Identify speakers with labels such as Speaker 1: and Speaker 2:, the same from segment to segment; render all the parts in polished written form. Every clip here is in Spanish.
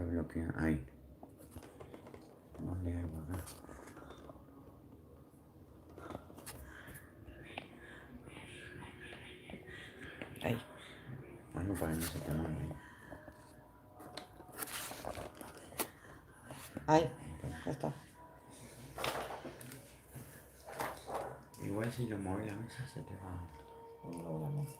Speaker 1: está bloqueado. Ahí. ¿Dónde hay acá? Ahí. Algo para que no se te mueva. Ahí. Ya está. Igual si lo mueves la mesa se te va. No, la mesa.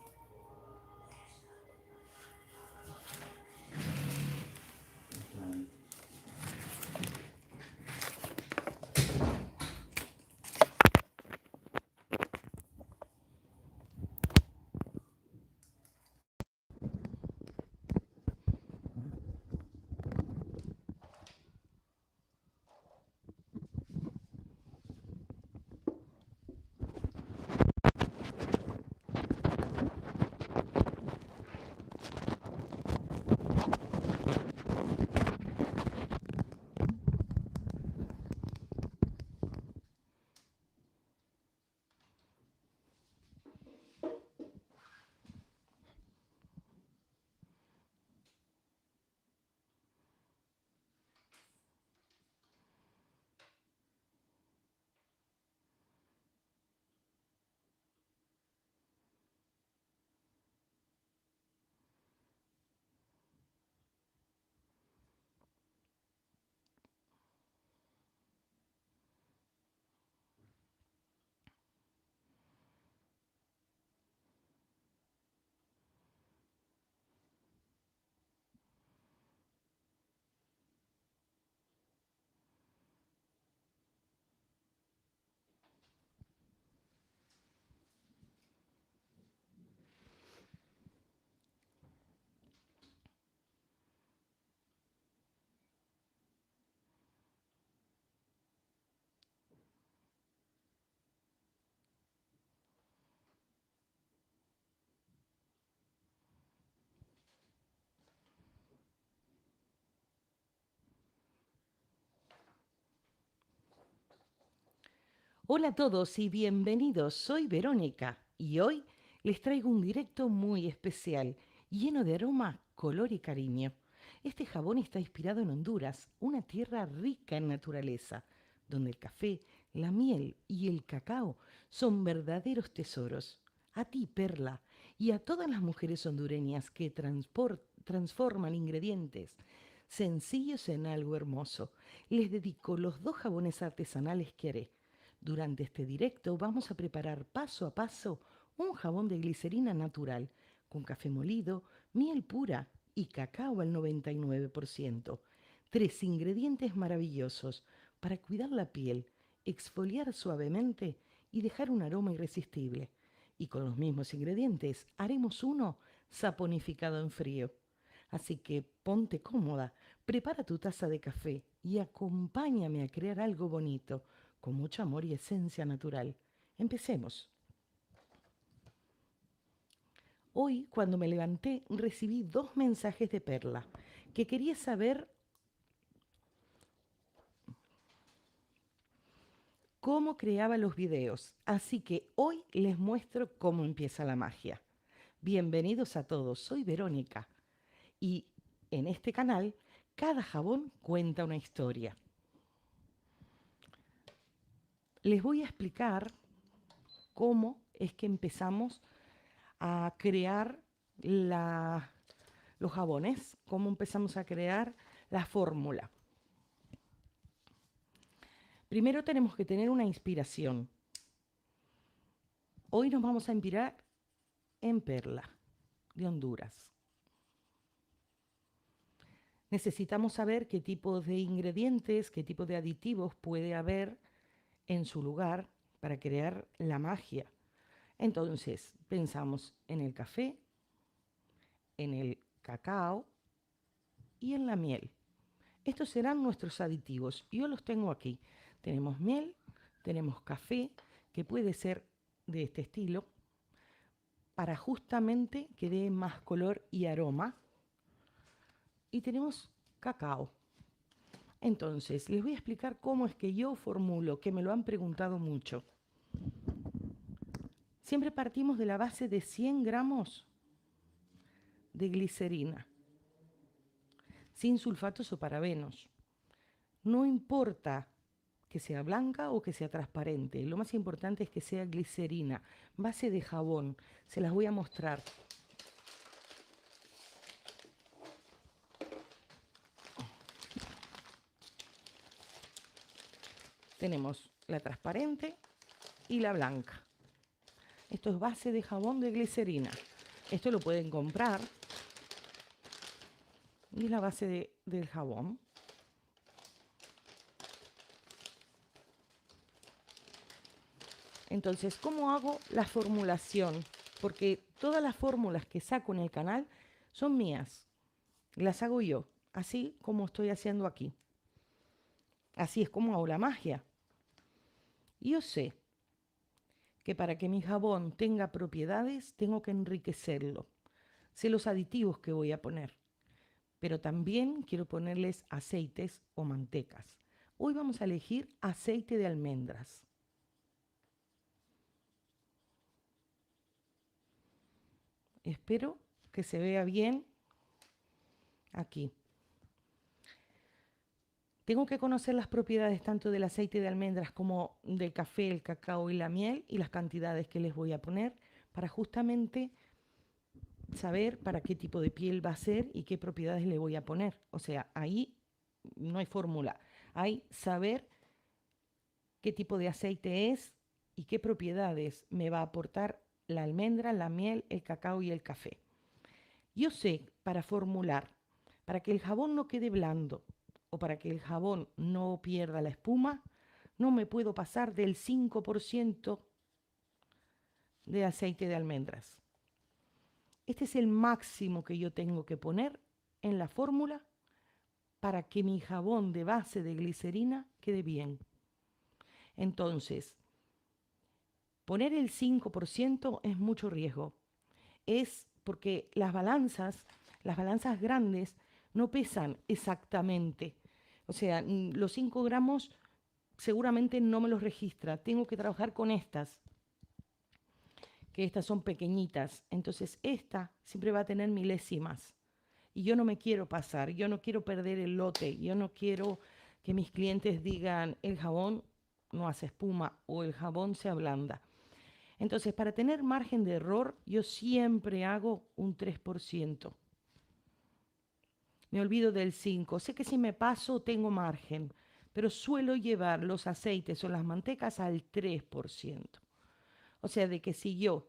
Speaker 2: Hola a todos y bienvenidos. Soy Verónica y hoy les traigo un directo muy especial, lleno de aroma, color y cariño. Este jabón está inspirado en Honduras, una tierra rica en naturaleza, donde el café, la miel y el cacao son verdaderos tesoros. A ti, Perla, y a todas las mujeres hondureñas que transforman ingredientes sencillos en algo hermoso, les dedico los 2 jabones artesanales que haré. Durante este directo vamos a preparar paso a paso un jabón de glicerina natural con café molido, miel pura y cacao al 99%. 3 ingredientes maravillosos para cuidar la piel, exfoliar suavemente y dejar un aroma irresistible. Y con los mismos ingredientes haremos uno saponificado en frío. Así que ponte cómoda, prepara tu taza de café y acompáñame a crear algo bonito con mucho amor y esencia natural. Empecemos. Hoy, cuando me levanté, recibí 2 mensajes de Perla, que quería saber cómo creaba los videos. Así que hoy les muestro cómo empieza la magia. Bienvenidos a todos, soy Verónica y en este canal cada jabón cuenta una historia. Les voy a explicar cómo es que empezamos a crear los jabones, cómo empezamos a crear la fórmula. Primero tenemos que tener una inspiración. Hoy nos vamos a inspirar en Perla, de Honduras. Necesitamos saber qué tipo de ingredientes, qué tipo de aditivos puede haber en su lugar para crear la magia. Entonces, pensamos en el café, en el cacao y en la miel. Estos serán nuestros aditivos. Yo los tengo aquí. Tenemos miel, tenemos café, que puede ser de este estilo, para justamente que dé más color y aroma. Y tenemos cacao. Entonces, les voy a explicar cómo es que yo formulo, que me lo han preguntado mucho. Siempre partimos de la base de 100 gramos de glicerina. sin sulfatos o parabenos. No importa que sea blanca o que sea transparente, lo más importante es que sea glicerina, base de jabón. Se las voy a mostrar. Tenemos la transparente y la blanca. Esto es base de jabón de glicerina. Esto lo pueden comprar. Y es la base del jabón. Entonces, ¿cómo hago la formulación? Porque todas las fórmulas que saco en el canal son mías. Las hago yo, así como estoy haciendo aquí. Así es como hago la magia. Yo sé que para que mi jabón tenga propiedades, tengo que enriquecerlo. Sé los aditivos que voy a poner, pero también quiero ponerles aceites o mantecas. Hoy vamos a elegir aceite de almendras. Espero que se vea bien aquí. Tengo que conocer las propiedades tanto del aceite de almendras como del café, el cacao y la miel y las cantidades que les voy a poner para justamente saber para qué tipo de piel va a ser y qué propiedades le voy a poner. O sea, ahí no hay fórmula. Hay saber qué tipo de aceite es y qué propiedades me va a aportar la almendra, la miel, el cacao y el café. Yo sé para formular, para que el jabón no quede blando o para que el jabón no pierda la espuma, no me puedo pasar del 5% de aceite de almendras. Este es el máximo que yo tengo que poner en la fórmula para que mi jabón de base de glicerina quede bien. Entonces, poner el 5% es mucho riesgo. Es porque las balanzas grandes, no pesan exactamente. O sea, los 5 gramos seguramente no me los registra. Tengo que trabajar con estas, que estas son pequeñitas. Entonces, esta siempre va a tener milésimas. Y yo no me quiero pasar, yo no quiero perder el lote, yo no quiero que mis clientes digan el jabón no hace espuma o el jabón se ablanda. Entonces, para tener margen de error, yo siempre hago un 3%. Me olvido del 5%. Sé que si me paso tengo margen, pero suelo llevar los aceites o las mantecas al 3%. O sea, de que si yo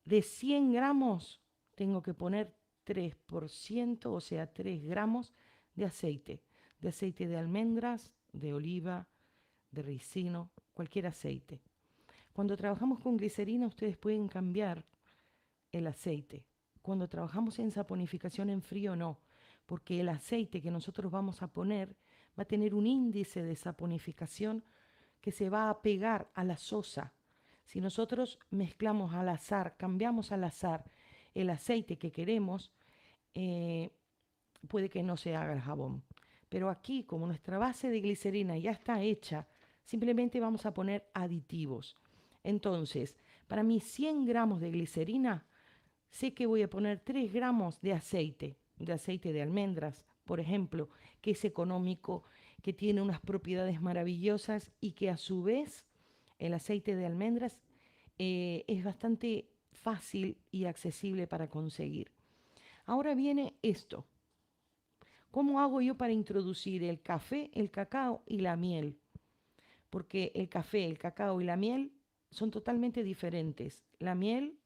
Speaker 2: de 100 gramos tengo que poner 3%, o sea, 3 gramos de aceite de almendras, de oliva, de ricino, cualquier aceite. Cuando trabajamos con glicerina, ustedes pueden cambiar el aceite. Cuando trabajamos en saponificación en frío, no, porque el aceite que nosotros vamos a poner va a tener un índice de saponificación que se va a pegar a la sosa. Si nosotros mezclamos al azar, cambiamos al azar el aceite que queremos, eh, puede que no se haga el jabón. Pero aquí, como nuestra base de glicerina ya está hecha, simplemente vamos a poner aditivos. Entonces, para mis 100 gramos de glicerina, sé que voy a poner 3 gramos de aceite de almendras, por ejemplo, que es económico, que tiene unas propiedades maravillosas y que a su vez el aceite de almendras es bastante fácil y accesible para conseguir. Ahora viene esto. ¿Cómo hago yo para introducir el café, el cacao y la miel? Porque el café, el cacao y la miel son totalmente diferentes. La miel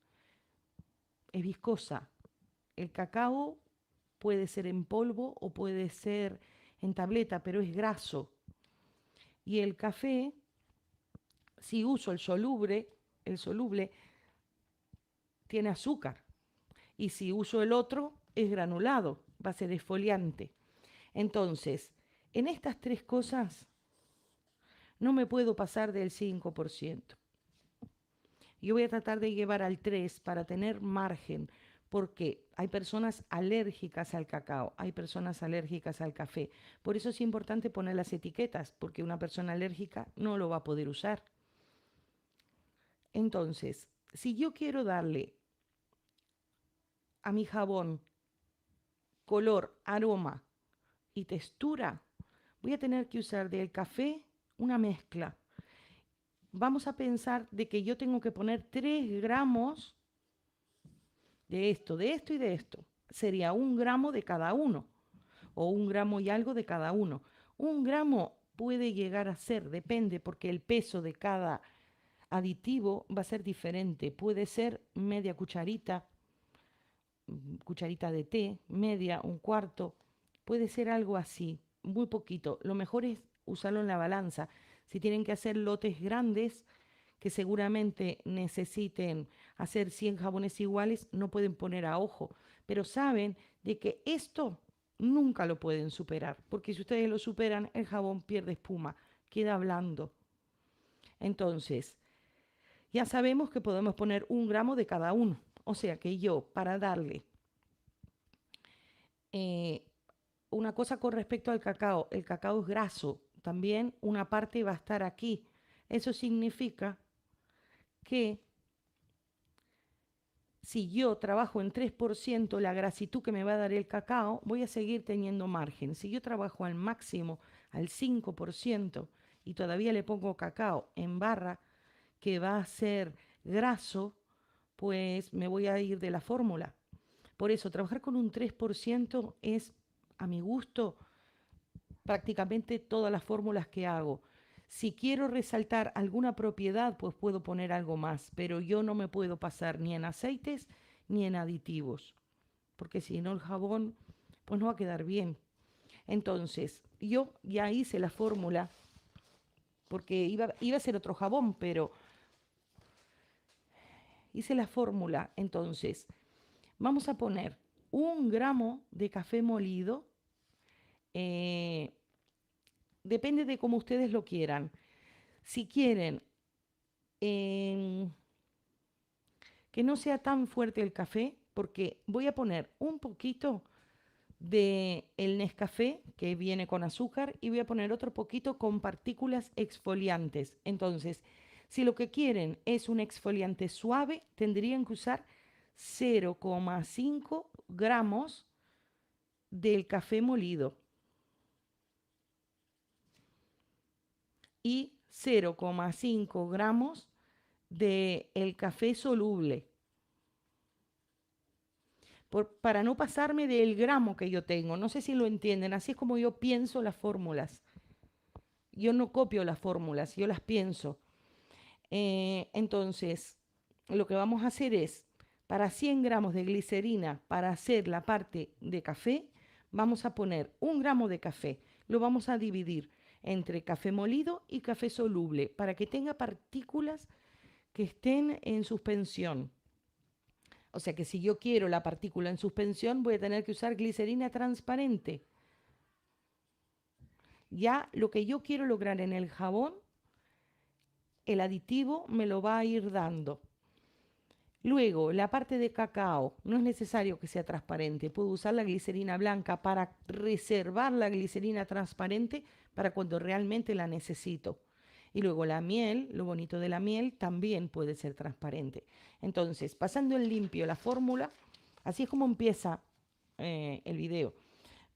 Speaker 2: es viscosa. El cacao puede ser en polvo o puede ser en tableta, pero es graso. Y el café, si uso el soluble tiene azúcar. Y si uso el otro, es granulado, va a ser esfoliante. Entonces, en estas tres cosas no me puedo pasar del 5%. Yo voy a tratar de llevar al 3% para tener margen, porque hay personas alérgicas al cacao, hay personas alérgicas al café. Por eso es importante poner las etiquetas, porque una persona alérgica no lo va a poder usar. Entonces, si yo quiero darle a mi jabón color, aroma y textura, voy a tener que usar del café una mezcla. Vamos a pensar de que yo tengo que poner 3 gramos de esto y de esto. Sería 1 gramo de cada uno, o 1 gramo y algo de cada uno. 1 gramo puede llegar a ser, depende, porque el peso de cada aditivo va a ser diferente. Puede ser media cucharita, cucharita de té, media, un cuarto, puede ser algo así, muy poquito. Lo mejor es usarlo en la balanza. Si tienen que hacer lotes grandes, que seguramente necesiten hacer 100 jabones iguales, no pueden poner a ojo, pero saben de que esto nunca lo pueden superar, porque si ustedes lo superan, el jabón pierde espuma, queda blando. Entonces, ya sabemos que podemos poner 1 gramo de cada uno. O sea que yo, para darle eh, una cosa con respecto al cacao, el cacao es graso, también una parte va a estar aquí. Eso significa que si yo trabajo en 3% la grasitud que me va a dar el cacao, voy a seguir teniendo margen. Si yo trabajo al máximo, al 5%, y todavía le pongo cacao en barra, que va a ser graso, pues me voy a ir de la fórmula. Por eso, trabajar con un 3% es, a mi gusto, prácticamente todas las fórmulas que hago. Si quiero resaltar alguna propiedad, pues puedo poner algo más, pero yo no me puedo pasar ni en aceites ni en aditivos, porque si no el jabón pues no va a quedar bien. Entonces, yo ya hice la fórmula, porque iba a ser otro jabón, pero hice la fórmula. Entonces, vamos a poner 1 gramo de café molido, eh, depende de cómo ustedes lo quieran. Si quieren que no sea tan fuerte el café, porque voy a poner un poquito de el Nescafé que viene con azúcar y voy a poner otro poquito con partículas exfoliantes. Entonces, si lo que quieren es un exfoliante suave, tendrían que usar 0,5 gramos del café molido y 0,5 gramos del café soluble. Para no pasarme del gramo que yo tengo. No sé si lo entienden, así es como yo pienso las fórmulas. Yo no copio las fórmulas, yo las pienso. Entonces, lo que vamos a hacer es, para 100 gramos de glicerina, para hacer la parte de café, vamos a poner 1 gramo de café. Lo vamos a dividir entre café molido y café soluble, para que tenga partículas que estén en suspensión. O sea que si yo quiero la partícula en suspensión, voy a tener que usar glicerina transparente. Ya lo que yo quiero lograr en el jabón, el aditivo me lo va a ir dando. Luego, la parte de cacao, no es necesario que sea transparente. Puedo usar la glicerina blanca para reservar la glicerina transparente para cuando realmente la necesito. Y luego la miel, lo bonito de la miel, también puede ser transparente. Entonces, pasando en limpio la fórmula, así es como empieza el video.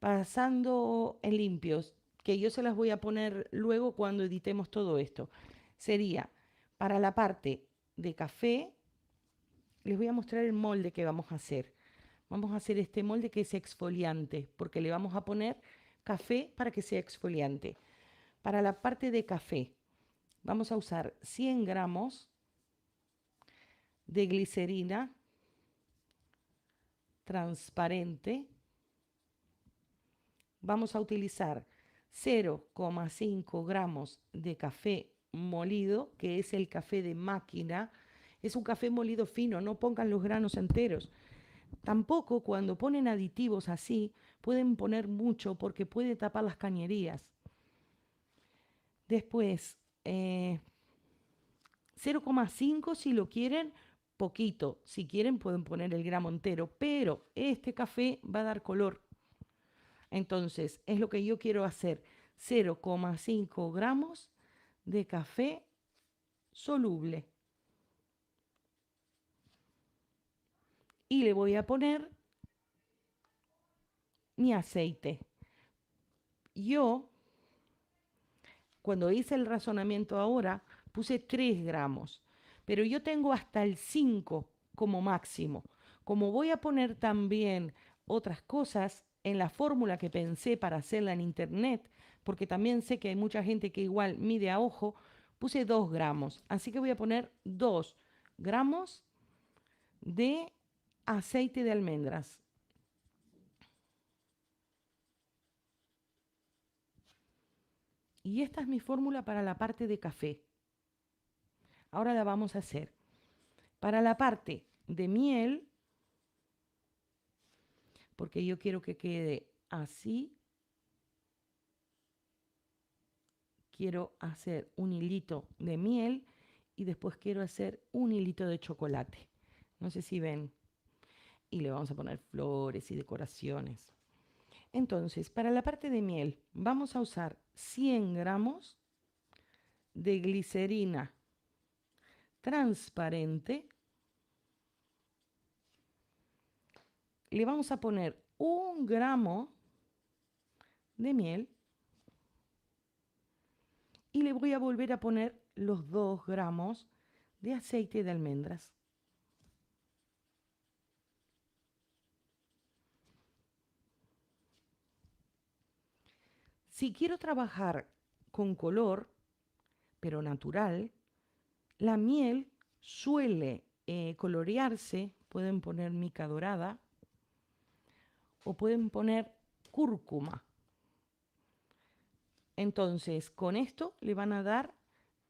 Speaker 2: Pasando en limpios, que yo se las voy a poner luego cuando editemos todo esto. Sería para la parte de café, les voy a mostrar el molde que vamos a hacer. Vamos a hacer este molde que es exfoliante, porque le vamos a poner café para que sea exfoliante. Para la parte de café, vamos a usar 100 gramos de glicerina transparente. Vamos a utilizar 0,5 gramos de café molido, que es el café de máquina. Es un café molido fino, no pongan los granos enteros. Tampoco cuando ponen aditivos así, pueden poner mucho porque puede tapar las cañerías. Después, 0,5 si lo quieren, poquito. Si quieren pueden poner el gramo entero, pero este café va a dar color. Entonces, es lo que yo quiero hacer. 0,5 gramos de café soluble. Y le voy a poner mi aceite. Yo, cuando hice el razonamiento ahora, puse 3 gramos, pero yo tengo hasta el 5 como máximo. Como voy a poner también otras cosas en la fórmula que pensé para hacerla en internet, porque también sé que hay mucha gente que igual mide a ojo, puse 2 gramos. Así que voy a poner 2 gramos de aceite de almendras. Y esta es mi fórmula para la parte de café. Ahora la vamos a hacer. Para la parte de miel, porque yo quiero que quede así, quiero hacer un hilito de miel y después quiero hacer un hilito de chocolate. No sé si ven. Y le vamos a poner flores y decoraciones. Entonces, para la parte de miel, vamos a usar 100 gramos de glicerina transparente. Le vamos a poner 1 gramo de miel y le voy a volver a poner los 2 gramos de aceite de almendras. Si quiero trabajar con color, pero natural, la miel suele colorearse, pueden poner mica dorada o pueden poner cúrcuma. Entonces, con esto le van a dar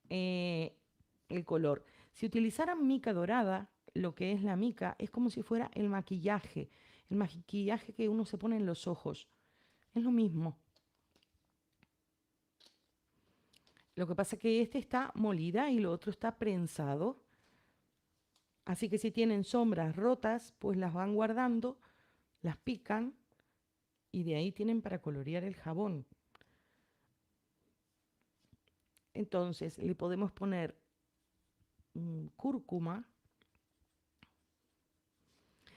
Speaker 2: el color. Si utilizaran mica dorada, lo que es la mica, es como si fuera el maquillaje que uno se pone en los ojos. Es lo mismo. Lo que pasa es que este está molida y lo otro está prensado. Así que si tienen sombras rotas, pues las van guardando, las pican y de ahí tienen para colorear el jabón. Entonces le podemos poner cúrcuma,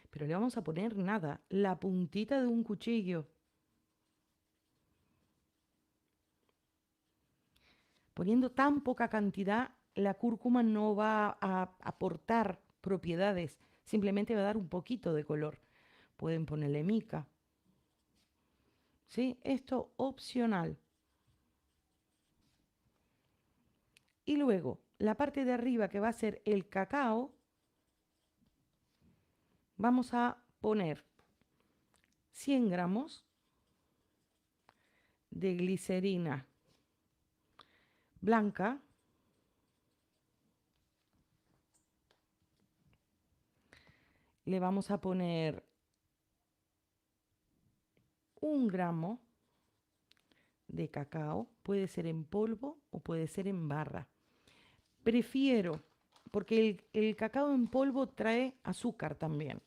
Speaker 2: pero le vamos a poner nada, la puntita de un cuchillo. Poniendo tan poca cantidad, la cúrcuma no va a aportar propiedades, simplemente va a dar un poquito de color. Pueden ponerle mica. ¿Sí? Esto opcional. Y luego, la parte de arriba que va a ser el cacao, vamos a poner 100 gramos de glicerina blanca. Le vamos a poner 1 gramo de cacao, puede ser en polvo o puede ser en barra. Prefiero, porque el cacao en polvo trae azúcar también.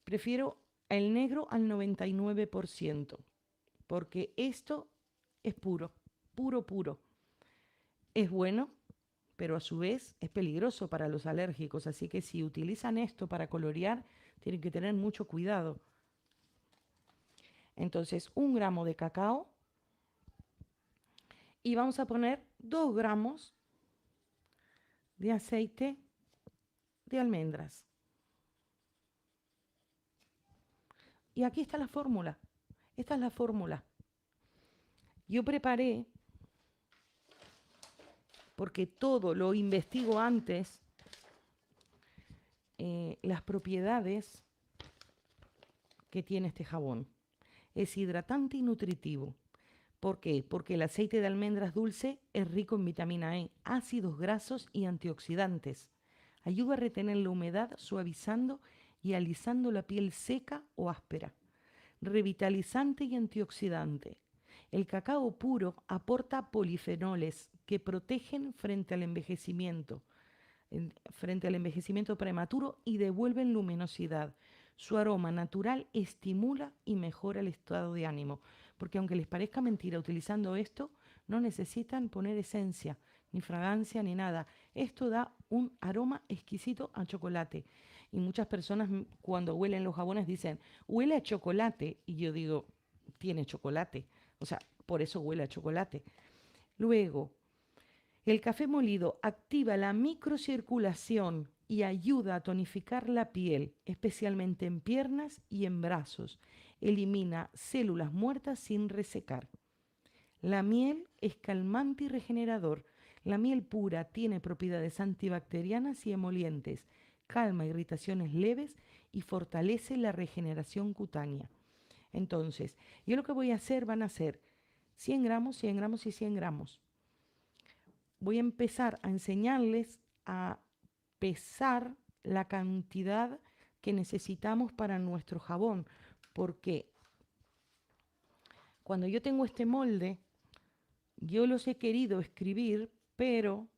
Speaker 2: Prefiero el negro al 99%, porque esto es puro, puro, puro. Es bueno, pero a su vez es peligroso para los alérgicos, así que si utilizan esto para colorear, tienen que tener mucho cuidado. Entonces, 1 gramo de cacao y vamos a poner 2 gramos de aceite de almendras. Y aquí está la fórmula. Esta es la fórmula. Yo preparé, porque todo lo investigo antes, las propiedades que tiene este jabón. Es hidratante y nutritivo. ¿Por qué? Porque el aceite de almendras dulce es rico en vitamina E, ácidos grasos y antioxidantes. Ayuda a retener la humedad suavizando y alisando la piel seca o áspera. Revitalizante y antioxidante. El cacao puro aporta polifenoles que protegen frente al envejecimiento prematuro y devuelven luminosidad. Su aroma natural estimula y mejora el estado de ánimo, porque aunque les parezca mentira, utilizando esto no necesitan poner esencia, ni fragancia, ni nada. Esto da un aroma exquisito a chocolate. Y muchas personas cuando huelen los jabones dicen, huele a chocolate. Y yo digo, tiene chocolate. O sea, por eso huele a chocolate. Luego, el café molido activa la microcirculación y ayuda a tonificar la piel, especialmente en piernas y en brazos. Elimina células muertas sin resecar. La miel es calmante y regenerador. La miel pura tiene propiedades antibacterianas y emolientes, calma irritaciones leves y fortalece la regeneración cutánea. Entonces, yo lo que voy a hacer van a ser 100 gramos, 100 gramos y 100 gramos. Voy a empezar a enseñarles a pesar la cantidad que necesitamos para nuestro jabón, porque cuando yo tengo este molde, yo los he querido escribir, pero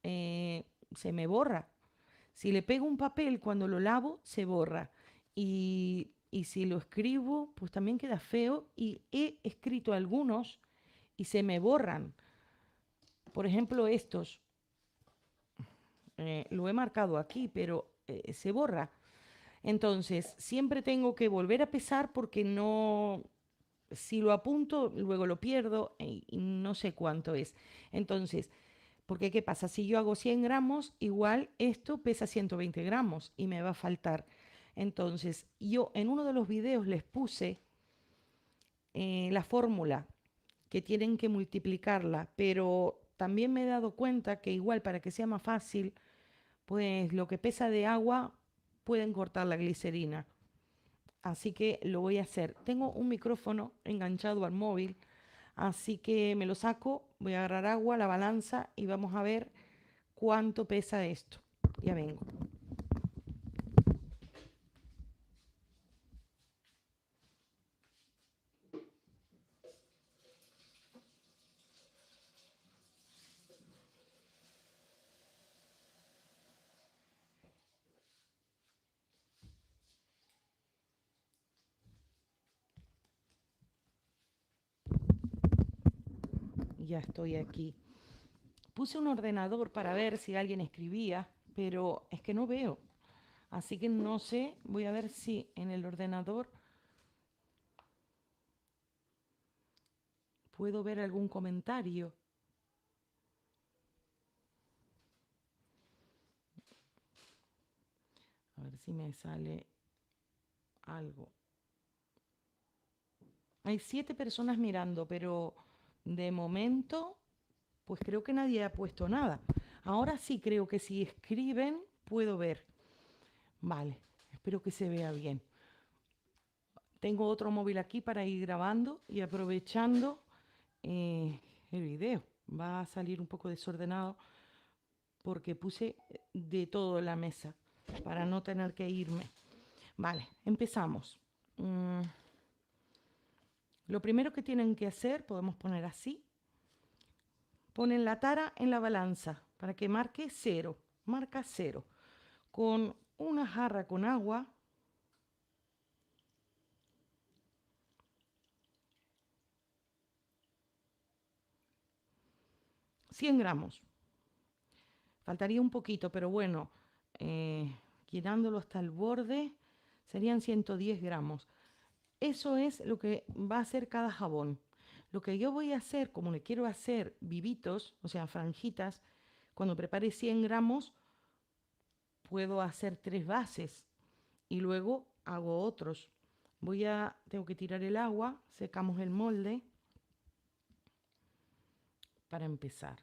Speaker 2: se me borra. Si le pego un papel, cuando lo lavo, se borra. Y si lo escribo, pues también queda feo. Y he escrito algunos y se me borran. Por ejemplo, estos. Lo he marcado aquí, pero se borra. Entonces, siempre tengo que volver a pesar porque no, si lo apunto, luego lo pierdo y no sé cuánto es. Entonces, porque ¿qué pasa? Si yo hago 100 gramos, igual esto pesa 120 gramos y me va a faltar. Entonces, yo en uno de los videos les puse la fórmula que tienen que multiplicarla, pero también me he dado cuenta que igual para que sea más fácil, pues lo que pesa de agua pueden cortar la glicerina. Así que lo voy a hacer. Tengo un micrófono enganchado al móvil, así que me lo saco, voy a agarrar agua, la balanza y vamos a ver cuánto pesa esto. Ya vengo. Ya estoy aquí. Puse un ordenador para ver si alguien escribía, pero es que no veo. Así que no sé, voy a ver si en el ordenador puedo ver algún comentario. A ver si me sale algo. Hay 7 personas mirando, pero de momento, pues creo que nadie ha puesto nada. Ahora sí creo que si escriben, puedo ver. Vale, espero que se vea bien. Tengo otro móvil aquí para ir grabando y aprovechando el video. Va a salir un poco desordenado porque puse de todo en la mesa para no tener que irme. Vale, empezamos. Lo primero que tienen que hacer, podemos poner así, ponen la tara en la balanza para que marque 0, marca 0. Con una jarra con agua, 100 gramos. Faltaría un poquito, pero bueno, llenándolo hasta el borde, serían 110 gramos. Eso es lo que va a hacer cada jabón. Lo que yo voy a hacer, como le quiero hacer vivitos, o sea, franjitas, cuando prepare 100 gramos, puedo hacer 3 bases y luego hago otros. Tengo que tirar el agua, secamos el molde para empezar.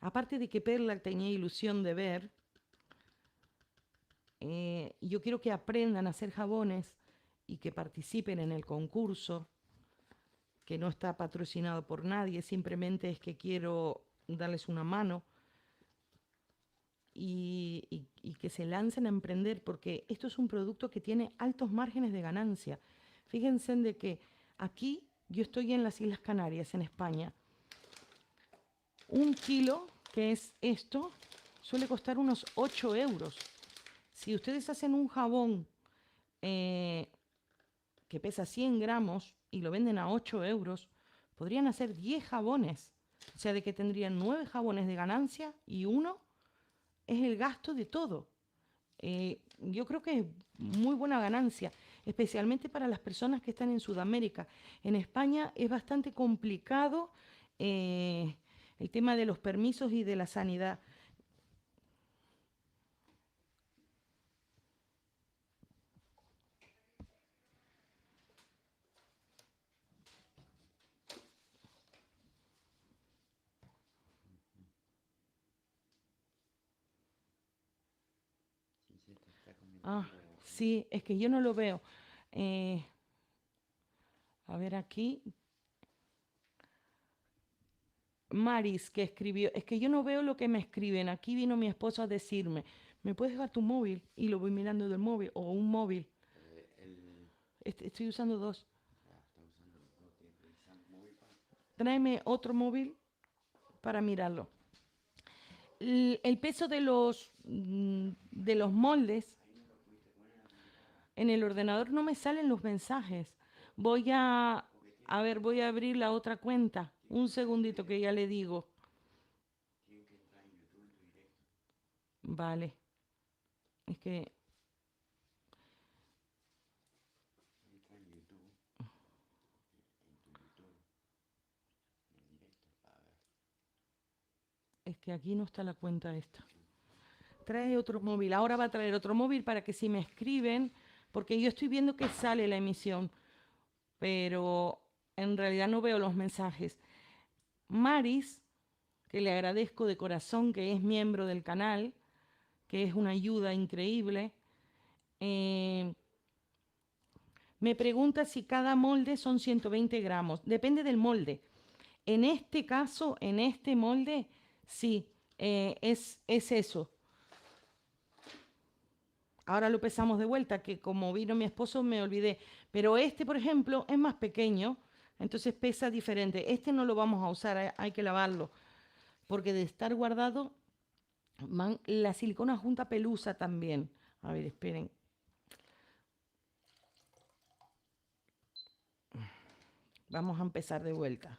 Speaker 2: Aparte de que Perla tenía ilusión de ver, yo quiero que aprendan a hacer jabones y que participen en el concurso, que no está patrocinado por nadie, simplemente es que quiero darles una mano y que se lancen a emprender, porque esto es un producto que tiene altos márgenes de ganancia. Fíjense en de que aquí yo estoy en las Islas Canarias, en España. Un kilo, que es esto, suele costar unos 8 euros. Si ustedes hacen un jabón que pesa 100 gramos y lo venden a 8 euros, podrían hacer 10 jabones. O sea, de que tendrían 9 jabones de ganancia y uno es el gasto de todo. Yo creo que es muy buena ganancia, especialmente para las personas que están en Sudamérica. En España es bastante complicado eh, el tema de los permisos y de la sanidad.
Speaker 1: Sí, sí, te está
Speaker 2: Ah,
Speaker 1: comentando.
Speaker 2: sí, es que yo no lo veo. Eh, a ver aquí, Maris que escribió, es que yo no veo lo que me escriben. Aquí vino mi esposo a decirme, ¿me puedes dejar tu móvil? Y lo voy mirando del móvil o un móvil.
Speaker 1: El,
Speaker 2: Estoy usando dos.
Speaker 1: está usando, no tiene revisando móvil para.
Speaker 2: Tráeme otro móvil para mirarlo. El peso de los moldes en el ordenador no me salen los mensajes. Voy a ver, voy a abrir la otra cuenta. Un segundito que ya le digo.
Speaker 1: Tiene que entrar en YouTube en tu directo.
Speaker 2: Vale. Es que,
Speaker 1: Entra en YouTube, en tu YouTube, en el directo, para ver.
Speaker 2: es que aquí no está la cuenta esta. Trae otro móvil. Ahora va a traer otro móvil para que si me escriben, porque yo estoy viendo que sale la emisión, pero en realidad no veo los mensajes. Maris, que le agradezco de corazón, que es miembro del canal, que es una ayuda increíble, eh, me pregunta si cada molde son 120 gramos. Depende del molde. En este caso, en este molde, sí, es eso. Ahora lo pesamos de vuelta, que como vino mi esposo me olvidé. Pero este, por ejemplo, es más pequeño, entonces pesa diferente. Este no lo vamos a usar, hay que lavarlo, porque de estar guardado, la silicona junta pelusa también. A ver, esperen. Vamos a empezar de vuelta.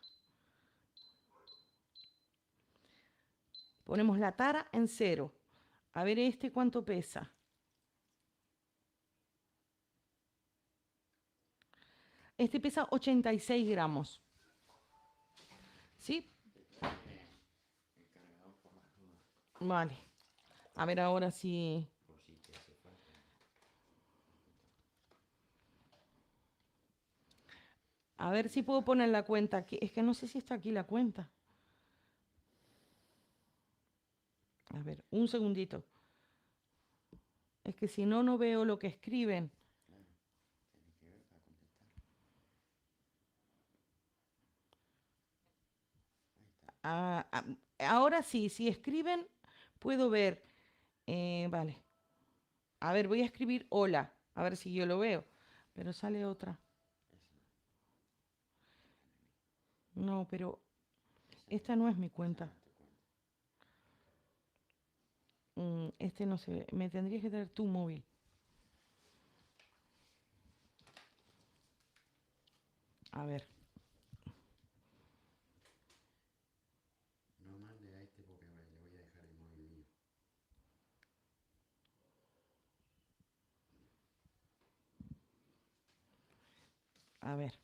Speaker 2: Ponemos la tara en 0. A ver este cuánto pesa. Este pesa 86 gramos. ¿Sí?
Speaker 1: El cargador por las dudas,
Speaker 2: Vale. A ver ahora si...
Speaker 1: por si te hace falta.
Speaker 2: A ver si puedo poner la cuenta aquí. Es que no sé si está aquí la cuenta. A ver, un segundito. Es que si no, no veo lo que escriben.
Speaker 1: Claro, tienes que ver para contestar. Ahí está.
Speaker 2: Ah, ahora sí, si escriben, puedo ver. Vale. A ver, voy a escribir hola. A ver si yo lo veo. Pero sale otra.
Speaker 1: Esa,
Speaker 2: No, pero
Speaker 1: esa no,
Speaker 2: esta no es mi
Speaker 1: esa
Speaker 2: cuenta.
Speaker 1: no es tu cuenta.
Speaker 2: Este no se ve. Me tendrías que traer tu móvil. A ver.
Speaker 1: No mande a este porque le voy a dejar el móvil mío.
Speaker 2: A ver.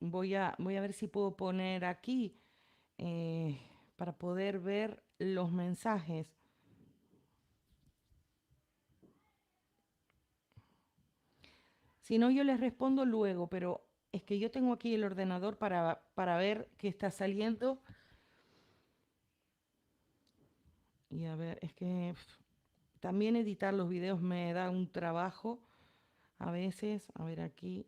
Speaker 2: Voy a ver si puedo poner aquí para poder ver los mensajes. Si no, yo les respondo luego, pero es que yo tengo aquí el ordenador para ver qué está saliendo. Y a ver, es que también editar los videos me da un trabajo a veces. A ver aquí.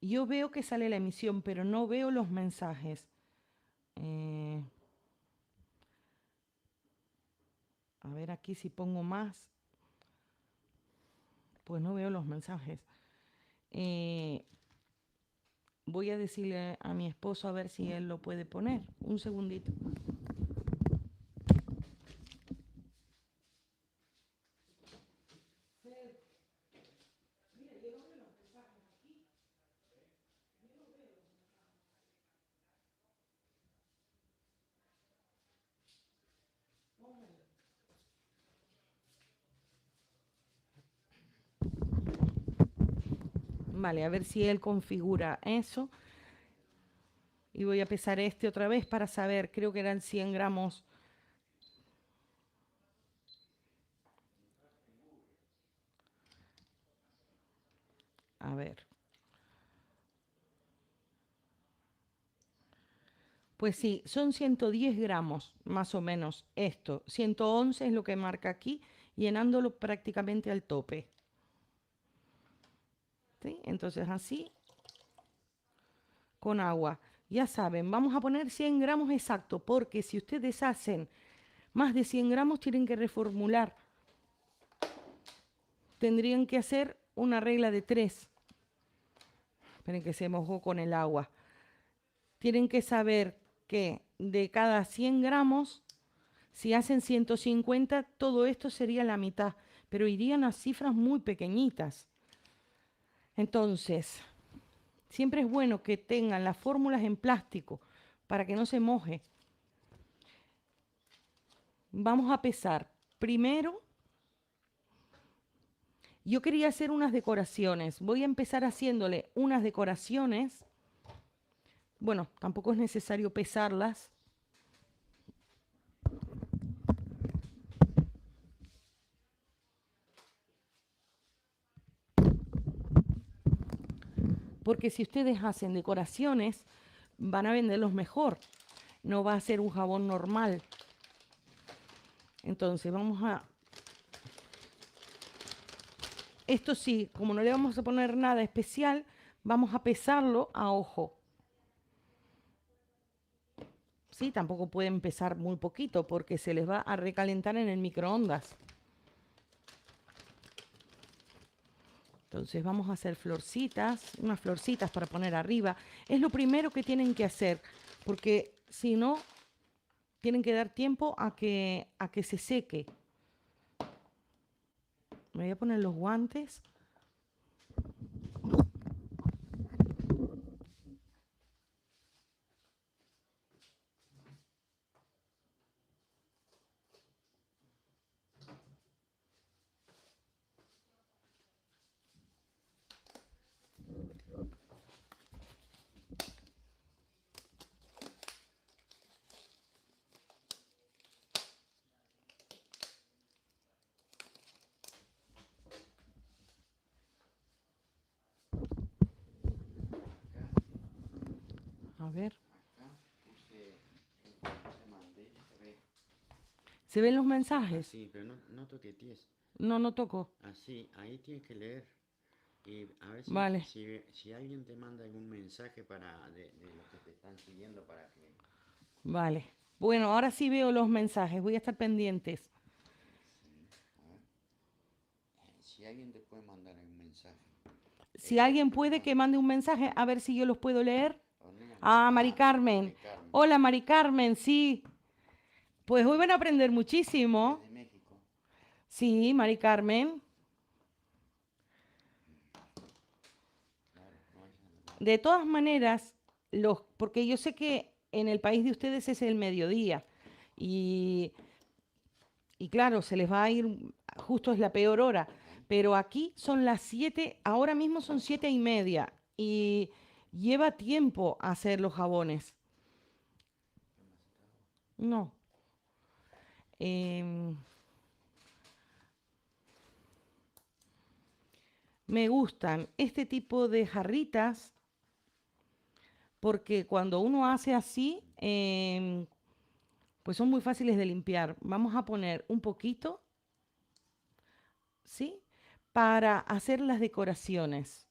Speaker 2: Yo veo que sale la emisión, pero no veo los mensajes. Eh, a ver aquí si pongo más. Pues no veo los mensajes. Voy a decirle a mi esposo a ver si él lo puede poner. Un segundito. Vale, a ver si él configura eso. Y voy a pesar este otra vez para saber, creo que eran 100 gramos. A ver. Pues sí, son 110 gramos, más o menos, esto. 111 es lo que marca aquí, llenándolo prácticamente al tope. ¿Sí? Entonces así, con agua. Ya saben, vamos a poner 100 gramos exacto, porque si ustedes hacen más de 100 gramos, tienen que reformular. Tendrían que hacer una regla de 3. Esperen que se mojó con el agua. Tienen que saber que de cada 100 gramos, si hacen 150, todo esto sería la mitad, pero irían a cifras muy pequeñitas. Entonces, siempre es bueno que tengan las fórmulas en plástico para que no se moje. Vamos a pesar. Primero, yo quería hacer unas decoraciones. Voy a empezar haciéndole unas decoraciones. Bueno, tampoco es necesario pesarlas. Porque si ustedes hacen decoraciones, van a venderlos mejor. No va a ser un jabón normal. Entonces vamos a... Esto sí, como no le vamos a poner nada especial, vamos a pesarlo a ojo. Sí, tampoco pueden pesar muy poquito porque se les va a recalentar en el microondas. Entonces vamos a hacer florcitas, unas florcitas para poner arriba. Es lo primero que tienen que hacer, porque si no, tienen que dar tiempo a que se seque. Me voy a poner los guantes. A ver.
Speaker 1: Acá puse el que te mandé, se ve.
Speaker 2: ¿Se ven los mensajes?
Speaker 1: Así, pero no toquetees.
Speaker 2: No, no toco.
Speaker 1: Así, ahí tienes que leer. Y a ver
Speaker 2: Vale.
Speaker 1: si alguien te manda algún mensaje de lo que te están siguiendo para que...
Speaker 2: Vale. Bueno, ahora sí veo los mensajes. Voy a estar pendientes.
Speaker 1: Sí, a ver. Si alguien te puede mandar algún mensaje.
Speaker 2: Si alguien puede que mande un mensaje, a ver si yo los puedo leer.
Speaker 1: Ponele-
Speaker 2: Ah, Mari Carmen.
Speaker 1: Mari Carmen.
Speaker 2: Hola, Mari Carmen, sí. Pues hoy van a aprender muchísimo.
Speaker 1: Desde México.
Speaker 2: Sí, Mari Carmen.
Speaker 1: Claro, no es
Speaker 2: De todas maneras, porque yo sé que en el país de ustedes es el mediodía. Y, y claro, se les va a ir, justo es la peor hora. Pero aquí son las 7, ahora mismo son 7:30. Y lleva tiempo hacer los jabones. No. Em, Me gustan este tipo de jarritas porque cuando uno hace así, pues son muy fáciles de limpiar. Vamos a poner un poquito, ¿sí? Para hacer las decoraciones.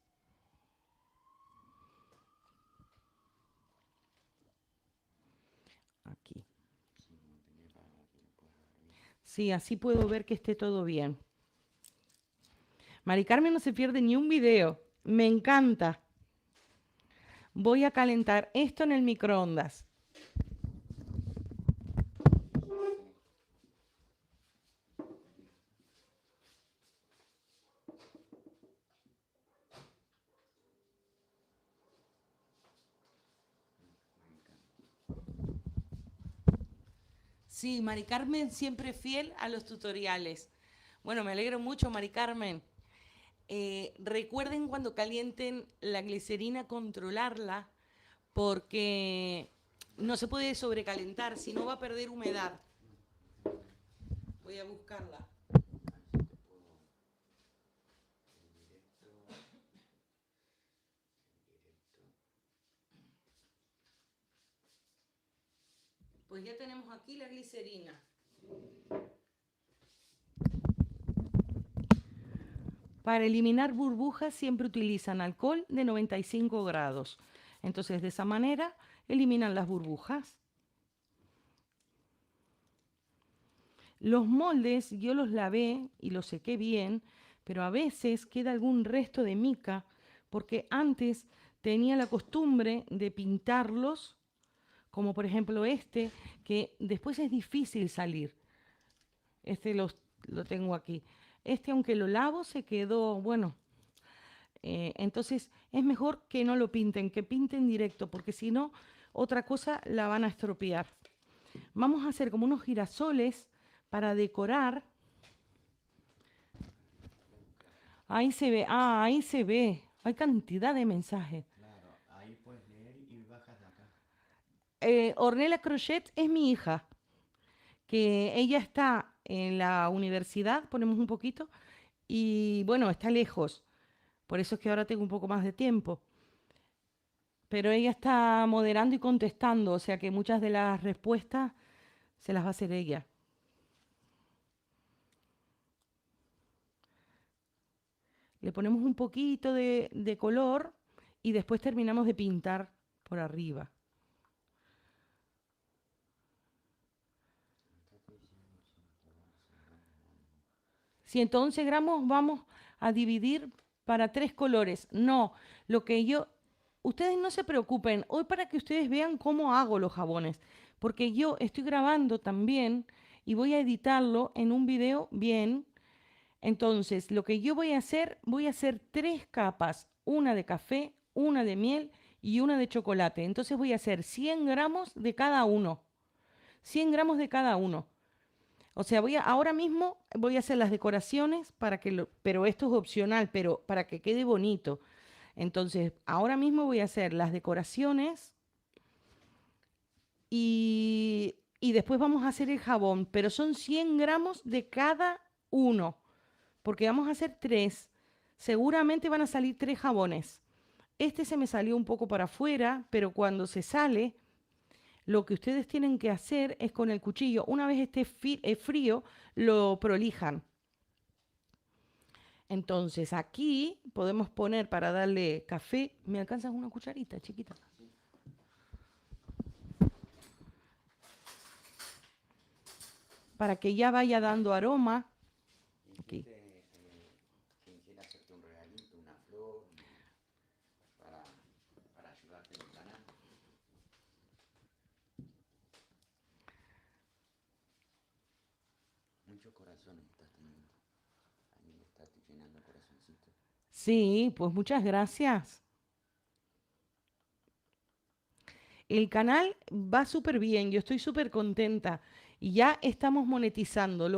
Speaker 2: Aquí.
Speaker 1: Sí, no tenía para que lo puedas ver bien.
Speaker 2: Sí, así puedo ver que esté todo bien. Mari Carmen no se pierde ni un video. Me encanta. Voy a calentar esto en el microondas. Sí, Mari Carmen siempre fiel a los tutoriales. Bueno, me alegro mucho, Mari Carmen. Recuerden cuando calienten la glicerina controlarla porque no se puede sobrecalentar, si no va a perder humedad. Voy a buscarla. Pues ya tenemos aquí la glicerina. Para eliminar burbujas siempre utilizan alcohol de 95 grados. Entonces de esa manera eliminan las burbujas. Los moldes yo los lavé y los sequé bien, pero a veces queda algún resto de mica porque antes tenía la costumbre de pintarlos, como por ejemplo este, que después es difícil salir. Este lo tengo aquí. Este, aunque lo lavo, se quedó, bueno, entonces es mejor que no lo pinten, que pinten directo, porque si no, otra cosa la van a estropear. Vamos a hacer como unos girasoles para decorar. Ahí se ve, ahí se ve. Hay cantidad de mensajes.
Speaker 1: Claro, ahí puedes leer y bajas de acá.
Speaker 2: Ornella Crochet es mi hija, que ella está en la universidad, ponemos un poquito, y bueno, está lejos. Por eso es que ahora tengo un poco más de tiempo. Pero ella está moderando y contestando, o sea que muchas de las respuestas se las va a hacer ella. Le ponemos un poquito de color y después terminamos de pintar por arriba. 111 gramos vamos a dividir para 3 colores. No, lo que yo... Ustedes no se preocupen, hoy para que ustedes vean cómo hago los jabones, porque yo estoy grabando también y voy a editarlo en un video bien. Entonces, lo que yo voy a hacer 3 capas, una de café, una de miel y una de chocolate. Entonces voy a hacer 100 gramos de cada uno. 100 gramos de cada uno. O sea, ahora mismo voy a hacer las decoraciones para que pero esto es opcional, pero para que quede bonito. Entonces, ahora mismo voy a hacer las decoraciones y después vamos a hacer el jabón, pero son 100 gramos de cada uno, porque vamos a hacer 3. Seguramente van a salir 3 jabones. Este se me salió un poco para afuera, pero cuando se sale, lo que ustedes tienen que hacer es con el cuchillo, una vez esté frío, lo prolijan. Entonces aquí podemos poner para darle café. ¿Me alcanzas una cucharita chiquita? Para que ya vaya dando aroma. Aquí.
Speaker 1: Quien quiera hacerte un regalito, una flor, para ayudarte en el canal. Muchos corazones estás teniendo. Ahí le estás llenando corazoncitos.
Speaker 2: Sí, pues muchas gracias. El canal va súper bien, yo estoy súper contenta y ya estamos monetizando.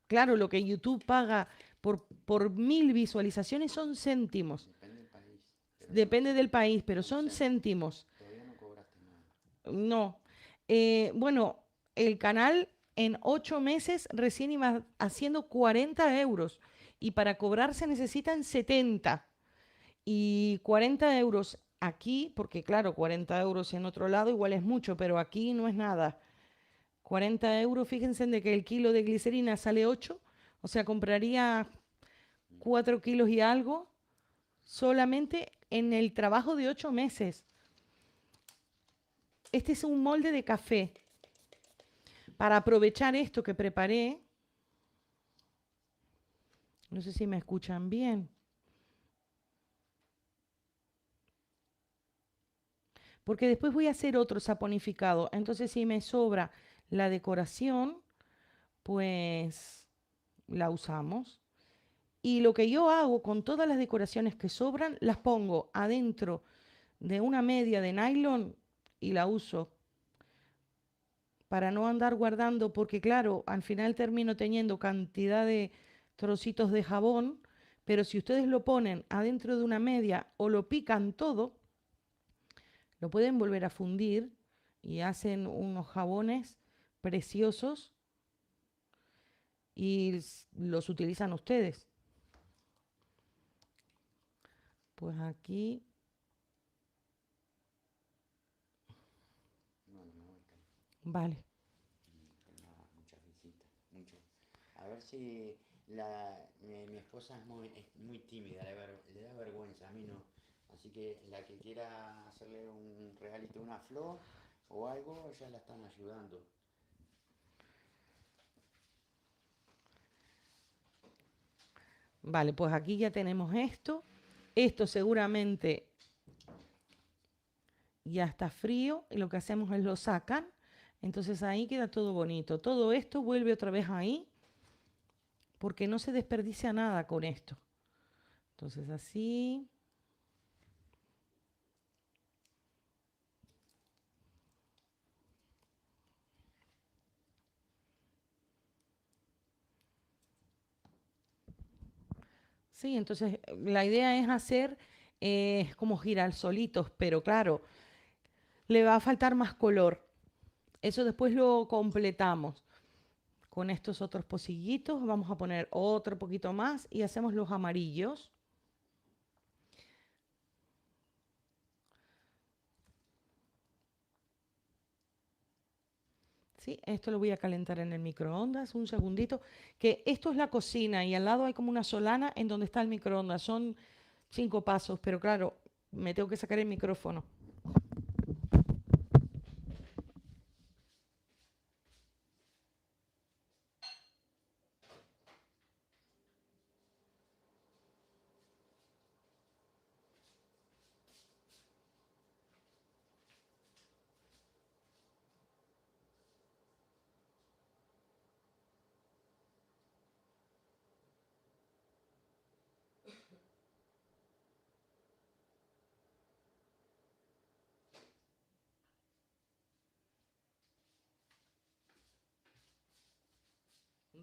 Speaker 2: Claro, lo que YouTube paga por 1000 visualizaciones son céntimos.
Speaker 1: Depende del país.
Speaker 2: Depende del país, pero son céntimos.
Speaker 1: Todavía no cobraste nada.
Speaker 2: No. Bueno, el canal en 8 meses recién iba haciendo 40 euros y para cobrar se necesitan 70. Y 40 euros aquí, porque claro, 40 euros en otro lado igual es mucho, pero aquí no es nada. 40 euros, fíjense de que el kilo de glicerina sale 8, o sea, compraría 4 kilos y algo solamente en el trabajo de 8 meses. Este es un molde de café. Para aprovechar esto que preparé, No sé si me escuchan bien. Porque después voy a hacer otro saponificado. Entonces, si me sobra la decoración, pues la usamos. Y lo que yo hago con todas las decoraciones que sobran, las pongo adentro de una media de nylon y la uso para no andar guardando, porque claro, al final termino teniendo cantidad de trocitos de jabón, pero si ustedes lo ponen adentro de una media o lo pican todo, lo pueden volver a fundir y hacen unos jabones preciosos y los utilizan ustedes. Pues aquí,
Speaker 1: No, no me voy a caer.
Speaker 2: vale.
Speaker 1: Tengo muchas visitas, muchas. A ver si mi esposa es muy tímida, le da vergüenza, a mí no. Así que la que quiera hacerle un regalito, una flor o algo, ya la están ayudando.
Speaker 2: Vale, pues aquí ya tenemos esto. Esto seguramente ya está frío y lo que hacemos es lo sacan. Entonces ahí queda todo bonito. Todo esto vuelve otra vez ahí porque no se desperdicia nada con esto. Entonces así. Sí, entonces la idea es hacer como girasolitos, pero claro, le va a faltar más color. Eso después lo completamos con estos otros pocillitos. Vamos a poner otro poquito más y hacemos los amarillos. Sí, esto lo voy a calentar en el microondas un segundito, que esto es la cocina y al lado hay como una solana en donde está el microondas. Son 5 pasos, pero claro, me tengo que sacar el micrófono.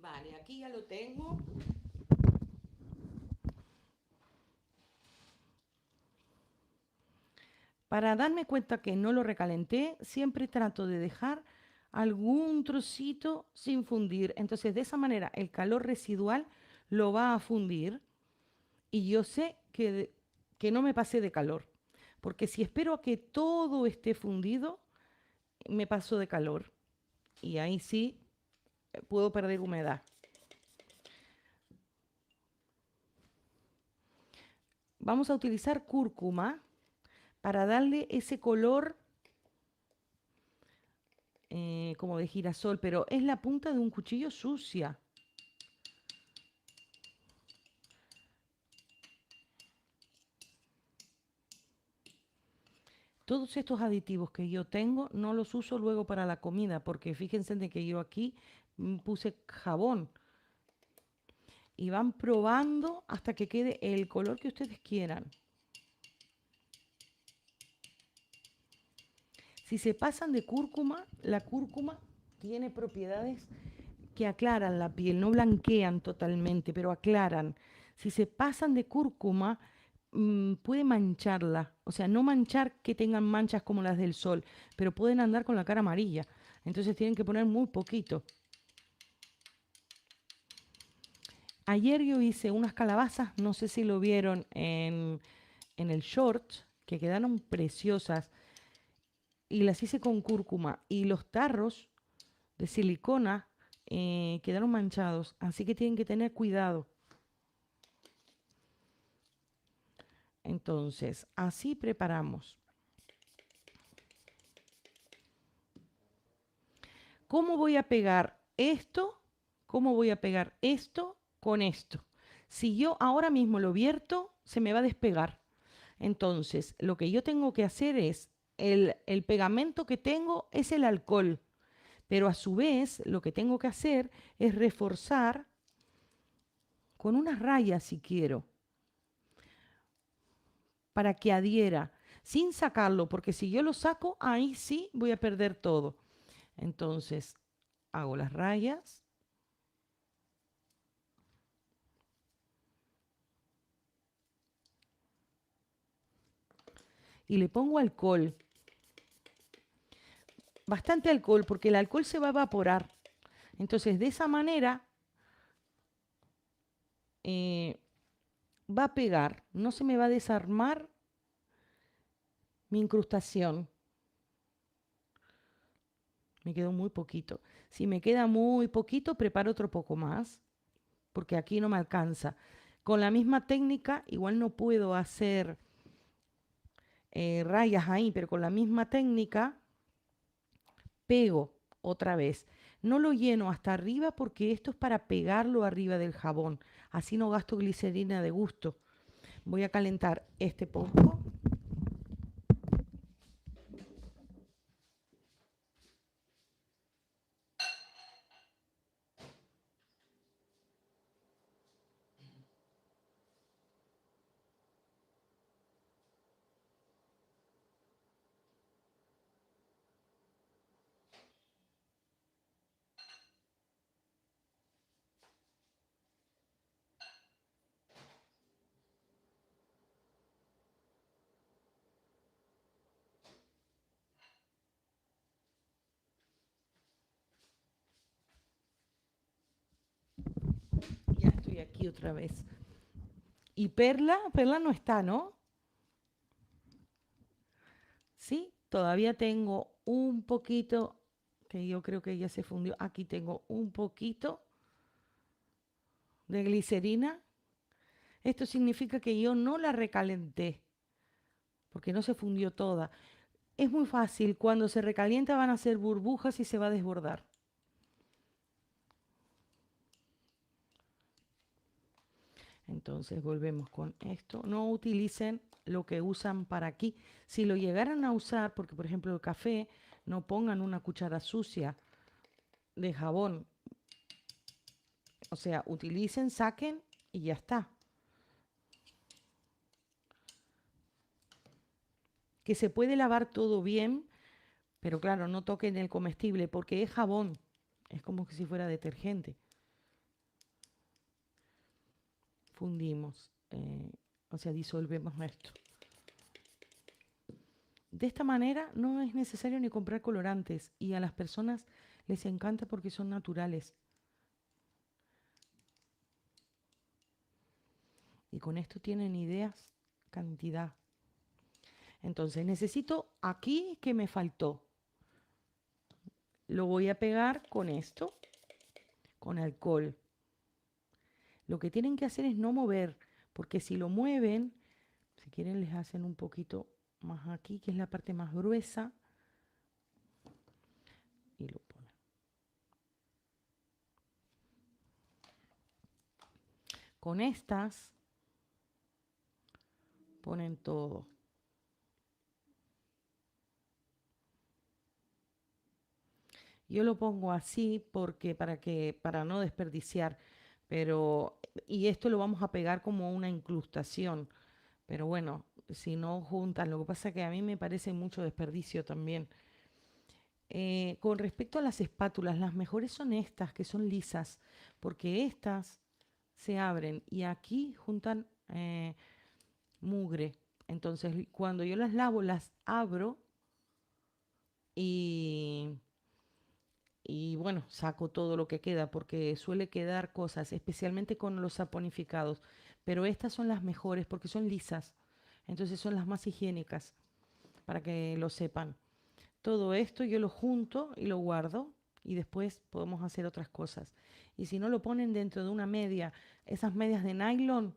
Speaker 2: Vale, aquí ya lo tengo. Para darme cuenta que no lo recalenté, siempre trato de dejar algún trocito sin fundir. Entonces, de esa manera, el calor residual lo va a fundir y yo sé que no me pasé de calor. Porque si espero a que todo esté fundido, me paso de calor. Y ahí sí puedo perder humedad. Vamos a utilizar cúrcuma para darle ese color como de girasol, pero es la punta de un cuchillo sucia. Todos estos aditivos que yo tengo no los uso luego para la comida, porque fíjense de que yo aquí puse jabón y van probando hasta que quede el color que ustedes quieran. Si se pasan de cúrcuma, la cúrcuma tiene propiedades que aclaran la piel, no blanquean totalmente, pero aclaran. Si se pasan de cúrcuma, puede mancharla, o sea, no manchar que tengan manchas como las del sol, pero pueden andar con la cara amarilla. Entonces tienen que poner muy poquito. Ayer yo hice unas calabazas, no sé si lo vieron en el short, que quedaron preciosas y las hice con cúrcuma y los tarros de silicona quedaron manchados, así que tienen que tener cuidado. Entonces, así preparamos. ¿Cómo voy a pegar esto? ¿Cómo voy a pegar esto con esto? Si yo ahora mismo lo vierto, se me va a despegar. Entonces, lo que yo tengo que hacer es, el pegamento que tengo es el alcohol, pero a su vez lo que tengo que hacer es reforzar con unas rayas si quiero, para que adhiera, sin sacarlo, porque si yo lo saco, ahí sí voy a perder todo. Entonces, hago las rayas y le pongo alcohol. Bastante alcohol, porque el alcohol se va a evaporar. Entonces, de esa manera eh, va a pegar, no se me va a desarmar mi incrustación. Me quedó muy poquito. Si me queda muy poquito, preparo otro poco más, porque aquí no me alcanza. Con la misma técnica, igual no puedo hacer rayas ahí, pero con la misma técnica pego otra vez. No lo lleno hasta arriba porque esto es para pegarlo arriba del jabón. Así no gasto glicerina de gusto. Voy a calentar este poco. Ya estoy aquí otra vez. Y Perla, Perla no está, ¿no? Sí, todavía tengo un poquito, que yo creo que ya se fundió. Aquí tengo un poquito de glicerina. Esto significa que yo no la recalenté, porque no se fundió toda. Es muy fácil, cuando se recalienta van a hacer burbujas y se va a desbordar. Entonces volvemos con esto. No utilicen lo que usan para aquí. Si lo llegaran a usar, porque por ejemplo el café, no pongan una cuchara sucia de jabón. O sea, utilicen, saquen y ya está. Que se puede lavar todo bien, pero claro, no toquen el comestible porque es jabón. Es como que si fuera detergente. Fundimos, o sea, disolvemos esto. De esta manera no es necesario ni comprar colorantes y a las personas les encanta porque son naturales. Y con esto tienen ideas, cantidad. Entonces necesito aquí que me faltó. Lo voy a pegar con esto, con alcohol. Lo que tienen que hacer es no mover, porque si lo mueven, si quieren les hacen un poquito más aquí, que es la parte más gruesa, y lo ponen. Con estas ponen todo. Yo lo pongo así porque para no desperdiciar, pero y esto lo vamos a pegar como una incrustación, pero bueno, si no juntan, lo que pasa es que a mí me parece mucho desperdicio también. Con respecto a las espátulas, las mejores son estas, que son lisas, porque estas se abren y aquí juntan mugre. Entonces, cuando yo las lavo, las abro y, y bueno, saco todo lo que queda, porque suele quedar cosas, especialmente con los saponificados. Pero estas son las mejores porque son lisas. Entonces son las más higiénicas, para que lo sepan. Todo esto yo lo junto y lo guardo y después podemos hacer otras cosas. Y si no lo ponen dentro de una media, esas medias de nylon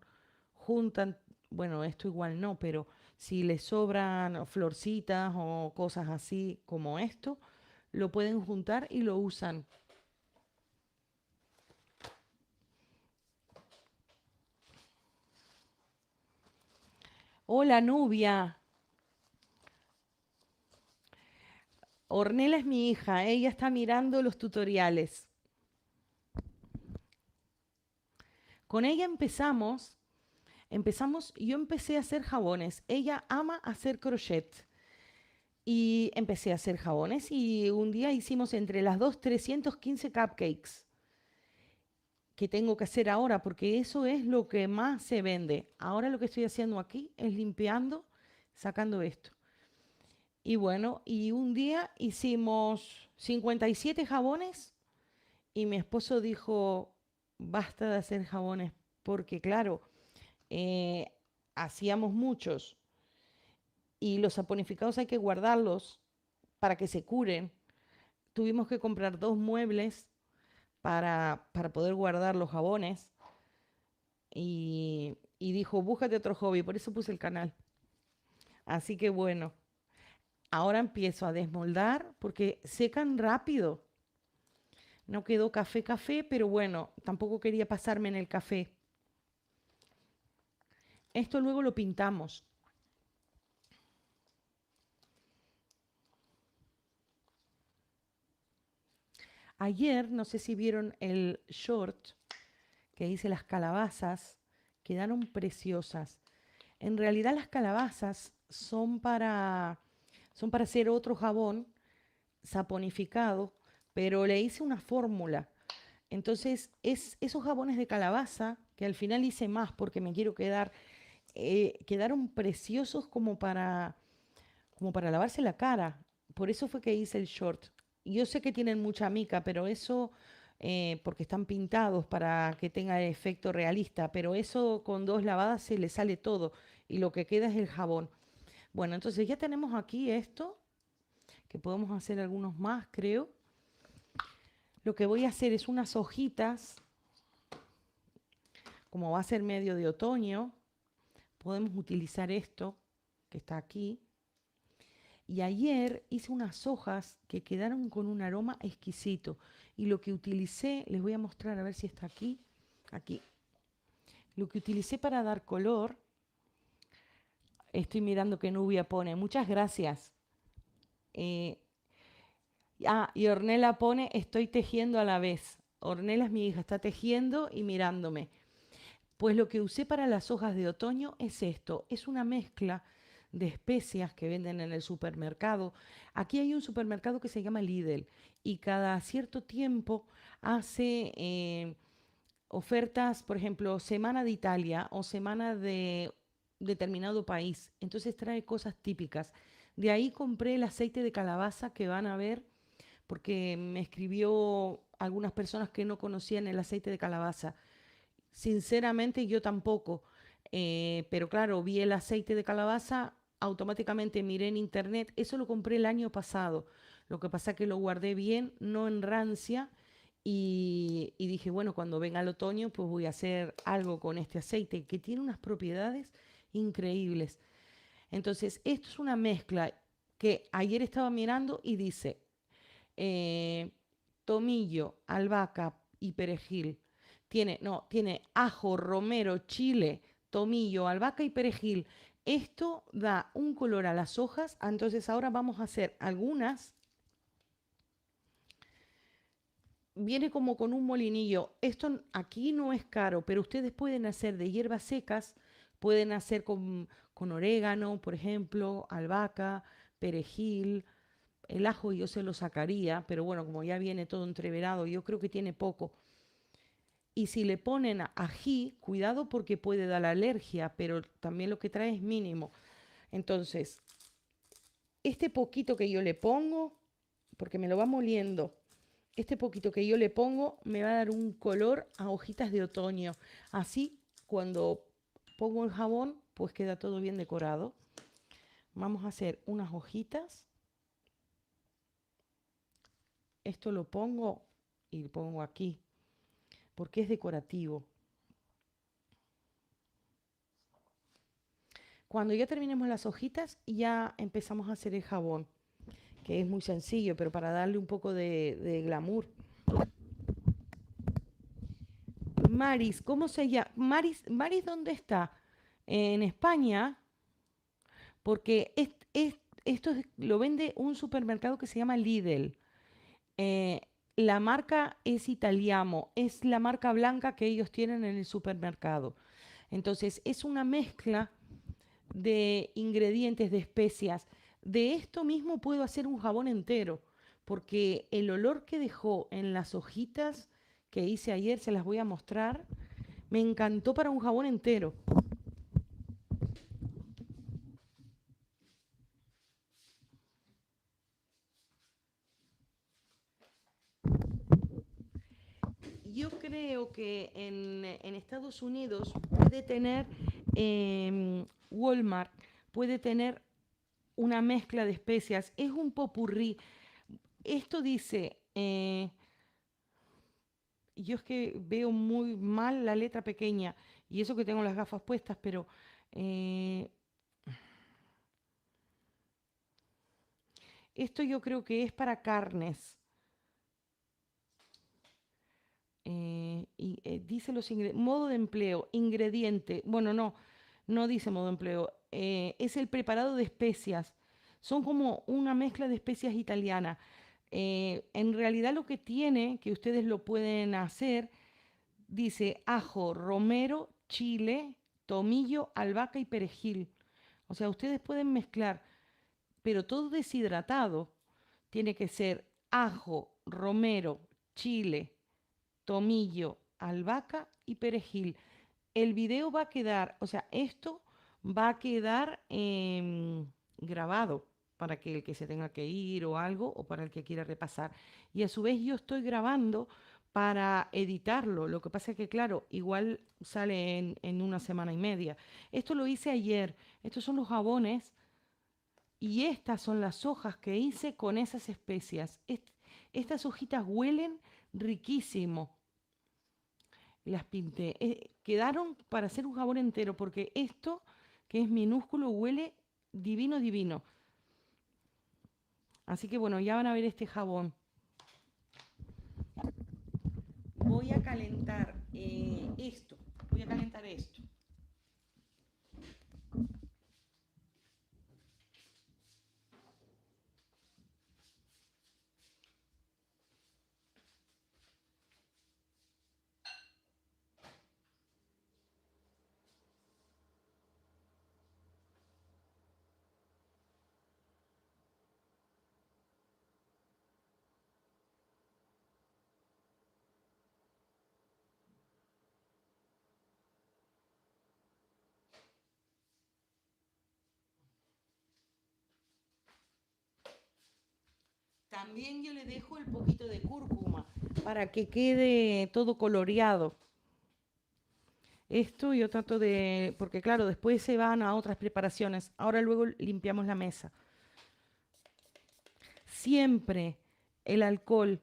Speaker 2: juntan, bueno, esto igual no, pero si les sobran florcitas o cosas así como esto, lo pueden juntar y lo usan. Hola, Nubia. Ornella es mi hija, ella está mirando los tutoriales. Con ella yo empecé a hacer jabones. Ella ama hacer crochet. Y empecé a hacer jabones y un día hicimos entre las dos 315 cupcakes que tengo que hacer ahora porque eso es lo que más se vende. Ahora lo que estoy haciendo aquí es limpiando, sacando esto. Y bueno, y un día hicimos 57 jabones y mi esposo dijo, basta de hacer jabones porque claro, eh, hacíamos muchos y los saponificados hay que guardarlos para que se curen. Tuvimos que comprar dos muebles para poder guardar los jabones y dijo, búscate otro hobby, por eso puse el canal. Así que bueno, ahora empiezo a desmoldar porque secan rápido. No quedó café, café, pero bueno, tampoco quería pasarme en el café. Esto luego lo pintamos. Ayer, no sé si vieron el short que hice las calabazas, quedaron preciosas. En realidad las calabazas son para hacer otro jabón saponificado, pero le hice una fórmula. Entonces, esos jabones de calabaza, que al final hice más porque me quiero quedaron preciosos como para lavarse la cara. Por eso fue que hice el short. Yo sé que tienen mucha mica, pero eso, porque están pintados para que tenga el efecto realista, pero eso con dos lavadas se le sale todo y lo que queda es el jabón. Bueno, entonces ya tenemos aquí esto, que podemos hacer algunos más, creo. Lo que voy a hacer es unas hojitas, como va a ser medio de otoño, podemos utilizar esto que está aquí. Y ayer hice unas hojas que quedaron con un aroma exquisito. Y lo que utilicé, les voy a mostrar a ver si está aquí. Aquí. Lo que utilicé para dar color, estoy mirando que Nubia pone. Muchas gracias. Eh, y Ornella pone, estoy tejiendo a la vez. Ornella es mi hija, está tejiendo y mirándome. Pues lo que usé para las hojas de otoño es esto. Es una mezcla de especias que venden en el supermercado. Aquí hay un supermercado que se llama Lidl y cada cierto tiempo hace ofertas, por ejemplo, semana de Italia o semana de determinado país. Entonces trae cosas típicas. De ahí compré el aceite de calabaza que van a ver porque me escribió algunas personas que no conocían el aceite de calabaza. Sinceramente yo tampoco, pero claro, vi el aceite de calabaza, automáticamente miré en internet, eso lo compré el año pasado, lo que pasa es que lo guardé bien, no en rancia, y dije, bueno, cuando venga el otoño, pues voy a hacer algo con este aceite que tiene unas propiedades increíbles. Entonces, esto es una mezcla que ayer estaba mirando y dice, eh, tomillo, albahaca y perejil. Tiene ajo, romero, chile, tomillo, albahaca y perejil. Esto da un color a las hojas. Entonces ahora vamos a hacer algunas. Viene como con un molinillo. Esto aquí no es caro, pero ustedes pueden hacer de hierbas secas, pueden hacer con orégano, por ejemplo, albahaca, perejil. El ajo yo se lo sacaría, pero bueno, como ya viene todo entreverado, yo creo que tiene poco. Y si le ponen ají, cuidado porque puede dar alergia, pero también lo que trae es mínimo. Entonces, este poquito que yo le pongo, porque me lo va moliendo, este poquito que yo le pongo me va a dar un color a hojitas de otoño. Así, cuando pongo el jabón, pues queda todo bien decorado. Vamos a hacer unas hojitas. Esto lo pongo y lo pongo aquí, porque es decorativo. Cuando ya terminemos las hojitas, ya empezamos a hacer el jabón, que es muy sencillo, pero para darle un poco de glamour. Maris, ¿cómo se llama? Maris, ¿dónde está? En España. porque lo vende un supermercado que se llama Lidl. Eh, la marca es Italiamo, es la marca blanca que ellos tienen en el supermercado. Entonces, es una mezcla de ingredientes, de especias. De esto mismo puedo hacer un jabón entero, porque el olor que dejó en las hojitas que hice ayer, se las voy a mostrar, me encantó para un jabón entero. Yo creo que en Estados Unidos puede tener, Walmart puede tener una mezcla de especias, es un popurrí. Esto dice, yo es que veo muy mal la letra pequeña y eso que tengo las gafas puestas, pero eh, esto yo creo que es para carnes. Dice los modo de empleo, ingrediente. Bueno, no, no dice modo de empleo. Es el preparado de especias. Son como una mezcla de especias italiana. En realidad lo que tiene, que ustedes lo pueden hacer, dice ajo, romero, chile, tomillo, albahaca y perejil. O sea, ustedes pueden mezclar, pero todo deshidratado. Tiene que ser ajo, romero, chile, tomillo, albahaca y perejil. El video va a quedar, o sea, esto va a quedar grabado para que el que se tenga que ir o algo, o para el que quiera repasar. Y a su vez yo estoy grabando para editarlo. Lo que pasa es que, claro, igual sale en una semana y media. Esto lo hice ayer. Estos son los jabones y estas son las hojas que hice con esas especias. Estas hojitas huelen riquísimo. Las pinté. Quedaron para hacer un jabón entero, porque esto, que es minúsculo, huele divino, divino. Así que bueno, ya van a ver este jabón. Voy a calentar esto. Voy a calentar esto. También yo le dejo el poquito de cúrcuma para que quede todo coloreado. Esto yo trato de, porque claro, después se van a otras preparaciones. Ahora luego limpiamos la mesa. Siempre el alcohol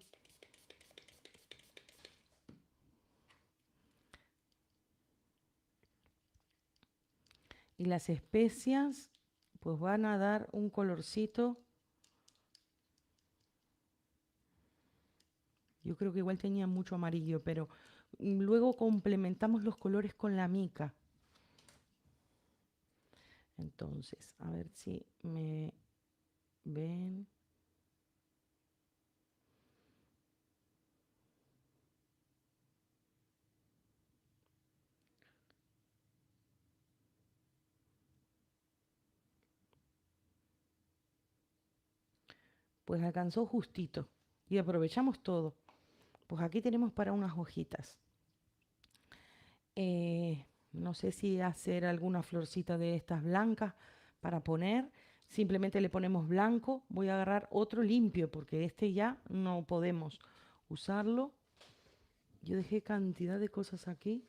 Speaker 2: y las especias pues van a dar un colorcito. Yo creo que igual tenía mucho amarillo, pero luego complementamos los colores con la mica. Entonces, a ver si me ven. Pues alcanzó justito y aprovechamos todo. Pues aquí tenemos para unas hojitas. No sé si hacer alguna florcita de estas blancas para poner. Simplemente le ponemos blanco. Voy a agarrar otro limpio porque este ya no podemos usarlo. Yo dejé cantidad de cosas aquí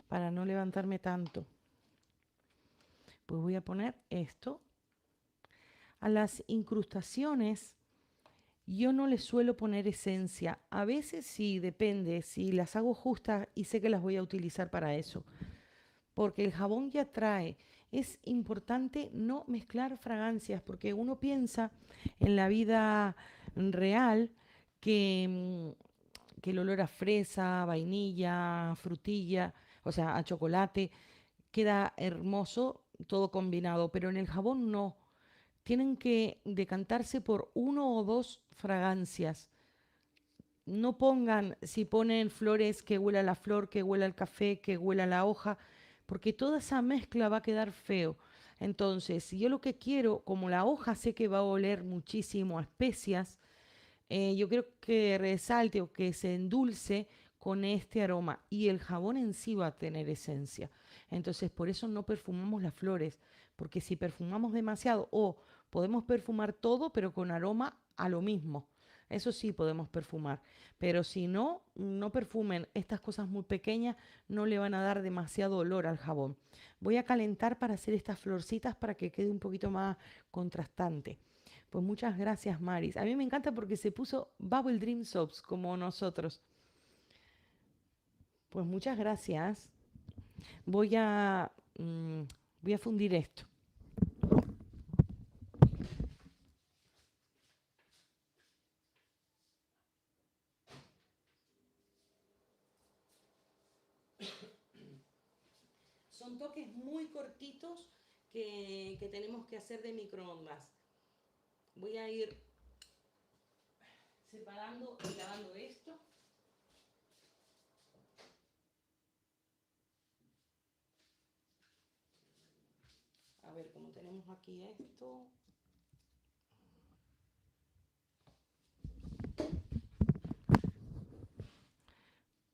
Speaker 2: para no levantarme tanto. Pues voy a poner esto. A las incrustaciones yo no les suelo poner esencia. A veces sí, depende. Si las hago justas y sé que las voy a utilizar para eso. Porque el jabón ya trae. Es importante no mezclar fragancias porque uno piensa en la vida real que el olor a fresa, vainilla, frutilla, o sea, a chocolate, queda hermoso todo combinado, pero en el jabón no. Tienen que decantarse por uno o dos fragancias. No pongan, si ponen flores, que huela la flor, que huela el café, que huela la hoja, porque toda esa mezcla va a quedar feo. Entonces, si yo lo que quiero, como la hoja sé que va a oler muchísimo a especias, yo creo que resalte o que se endulce con este aroma y el jabón en sí va a tener esencia. Entonces, por eso no perfumamos las flores, porque si perfumamos demasiado o podemos perfumar todo, pero con aroma a lo mismo. Eso sí podemos perfumar, pero si no, no perfumen estas cosas muy pequeñas, no le van a dar demasiado olor al jabón. Voy a calentar para hacer estas florcitas para que quede un poquito más contrastante. Pues muchas gracias, Maris. A mí me encanta porque se puso Bubble Dream Soaps como nosotros. Pues muchas gracias. Voy a, mm, voy a fundir esto. Son toques muy cortitos que tenemos que hacer de microondas. Voy a ir separando y lavando esto. A ver, como tenemos aquí esto.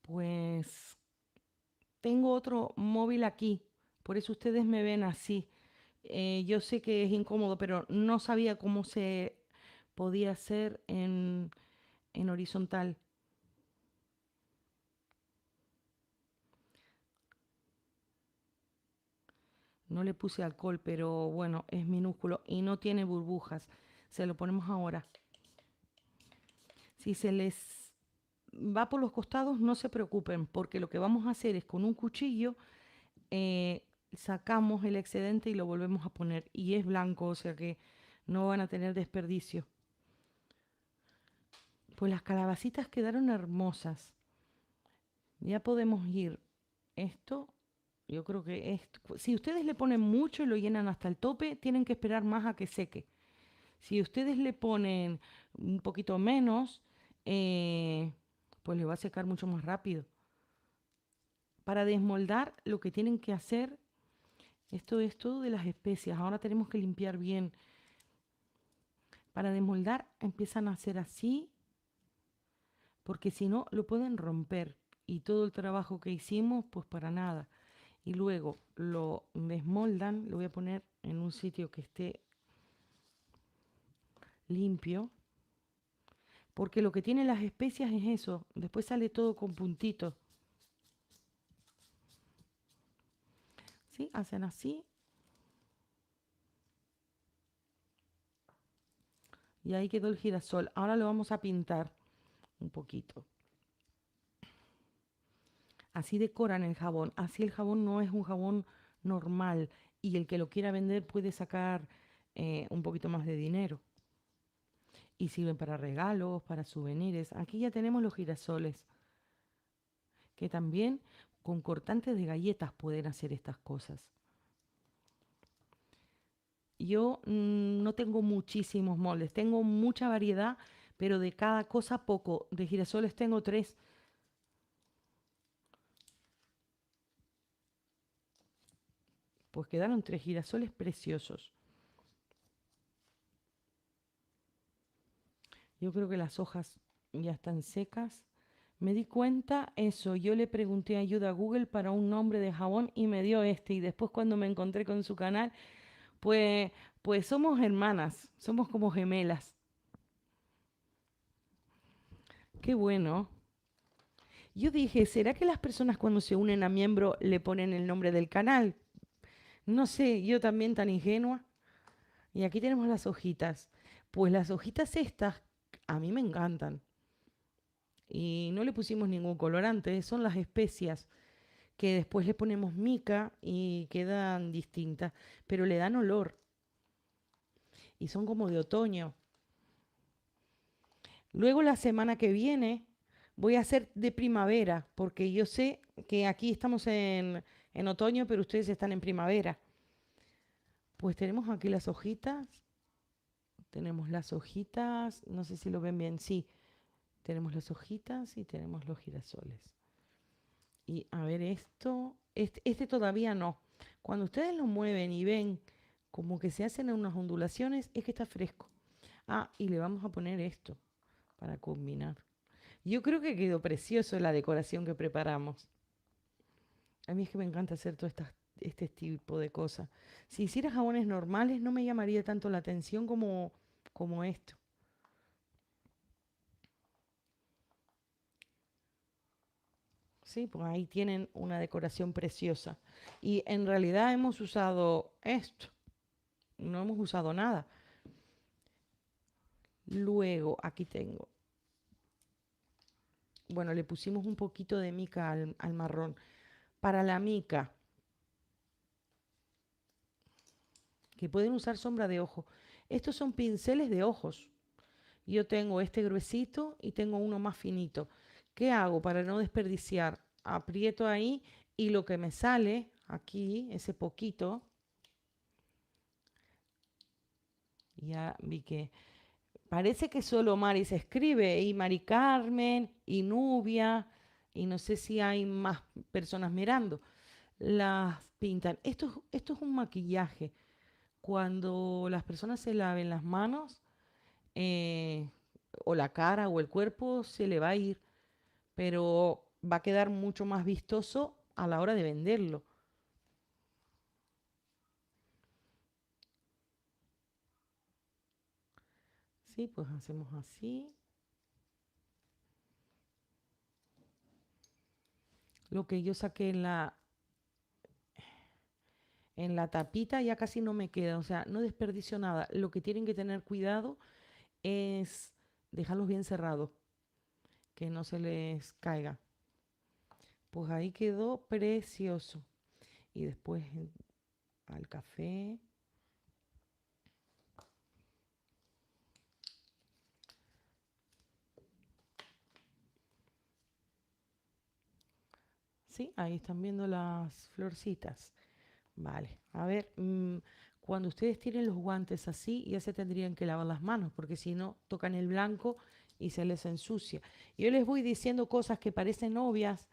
Speaker 2: Pues tengo otro móvil aquí, por eso ustedes me ven así. Yo sé que es incómodo, pero no sabía cómo se podía hacer en horizontal. No le puse alcohol, pero bueno, es minúsculo y no tiene burbujas. Se lo ponemos ahora. Si se les va por los costados, no se preocupen, porque lo que vamos a hacer es con un cuchillo sacamos el excedente y lo volvemos a poner. Y es blanco, o sea que no van a tener desperdicio. Pues las calabacitas quedaron hermosas. Ya podemos ir. Esto, yo creo que esto, si ustedes le ponen mucho y lo llenan hasta el tope, tienen que esperar más a que seque. Si ustedes le ponen un poquito menos, pues le va a secar mucho más rápido. Para desmoldar, lo que tienen que hacer, esto es todo de las especias. Ahora tenemos que limpiar bien. Para desmoldar, empiezan a hacer así, porque si no, lo pueden romper. Y todo el trabajo que hicimos, pues para nada. Y luego lo desmoldan, lo voy a poner en un sitio que esté limpio, porque lo que tienen las especias es eso, después sale todo con puntitos. ¿Sí? Hacen así. Y ahí quedó el girasol. Ahora lo vamos a pintar un poquito. Así decoran el jabón. Así el jabón no es un jabón normal. Y el que lo quiera vender puede sacar un poquito más de dinero. Y sirven para regalos, para souvenirs. Aquí ya tenemos los girasoles, que también con cortantes de galletas pueden hacer estas cosas. Yo no tengo muchísimos moldes, tengo mucha variedad, pero de cada cosa poco. De girasoles tengo 3. Pues quedaron 3 girasoles preciosos. Yo creo que las hojas ya están secas. Me di cuenta eso, yo le pregunté ayuda a Google para un nombre de jabón y me dio este. Y después cuando me encontré con su canal, pues, pues somos hermanas, somos como gemelas. Qué bueno. Yo dije, ¿será que las personas cuando se unen a miembro le ponen el nombre del canal? No sé, yo también tan ingenua. Y aquí tenemos las hojitas. Pues las hojitas estas a mí me encantan. Y no le pusimos ningún colorante, son las especias que después le ponemos mica y quedan distintas, pero le dan olor y son como de otoño. Luego la semana que viene voy a hacer de primavera, porque yo sé que aquí estamos en otoño, pero ustedes están en primavera. Pues tenemos aquí las hojitas. Tenemos las hojitas. No sé si lo ven bien. Sí, tenemos las hojitas y tenemos los girasoles. Y a ver esto. Este todavía no. Cuando ustedes lo mueven y ven como que se hacen unas ondulaciones, es que está fresco. Ah, y le vamos a poner esto para combinar. Yo creo que quedó precioso la decoración que preparamos. A mí es que me encanta hacer todo este tipo de cosas. Si hiciera jabones normales no me llamaría tanto la atención como esto. Sí, pues ahí tienen una decoración preciosa. Y en realidad hemos usado esto, no hemos usado nada. Luego, aquí tengo. Bueno, le pusimos un poquito de mica al marrón. Para la mica, que pueden usar sombra de ojo. Estos son pinceles de ojos. Yo tengo este gruesito y tengo uno más finito. ¿Qué hago para no desperdiciar? Aprieto ahí y lo que me sale aquí, ese poquito, ya vi que parece que solo Mari se escribe y Mari Carmen y Nubia y no sé si hay más personas mirando. Las pintan. Esto es un maquillaje. Cuando las personas se laven las manos eh, o la cara o el cuerpo, se le va a ir, pero va a quedar mucho más vistoso a la hora de venderlo. Sí, pues hacemos así. Lo que yo saqué en la tapita ya casi no me queda, o sea, no desperdicio nada. Lo que tienen que tener cuidado es dejarlos bien cerrados, que no se les caiga. Pues ahí quedó precioso. Y después al café. Sí, ahí están viendo las florcitas. Vale, a ver, cuando ustedes tienen los guantes así, ya se tendrían que lavar las manos, porque si no, tocan el blanco y se les ensucia. Yo les voy diciendo cosas que parecen obvias,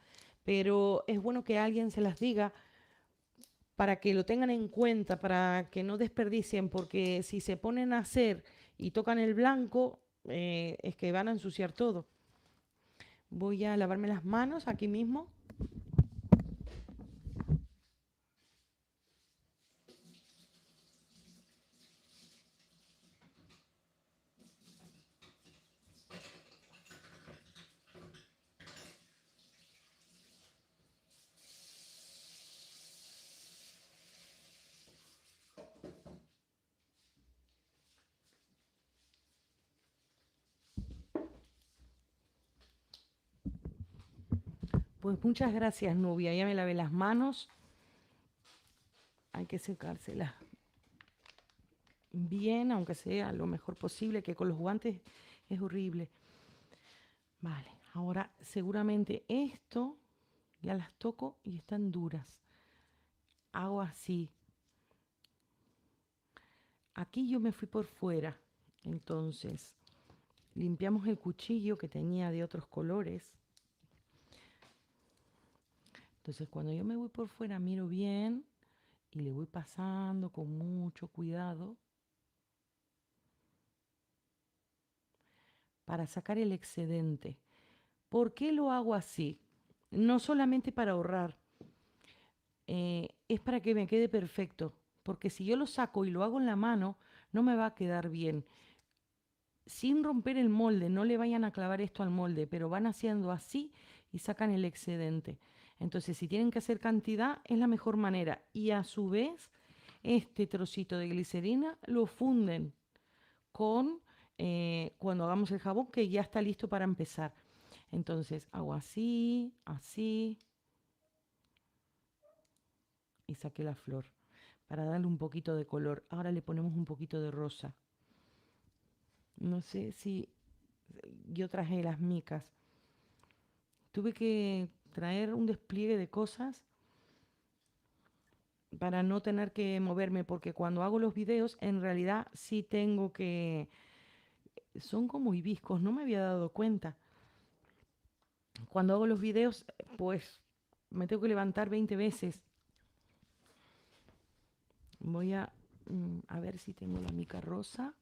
Speaker 2: pero es bueno que alguien se las diga para que lo tengan en cuenta, para que no desperdicien, porque si se ponen a hacer y tocan el blanco, es que van a ensuciar todo. Voy a lavarme las manos aquí mismo. Pues muchas gracias, Nubia. Ya me lavé las manos. Hay que secárselas bien, aunque sea lo mejor posible, que con los guantes es horrible. Vale, ahora seguramente esto ya las toco y están duras. Hago así. Aquí yo me fui por fuera. Entonces, limpiamos el cuchillo que tenía de otros colores. Entonces, cuando yo me voy por fuera, miro bien y le voy pasando con mucho cuidado para sacar el excedente. ¿Por qué lo hago así? No solamente para ahorrar, es para que me quede perfecto, porque si yo lo saco y lo hago en la mano, no me va a quedar bien. Sin romper el molde, no le vayan a clavar esto al molde, pero van haciendo así y sacan el excedente. Entonces, si tienen que hacer cantidad, es la mejor manera. Y a su vez, este trocito de glicerina lo funden con cuando hagamos el jabón, que ya está listo para empezar. Entonces, hago así, así, y saqué la flor para darle un poquito de color. Ahora le ponemos un poquito de rosa. No sé si yo traje las micas. Tuve que traer un despliegue de cosas para no tener que moverme, porque cuando hago los videos, en realidad sí tengo que... Son como hibiscos, no me había dado cuenta. Cuando hago los videos, pues me tengo que levantar 20 veces. Voy a ver si tengo la mica rosa.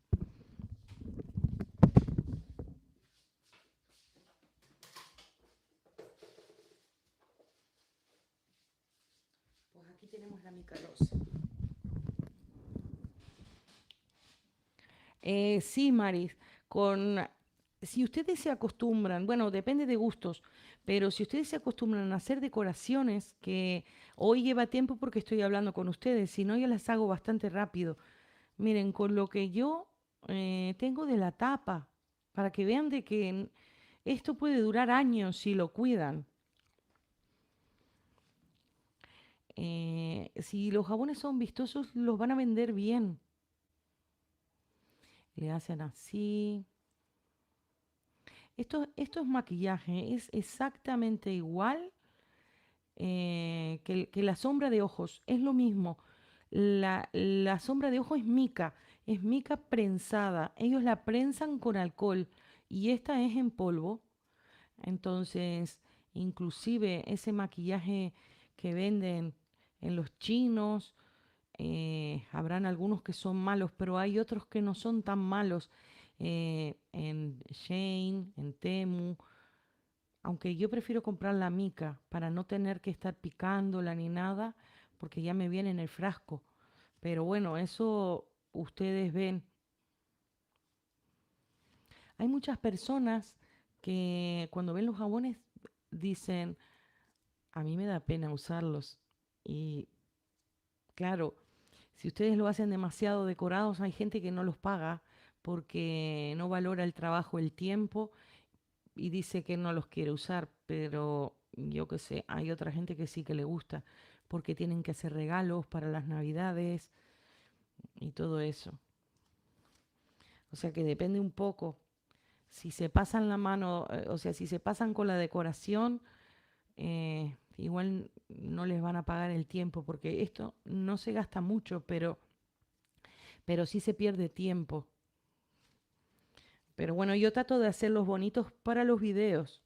Speaker 2: Pues aquí tenemos la mica rosa. Sí, Maris, si ustedes se acostumbran, bueno, depende de gustos, pero si ustedes se acostumbran a hacer decoraciones, que hoy lleva tiempo porque estoy hablando con ustedes, si no, yo las hago bastante rápido. Miren, con lo que yo tengo de la tapa, para que vean de que esto puede durar años si lo cuidan. Si los jabones son vistosos, los van a vender bien. Le hacen así. Esto es maquillaje, es exactamente igual que la sombra de ojos, es lo mismo. La sombra de ojo es mica prensada. Ellos la prensan con alcohol y esta es en polvo. Entonces, inclusive ese maquillaje que venden en los chinos, habrán algunos que son malos, pero hay otros que no son tan malos. En Shein, en Temu, aunque yo prefiero comprar la mica para no tener que estar picándola ni nada, porque ya me viene en el frasco. Pero bueno, eso ustedes ven. Hay muchas personas que cuando ven los jabones dicen, a mí me da pena usarlos. Y claro, si ustedes lo hacen demasiado decorados, hay gente que no los paga porque no valora el trabajo, el tiempo y dice que no los quiere usar, pero yo qué sé, hay otra gente que sí que le gusta porque tienen que hacer regalos para las navidades y todo eso. O sea que depende un poco. Si se pasan la mano, o sea, si se pasan con la decoración, igual no les van a pagar el tiempo porque esto no se gasta mucho, pero sí se pierde tiempo. Pero bueno, yo trato de hacerlos bonitos para los videos.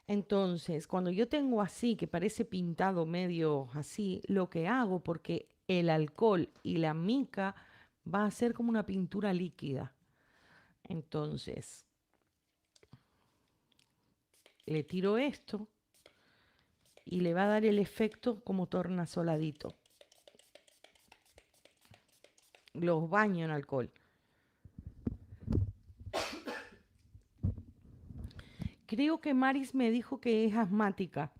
Speaker 2: Entonces, cuando yo tengo así, que parece pintado medio así, lo que hago, porque el alcohol y la mica va a ser como una pintura líquida. Entonces, le tiro esto y le va a dar el efecto como tornasoladito. Los baño en alcohol. Creo que Maris me dijo que es asmática.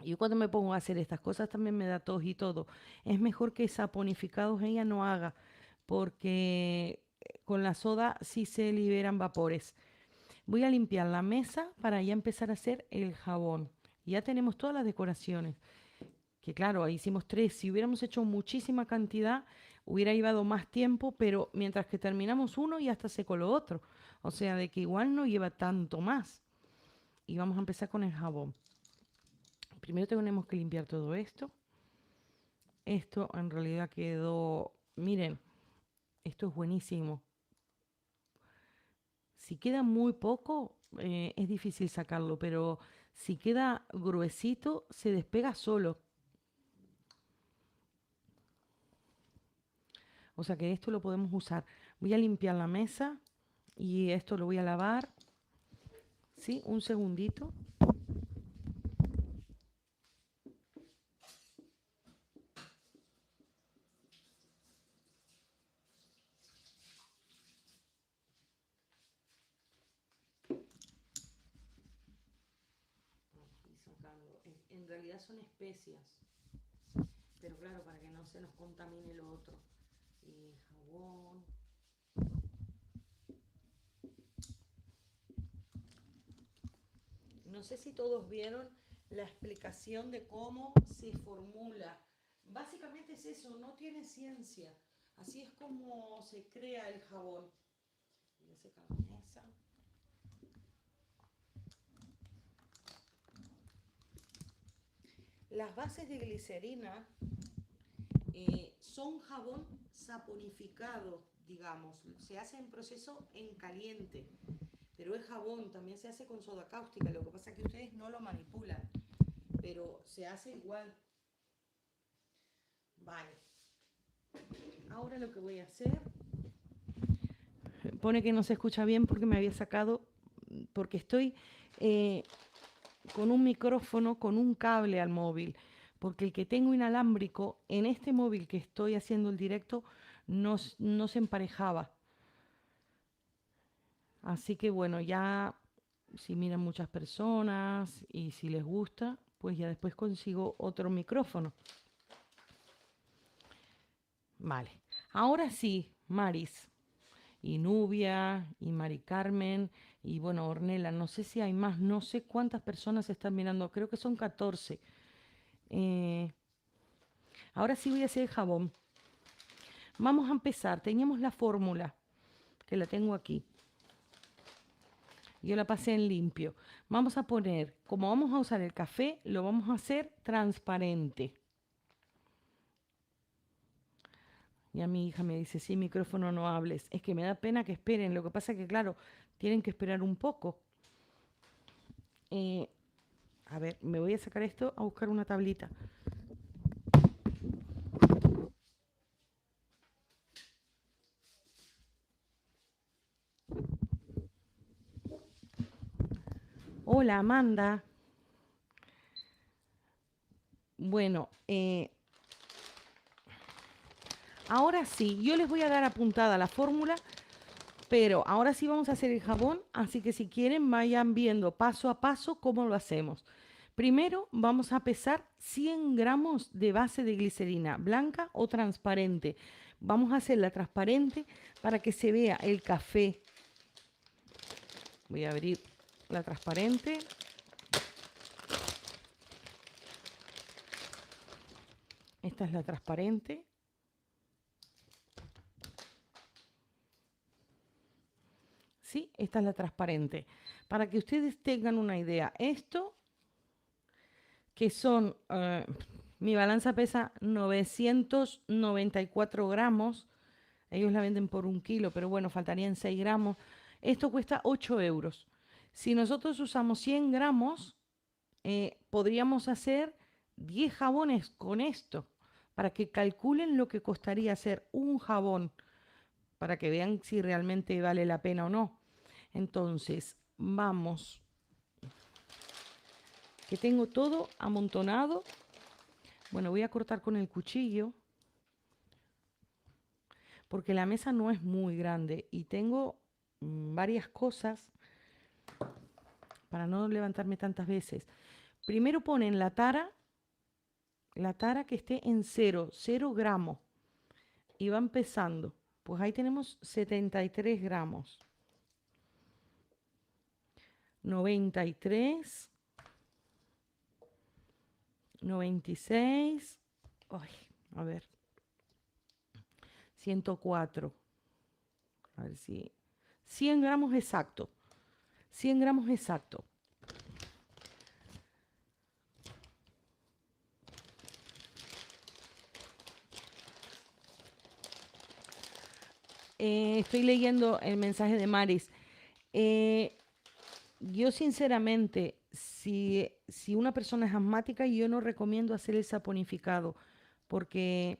Speaker 2: Yo cuando me pongo a hacer estas cosas también me da tos y todo. Es mejor que saponificados ella no haga, porque con la soda sí se liberan vapores. Voy a limpiar la mesa para ya empezar a hacer el jabón. Ya tenemos todas las decoraciones. Que claro, ahí hicimos tres. Si hubiéramos hecho muchísima cantidad, hubiera llevado más tiempo, pero mientras que terminamos uno y hasta seco lo otro. O sea, de que igual no lleva tanto más. Y vamos a empezar con el jabón. Primero tenemos que limpiar todo esto. Esto en realidad quedó, miren, esto es buenísimo. Si queda muy poco, es difícil sacarlo, pero si queda gruesito, se despega solo. O sea que esto lo podemos usar. Voy a limpiar la mesa y esto lo voy a lavar. ¿Sí? Un segundito. En realidad son especias, pero claro, para que no se nos contamine lo otro. Jabón. No sé si todos vieron la explicación de cómo se formula. Básicamente es eso, no tiene ciencia. Así es como se crea el jabón. Voy a secar la mesa. las bases de glicerina son jabón saponificado, digamos. Se hace en proceso en caliente, pero es jabón, también se hace con soda cáustica. Lo que pasa es que ustedes no lo manipulan, pero se hace igual. Vale. Ahora lo que voy a hacer, pone que no se escucha bien porque me había sacado, porque estoy con un micrófono, con un cable al móvil, porque el que tengo inalámbrico en este móvil que estoy haciendo el directo no se emparejaba. Así que bueno, ya si miran muchas personas y si les gusta, pues ya después consigo otro micrófono. Vale, ahora sí, Maris y Nubia y Mari Carmen y bueno, Ornella, no sé si hay más, no sé cuántas personas están mirando, creo que son 14. Ahora sí voy a hacer el jabón. Vamos a empezar, teníamos la fórmula, que la tengo aquí. Yo la pasé en limpio. Vamos a poner, como vamos a usar el café, lo vamos a hacer transparente. Y a mi hija me dice, sí, micrófono no hables. Es que me da pena que esperen. Lo que pasa es que, claro, tienen que esperar un poco. A ver, me voy a sacar esto a buscar una tablita. Hola, Amanda. Bueno, ahora sí, yo les voy a dar apuntada la fórmula, pero ahora sí vamos a hacer el jabón, así que si quieren vayan viendo paso a paso cómo lo hacemos. Primero vamos a pesar 100 gramos de base de glicerina, blanca o transparente. Vamos a hacerla transparente para que se vea el café. Voy a abrir la transparente. Esta es la transparente. Sí, esta es la transparente. Para que ustedes tengan una idea, esto que son, mi balanza pesa 994 gramos, ellos la venden por 1 kilo, pero bueno, faltarían 6 gramos. Esto cuesta 8 euros. Si nosotros usamos 100 gramos, podríamos hacer 10 jabones con esto, para que calculen lo que costaría hacer un jabón, para que vean si realmente vale la pena o no. Entonces, vamos, que tengo todo amontonado. Bueno, voy a cortar con el cuchillo, porque la mesa no es muy grande y tengo varias cosas para no levantarme tantas veces. Primero ponen la tara que esté en 0 gramos y van pesando. Pues ahí tenemos 73 gramos. 93, 96, ay, a ver, 104, a ver si, 100 gramos exacto, 100 gramos exacto. Estoy leyendo el mensaje de Maris. Yo sinceramente, si una persona es asmática, yo no recomiendo hacer el saponificado, porque,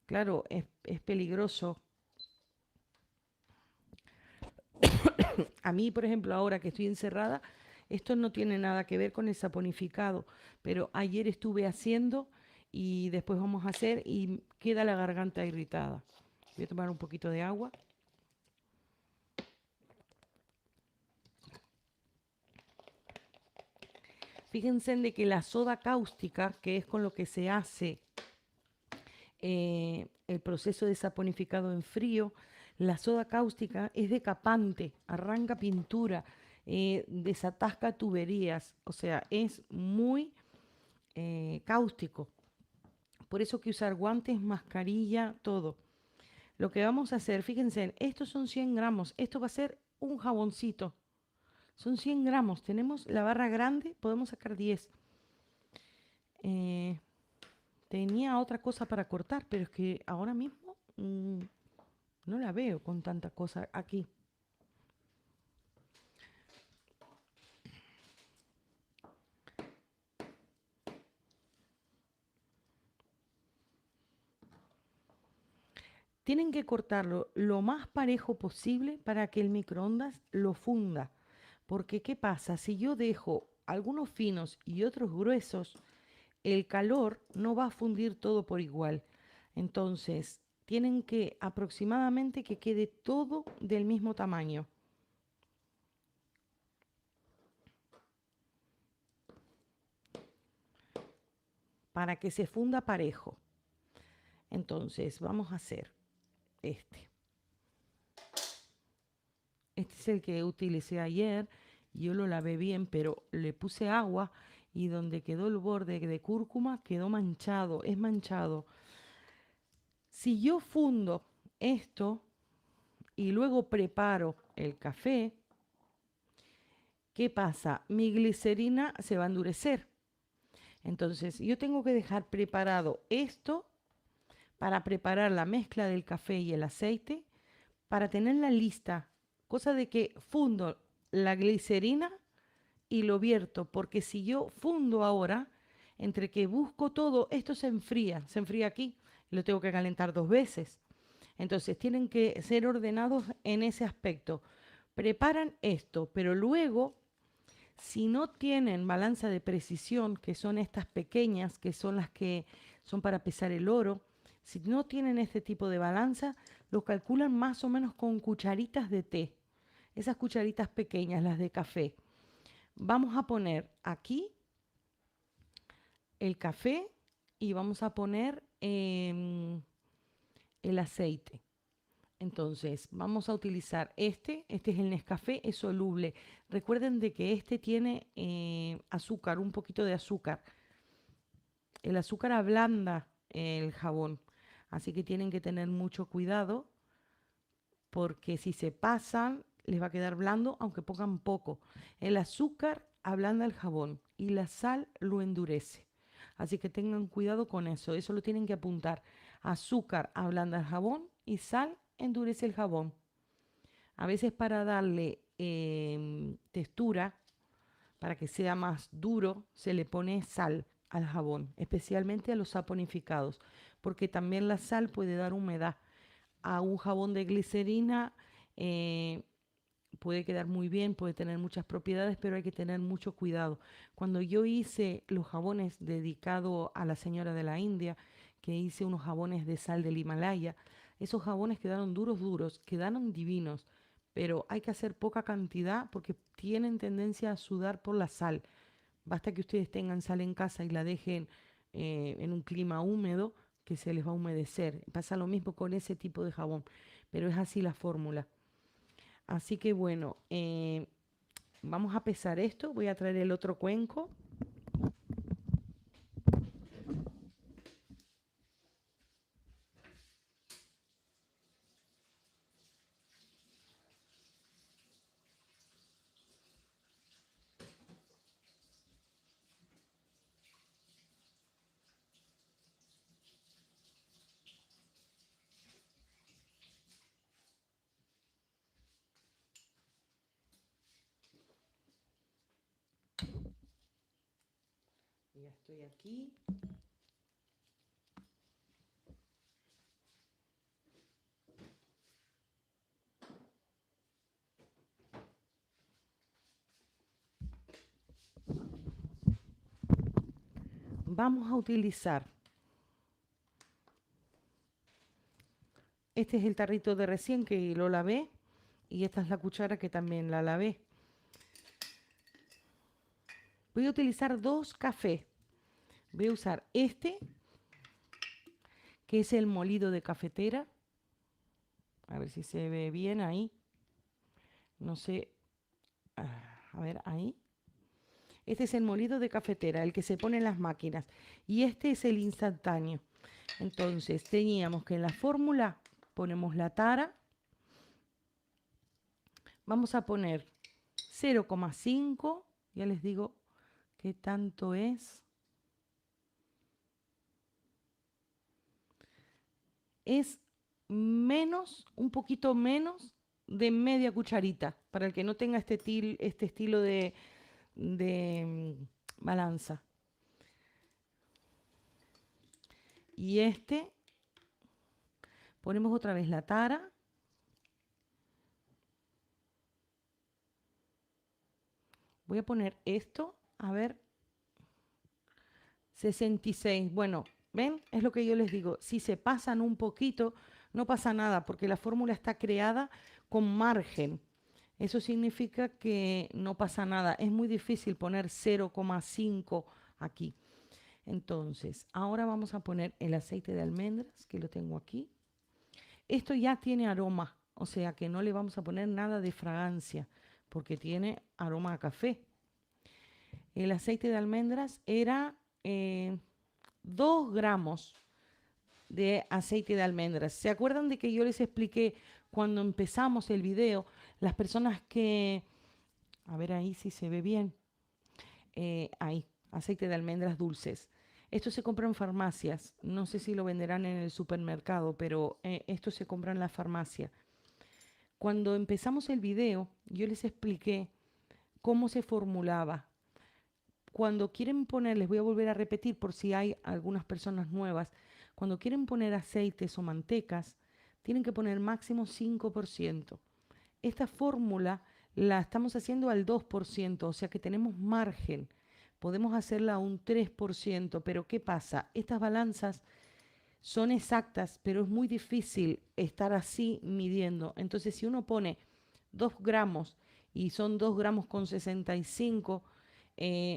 Speaker 2: claro, es peligroso. A mí, por ejemplo, ahora que estoy encerrada, esto no tiene nada que ver con el saponificado, pero ayer estuve haciendo y después vamos a hacer y queda la garganta irritada. Voy a tomar un poquito de agua. Fíjense de que la soda cáustica, que es con lo que se hace el proceso de saponificado en frío, la soda cáustica es decapante, arranca pintura, desatasca tuberías, o sea, es muy cáustico. Por eso hay que usar guantes, mascarilla, todo. Lo que vamos a hacer, fíjense, estos son 100 gramos, esto va a ser un jaboncito. Son 100 gramos, tenemos la barra grande, podemos sacar 10. tenía otra cosa para cortar, pero es que ahora mismo no la veo con tanta cosa aquí. Tienen que cortarlo lo más parejo posible para que el microondas lo funda. Porque ¿qué pasa? Si yo dejo algunos finos y otros gruesos, el calor no va a fundir todo por igual. Entonces, tienen que aproximadamente que quede todo del mismo tamaño. Para que se funda parejo. Entonces, vamos a hacer este. Este es el que utilicé ayer. Yo lo lavé bien, pero le puse agua y donde quedó el borde de cúrcuma quedó manchado, es manchado. Si yo fundo esto y luego preparo el café, ¿qué pasa? Mi glicerina se va a endurecer. Entonces yo tengo que dejar preparado esto para preparar la mezcla del café y el aceite, para tenerla lista, cosa de que fundo la glicerina y lo vierto, porque si yo fundo ahora, entre que busco todo, esto se enfría aquí, y lo tengo que calentar 2 veces. Entonces tienen que ser ordenados en ese aspecto. Preparan esto, pero luego, si no tienen balanza de precisión, que son estas pequeñas, que son las que son para pesar el oro, si no tienen este tipo de balanza, lo calculan más o menos con cucharitas de té. Esas cucharitas pequeñas, las de café. Vamos a poner aquí el café y vamos a poner el aceite. Entonces, vamos a utilizar este es el Nescafé, es soluble. Recuerden de que este tiene azúcar, un poquito de azúcar. El azúcar ablanda el jabón, así que tienen que tener mucho cuidado porque si se pasan les va a quedar blando aunque pongan poco. El azúcar ablanda el jabón y la sal lo endurece. Así que tengan cuidado con eso, eso lo tienen que apuntar. Azúcar ablanda el jabón y sal endurece el jabón. A veces para darle textura, para que sea más duro, se le pone sal al jabón, especialmente a los saponificados, porque también la sal puede dar humedad. A un jabón de glicerina puede quedar muy bien, puede tener muchas propiedades, pero hay que tener mucho cuidado. Cuando yo hice los jabones dedicados a la señora de la India, que hice unos jabones de sal del Himalaya, esos jabones quedaron duros, duros, quedaron divinos, pero hay que hacer poca cantidad porque tienen tendencia a sudar por la sal. Basta que ustedes tengan sal en casa y la dejen en un clima húmedo que se les va a humedecer. Pasa lo mismo con ese tipo de jabón, pero es así la fórmula. Así que bueno, vamos a pesar esto. Voy a traer el otro cuenco. Ya estoy aquí. Vamos a utilizar, este es el tarrito de recién que lo lavé y esta es la cuchara que también la lavé. Voy a utilizar 2 cafés. Voy a usar este, que es el molido de cafetera. A ver si se ve bien ahí. No sé. A ver, ahí. Este es el molido de cafetera, el que se pone en las máquinas. Y este es el instantáneo. Entonces, teníamos que en la fórmula ponemos la tara. Vamos a poner 0,5. Ya les digo qué tanto es. es menos, un poquito menos de media cucharita, para el que no tenga este estilo de balanza. Y ponemos otra vez la tara. Voy a poner esto, a ver, 66. Bueno, ¿ven? Es lo que yo les digo. Si se pasan un poquito, no pasa nada, porque la fórmula está creada con margen. Eso significa que no pasa nada. Es muy difícil poner 0,5 aquí. Entonces, ahora vamos a poner el aceite de almendras, que lo tengo aquí. Esto ya tiene aroma, o sea que no le vamos a poner nada de fragancia, porque tiene aroma a café. El aceite de almendras era 2 gramos de aceite de almendras. ¿Se acuerdan de que yo les expliqué cuando empezamos el video? Las personas que, a ver ahí si se ve bien, ahí, aceite de almendras dulces. Esto se compra en farmacias, no sé si lo venderán en el supermercado, pero esto se compra en la farmacia. Cuando empezamos el video, yo les expliqué cómo se formulaba. Cuando quieren poner, les voy a volver a repetir por si hay algunas personas nuevas, cuando quieren poner aceites o mantecas, tienen que poner máximo 5%. Esta fórmula la estamos haciendo al 2%, o sea que tenemos margen. Podemos hacerla a un 3%, pero ¿qué pasa? Estas balanzas son exactas, pero es muy difícil estar así midiendo. Entonces, si uno pone 2 gramos y son 2 gramos con 65,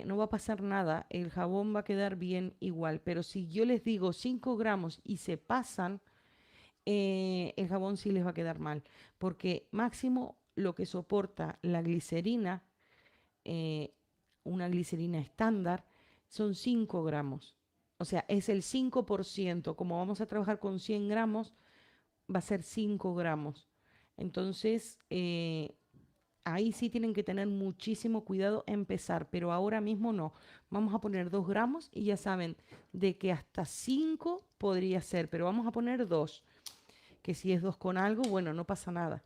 Speaker 2: no va a pasar nada, el jabón va a quedar bien igual, pero si yo les digo 5 gramos y se pasan, el jabón sí les va a quedar mal, porque máximo lo que soporta la glicerina, eh, una glicerina estándar, son 5 gramos. O sea, es el 5%. Como vamos a trabajar con 100 gramos, va a ser 5 gramos. Entonces, ahí sí tienen que tener muchísimo cuidado empezar, pero ahora mismo no. Vamos a poner 2 gramos y ya saben de que hasta 5 podría ser, pero vamos a poner 2, que si es 2 con algo, bueno, no pasa nada.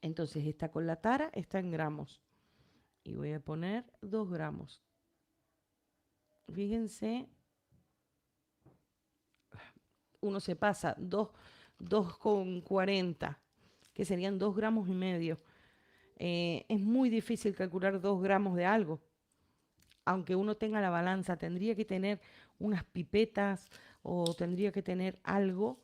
Speaker 2: Entonces esta con la tara está en gramos y voy a poner 2 gramos. Fíjense, uno se pasa 2,40, que serían 2 gramos y medio. Es muy difícil calcular 2 gramos de algo. Aunque uno tenga la balanza, tendría que tener unas pipetas o tendría que tener algo.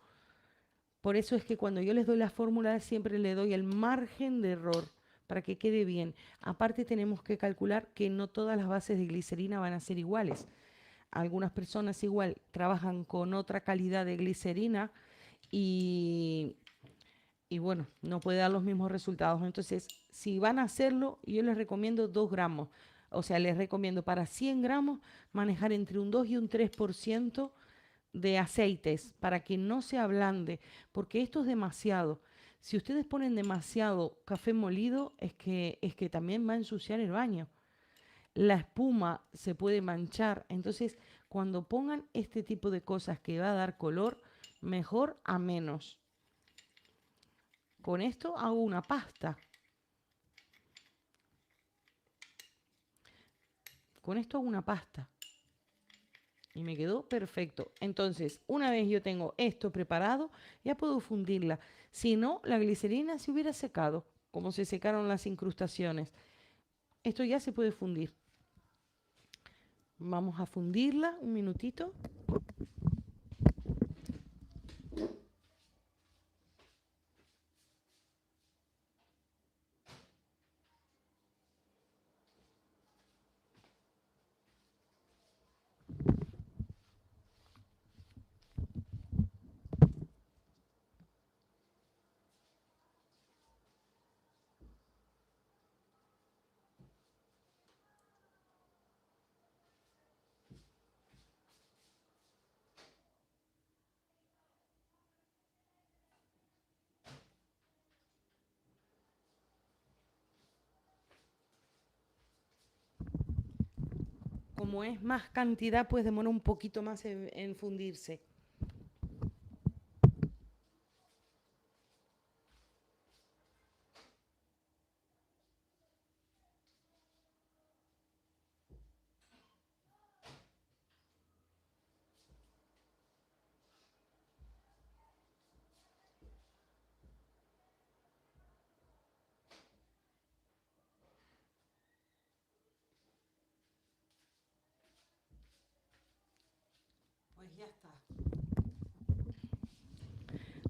Speaker 2: Por eso es que cuando yo les doy la fórmula siempre le doy el margen de error para que quede bien. Aparte tenemos que calcular que no todas las bases de glicerina van a ser iguales. Algunas personas igual trabajan con otra calidad de glicerina y bueno, no puede dar los mismos resultados. Entonces, si van a hacerlo, yo les recomiendo 2 gramos. O sea, les recomiendo para 100 gramos manejar entre un 2 y un 3% de aceites para que no se ablande, porque esto es demasiado. Si ustedes ponen demasiado café molido, es que también va a ensuciar el baño. La espuma se puede manchar. Entonces, cuando pongan este tipo de cosas que va a dar color, mejor a menos. Con esto hago una pasta. Con esto hago una pasta. Y me quedó perfecto. Entonces, una vez yo tengo esto preparado, ya puedo fundirla. Si no, la glicerina se hubiera secado, como se secaron las incrustaciones. Esto ya se puede fundir. Vamos a fundirla un minutito. Como es más cantidad, pues demora un poquito más en fundirse. Pues ya está.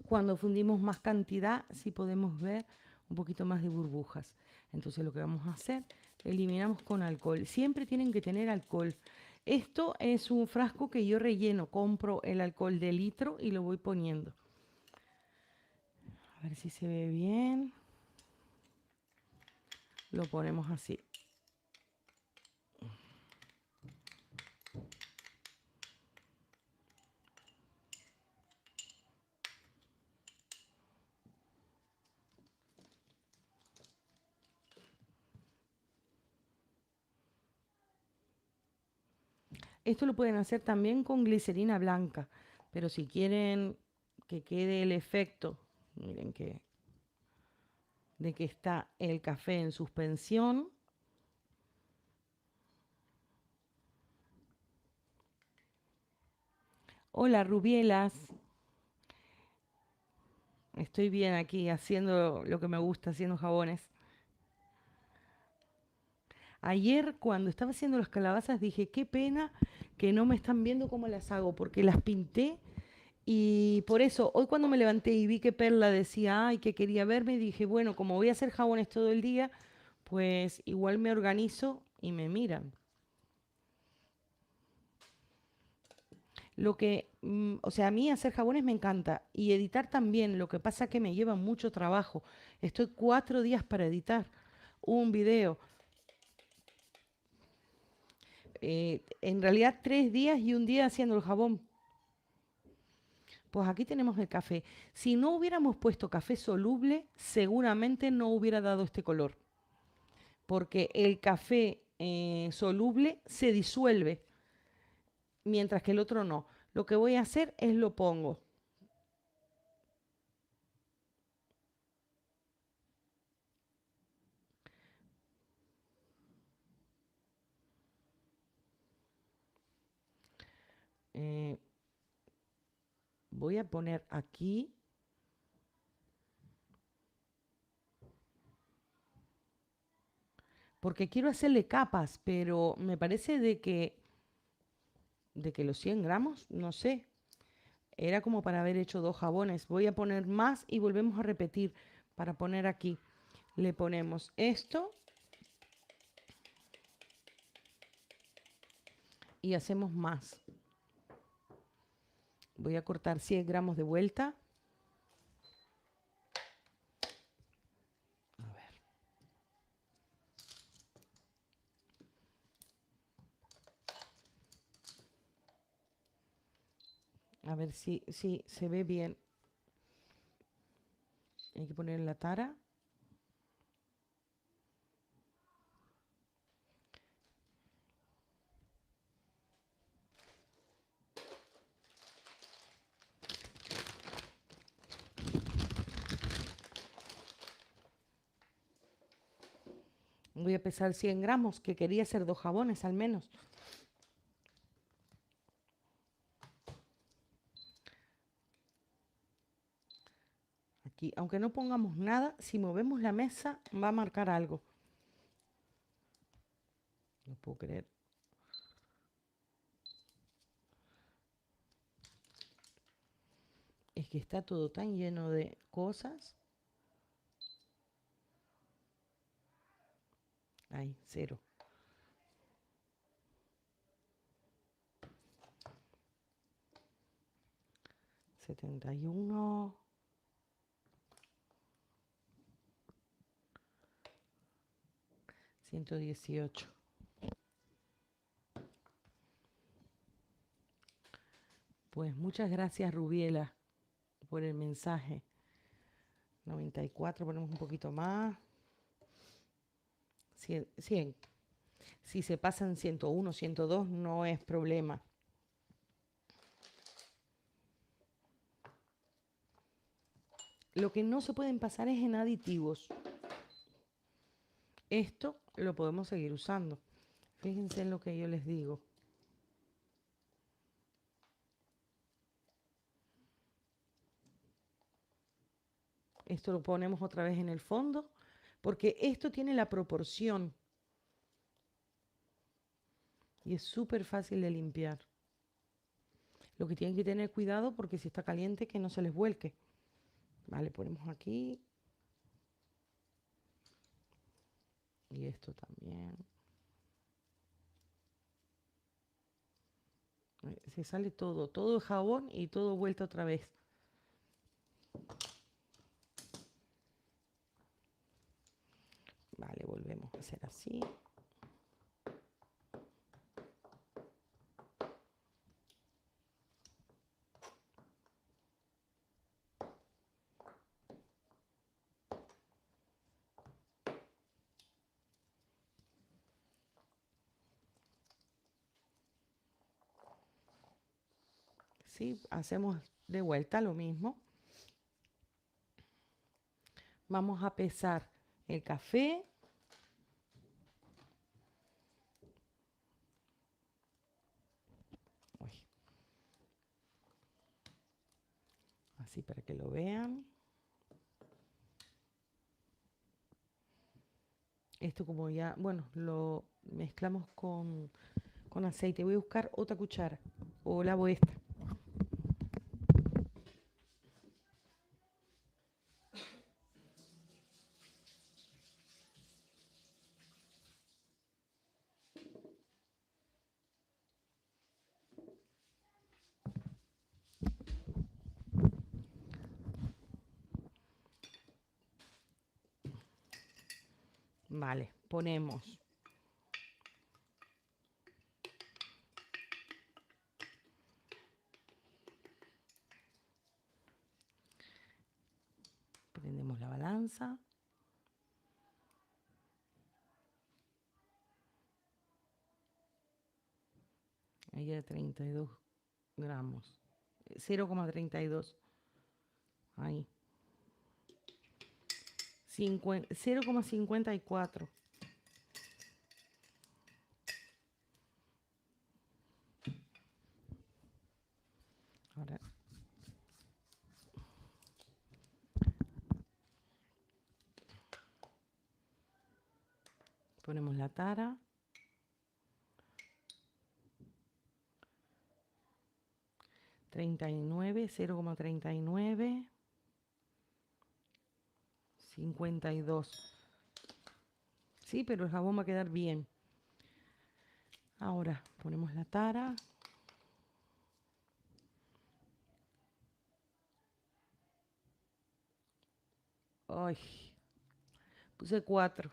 Speaker 2: Cuando fundimos más cantidad, sí podemos ver un poquito más de burbujas. Entonces lo que vamos a hacer, eliminamos con alcohol. Siempre tienen que tener alcohol. Esto es un frasco que yo relleno, compro el alcohol de litro y lo voy poniendo. A ver si se ve bien. Lo ponemos así. Esto lo pueden hacer también con glicerina blanca, pero si quieren que quede el efecto, miren que de que está el café en suspensión. Hola, Rubielas. Estoy bien aquí haciendo lo que me gusta, haciendo jabones. Ayer cuando estaba haciendo las calabazas dije, qué pena que no me están viendo cómo las hago, porque las pinté y por eso hoy cuando me levanté y vi que Perla decía, ay, que quería verme, dije, bueno, como voy a hacer jabones todo el día, pues igual me organizo y me miran. Lo que, o sea, a mí hacer jabones me encanta y editar también, lo que pasa que me lleva mucho trabajo. Estoy 4 días para editar un video. En realidad 3 días y un día haciendo el jabón. Pues aquí tenemos el café. Si no hubiéramos puesto café soluble, seguramente no hubiera dado este color, porque el café soluble se disuelve, mientras que el otro no. Lo que voy a hacer es lo pongo. Eh, Voy a poner aquí. Porque quiero hacerle capas, pero me parece de que los 100 gramos, no sé, era como para haber hecho 2 jabones. Voy a poner más y volvemos a repetir para poner aquí. Le ponemos esto y hacemos más. Voy a cortar 100 gramos de vuelta. A ver. A ver si se ve bien. Hay que poner la tara. Voy a pesar 100 gramos, que quería hacer 2 jabones al menos. Aquí, aunque no pongamos nada, si movemos la mesa va a marcar algo. No puedo creer. Es que está todo tan lleno de cosas. Ahí, 0. $71. 118. Pues muchas gracias, Rubiela, por el mensaje. 94, ponemos un poquito más. 100. Si se pasan 101, 102, no es problema. Lo que no se pueden pasar es en aditivos. Esto lo podemos seguir usando. Fíjense en lo que yo les digo. Esto lo ponemos otra vez en el fondo, porque esto tiene la proporción. Y es súper fácil de limpiar. Lo que tienen que tener cuidado porque si está caliente que no se les vuelque. Vale, ponemos aquí. Y esto también. Se sale todo, todo el jabón y todo vuelta otra vez. Vale, volvemos a hacer así. Sí, hacemos de vuelta lo mismo. Vamos a pesar el café. Uy. Así para que lo vean. Esto como ya, bueno, lo mezclamos con aceite. Voy a buscar otra cuchara o lavo esta. Vale, ponemos prendemos la balanza. Ahí de 32 gramos. 0,32. Ahí. 0,54. Ahora ponemos la tara. $39, 0,39, 52. Sí, pero el jabón va a quedar bien. Ahora ponemos la tara. Ay, puse 4.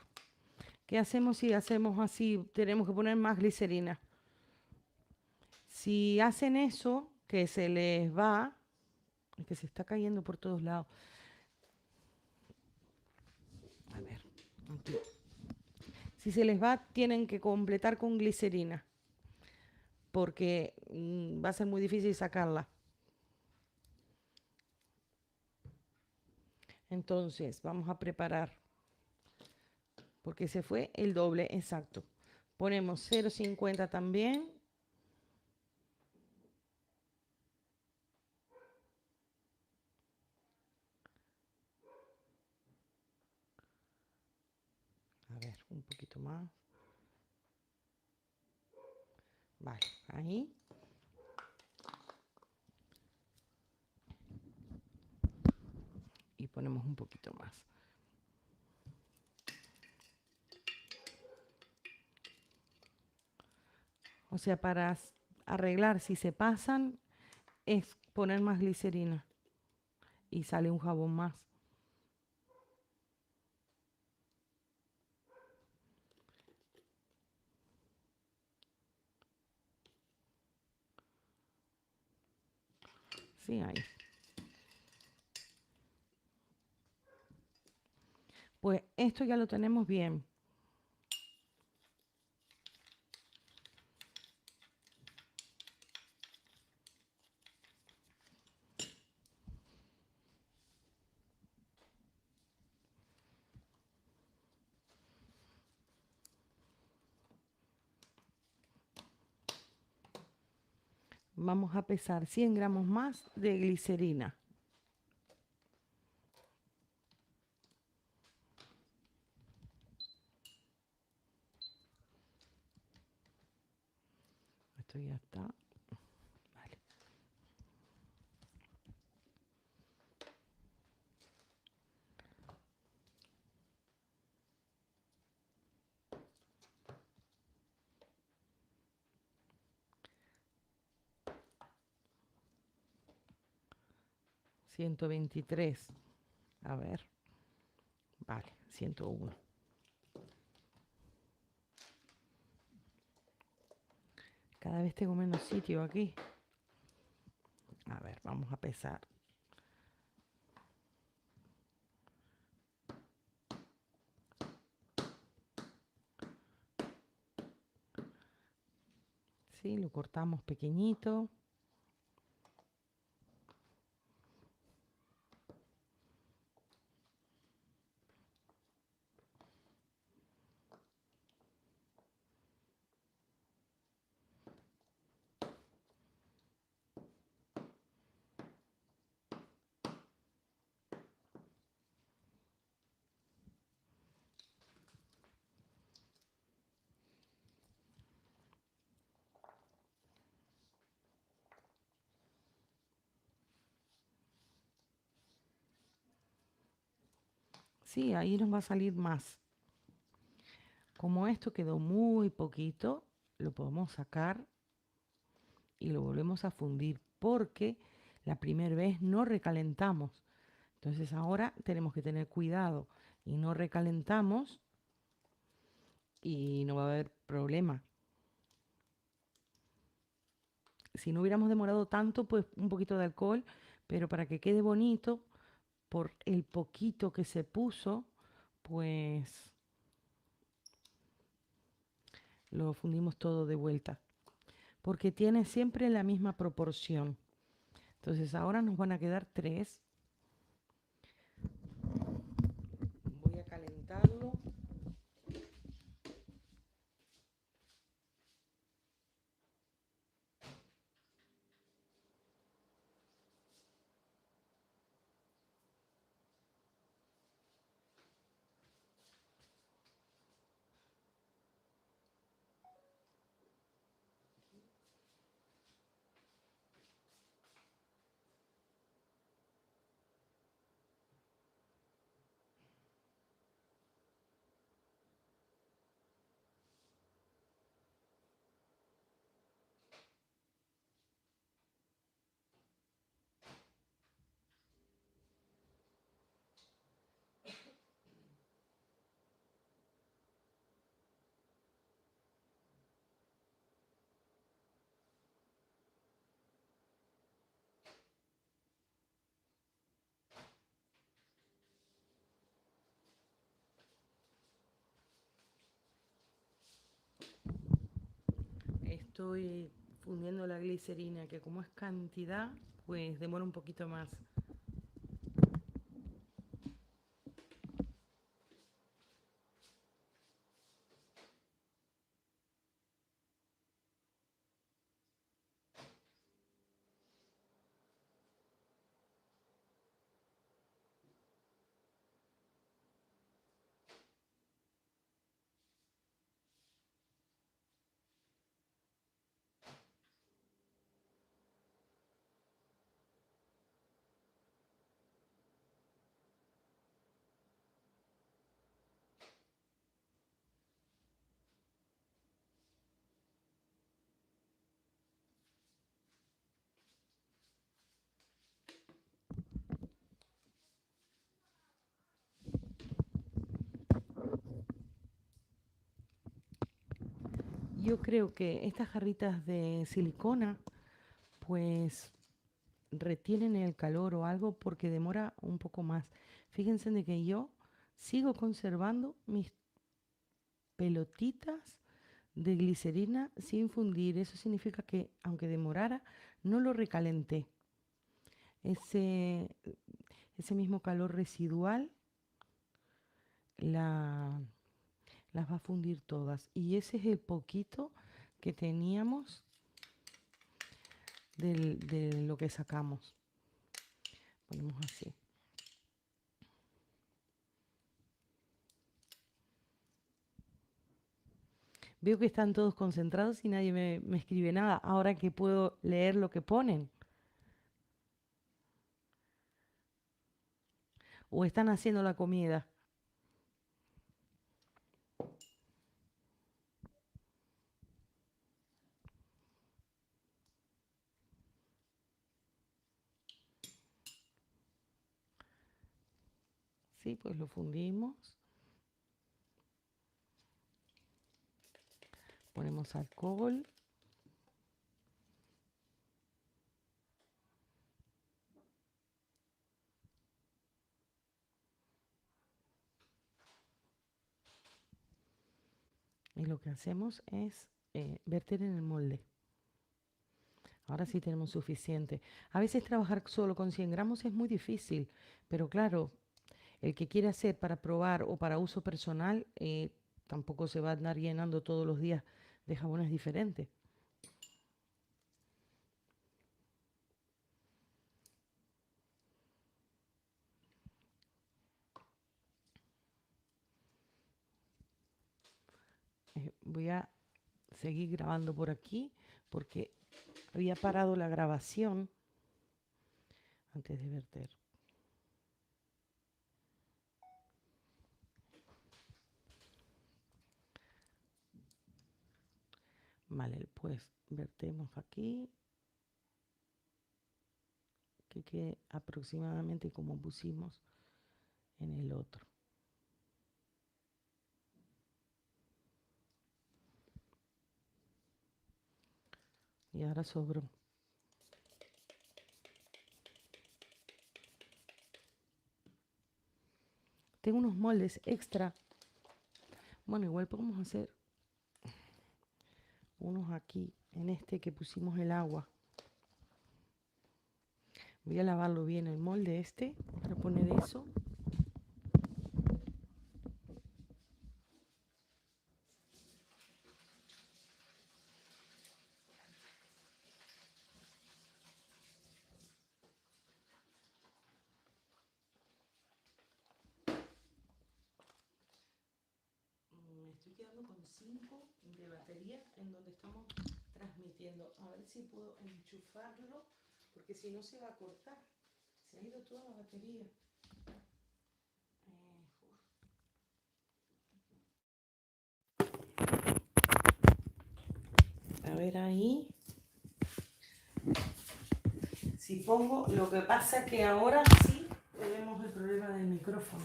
Speaker 2: ¿Qué hacemos si hacemos así? Tenemos que poner más glicerina. Si hacen eso, que se les va, que se está cayendo por todos lados. A ver, aquí. Si se les va, tienen que completar con glicerina, porque va a ser muy difícil sacarla. Entonces, vamos a preparar, porque se fue el doble, exacto. Ponemos 0,50 también. A ver, un poquito más. Vale, ahí. Y ponemos un poquito más. O sea, para arreglar si se pasan, es poner más glicerina. Y sale un jabón más. Sí, ahí. Pues esto ya lo tenemos bien. Vamos a pesar 100 gramos más de glicerina. Esto ya está. Vale. 123. A ver. Vale, 101. Cada vez tengo menos sitio aquí. A ver, vamos a pesar. Sí, lo cortamos pequeñito. Sí, ahí nos va a salir más. Como esto quedó muy poquito, lo podemos sacar y lo volvemos a fundir porque la primera vez no recalentamos. Entonces ahora tenemos que tener cuidado y no recalentamos y no va a haber problema. Si no hubiéramos demorado tanto, pues un poquito de alcohol, pero para que quede bonito, por el poquito que se puso, pues lo fundimos todo de vuelta, porque tiene siempre la misma proporción. Entonces ahora nos van a quedar 3. Voy a calentarlo. Estoy fundiendo la glicerina, que como es cantidad, pues demora un poquito más. Yo creo que estas jarritas de silicona, pues retienen el calor o algo porque demora un poco más. Fíjense de que yo sigo conservando mis pelotitas de glicerina sin fundir. Eso significa que aunque demorara, no lo recalenté. Ese, ese mismo calor residual las va a fundir todas. Y ese es el poquito que teníamos de lo que sacamos. Ponemos así. Veo que están todos concentrados y nadie me escribe nada. Ahora que puedo leer lo que ponen. O están haciendo la comida. Sí, pues lo fundimos. Ponemos alcohol. Y lo que hacemos es verter en el molde. Ahora sí tenemos suficiente. A veces trabajar solo con 100 gramos es muy difícil, pero claro, el que quiere hacer para probar o para uso personal, tampoco se va a andar llenando todos los días de jabones diferentes. Voy a seguir grabando por aquí porque había parado la grabación antes de verter. Vale, pues vertemos aquí, que quede aproximadamente como pusimos en el otro. Y ahora sobró. Tengo unos moldes extra. Bueno, igual podemos hacer unos aquí, en este que pusimos el agua. Voy a lavarlo bien el molde este para poner eso. Me estoy quedando con 5 de batería en donde estamos transmitiendo. A ver si puedo enchufarlo, porque si no se va a cortar. Se ha ido toda la batería. A ver ahí. Si pongo, lo que pasa es que ahora sí tenemos el problema del micrófono.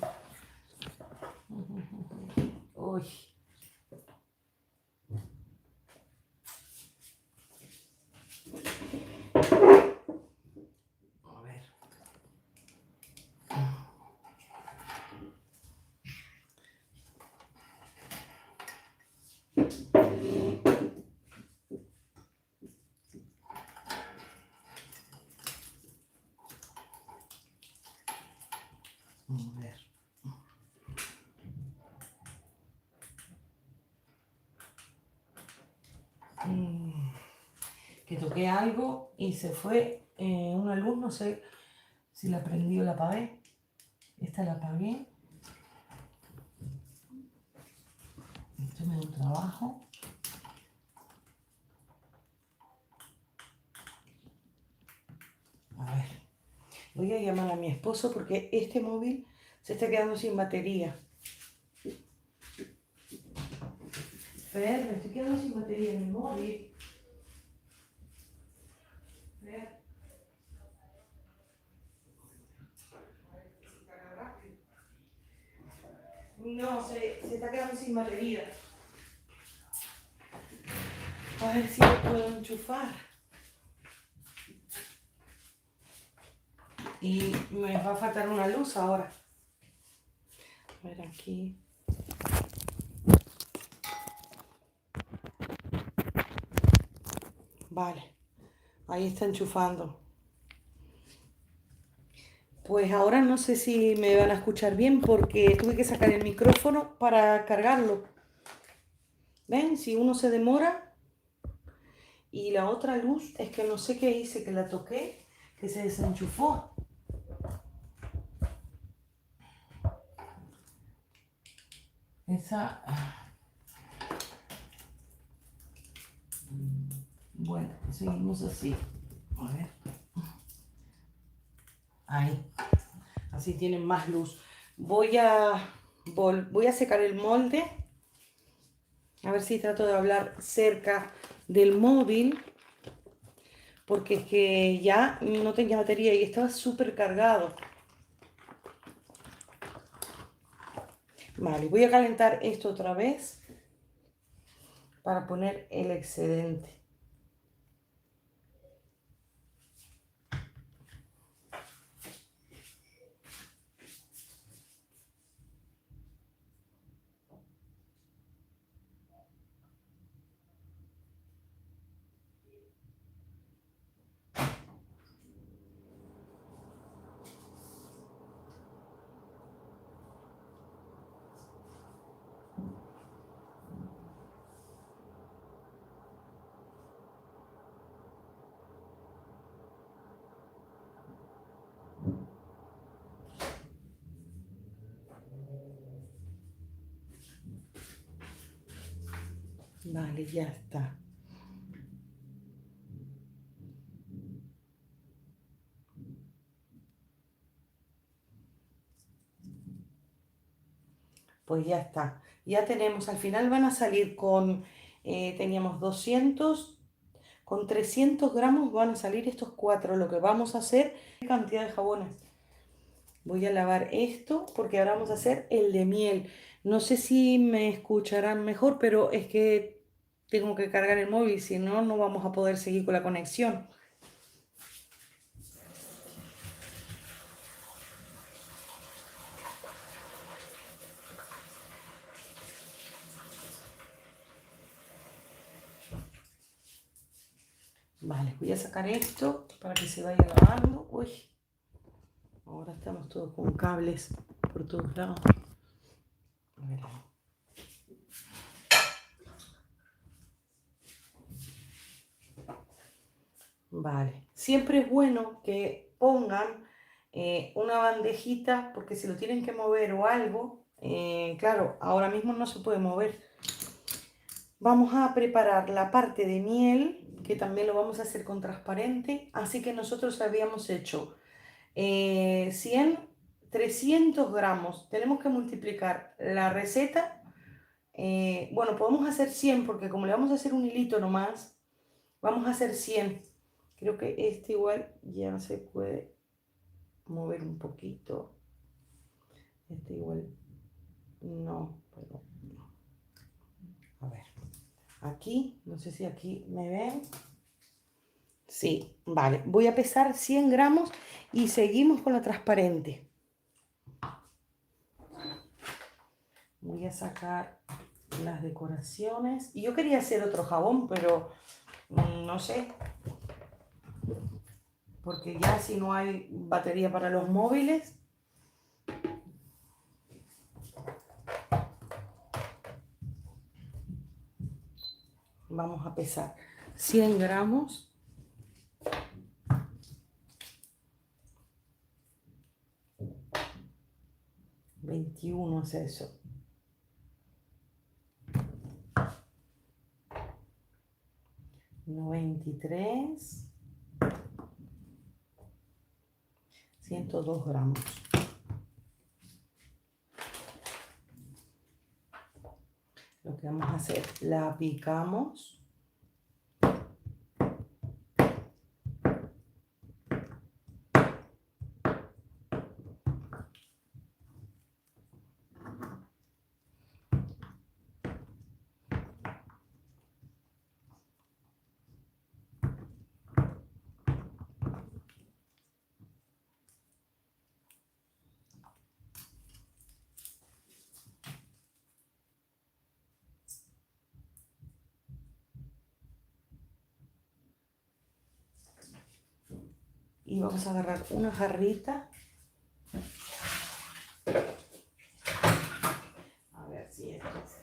Speaker 2: Uy. A ver. A ver. Que toqué algo y se fue una luz, no sé si la prendí o la apagué. Esta la apagué. Esto me da un trabajo. A ver. Voy a llamar a mi esposo porque este móvil se está quedando sin batería. Fer, me estoy quedando sin batería en el móvil. Fer. No, se está quedando sin batería. A ver si lo puedo enchufar. Y me va a faltar una luz ahora. A ver aquí. Vale, ahí está enchufando. Pues ahora no sé si me van a escuchar bien porque tuve que sacar el micrófono para cargarlo. ¿Ven? Si uno se demora. Y la otra luz es que no sé qué hice, que la toqué, que se desenchufó. Esa... Bueno, seguimos así. A ver. Ahí. Así tienen más luz. Voy a secar el molde. A ver si trato de hablar cerca del móvil. Porque es que ya no tenía batería y estaba súper cargado. Vale, voy a calentar esto otra vez para poner el excedente. Vale, ya está. Pues ya está. Ya tenemos, al final van a salir con, teníamos 200, con 300 gramos van a salir estos 4. Lo que vamos a hacer es cantidad de jabones. Voy a lavar esto porque ahora vamos a hacer el de miel. No sé si me escucharán mejor, pero es que tengo que cargar el móvil, si no, no vamos a poder seguir con la conexión. Vale, voy a sacar esto para que se vaya lavando. Uy, ahora estamos todos con cables por todos lados. A ver. Vale, siempre es bueno que pongan una bandejita, porque si lo tienen que mover o algo, claro, ahora mismo no se puede mover. Vamos a preparar la parte de miel, que también lo vamos a hacer con transparente, así que nosotros habíamos hecho 100, 300 gramos. Tenemos que multiplicar la receta. Bueno, podemos hacer 100 porque como le vamos a hacer un hilito nomás, vamos a hacer 100. Creo que este igual ya se puede mover un poquito. Este igual no, pero no. A ver, aquí, no sé si aquí me ven. Sí, vale. Voy a pesar 100 gramos y seguimos con la transparente. Voy a sacar las decoraciones. Y yo quería hacer otro jabón, pero no sé. Porque ya si no hay batería para los móviles. Vamos a pesar 100 gramos. $21 es eso. $93. 102 gramos. Lo que vamos a hacer, la picamos. Y vamos a agarrar una jarrita. A ver si esto es.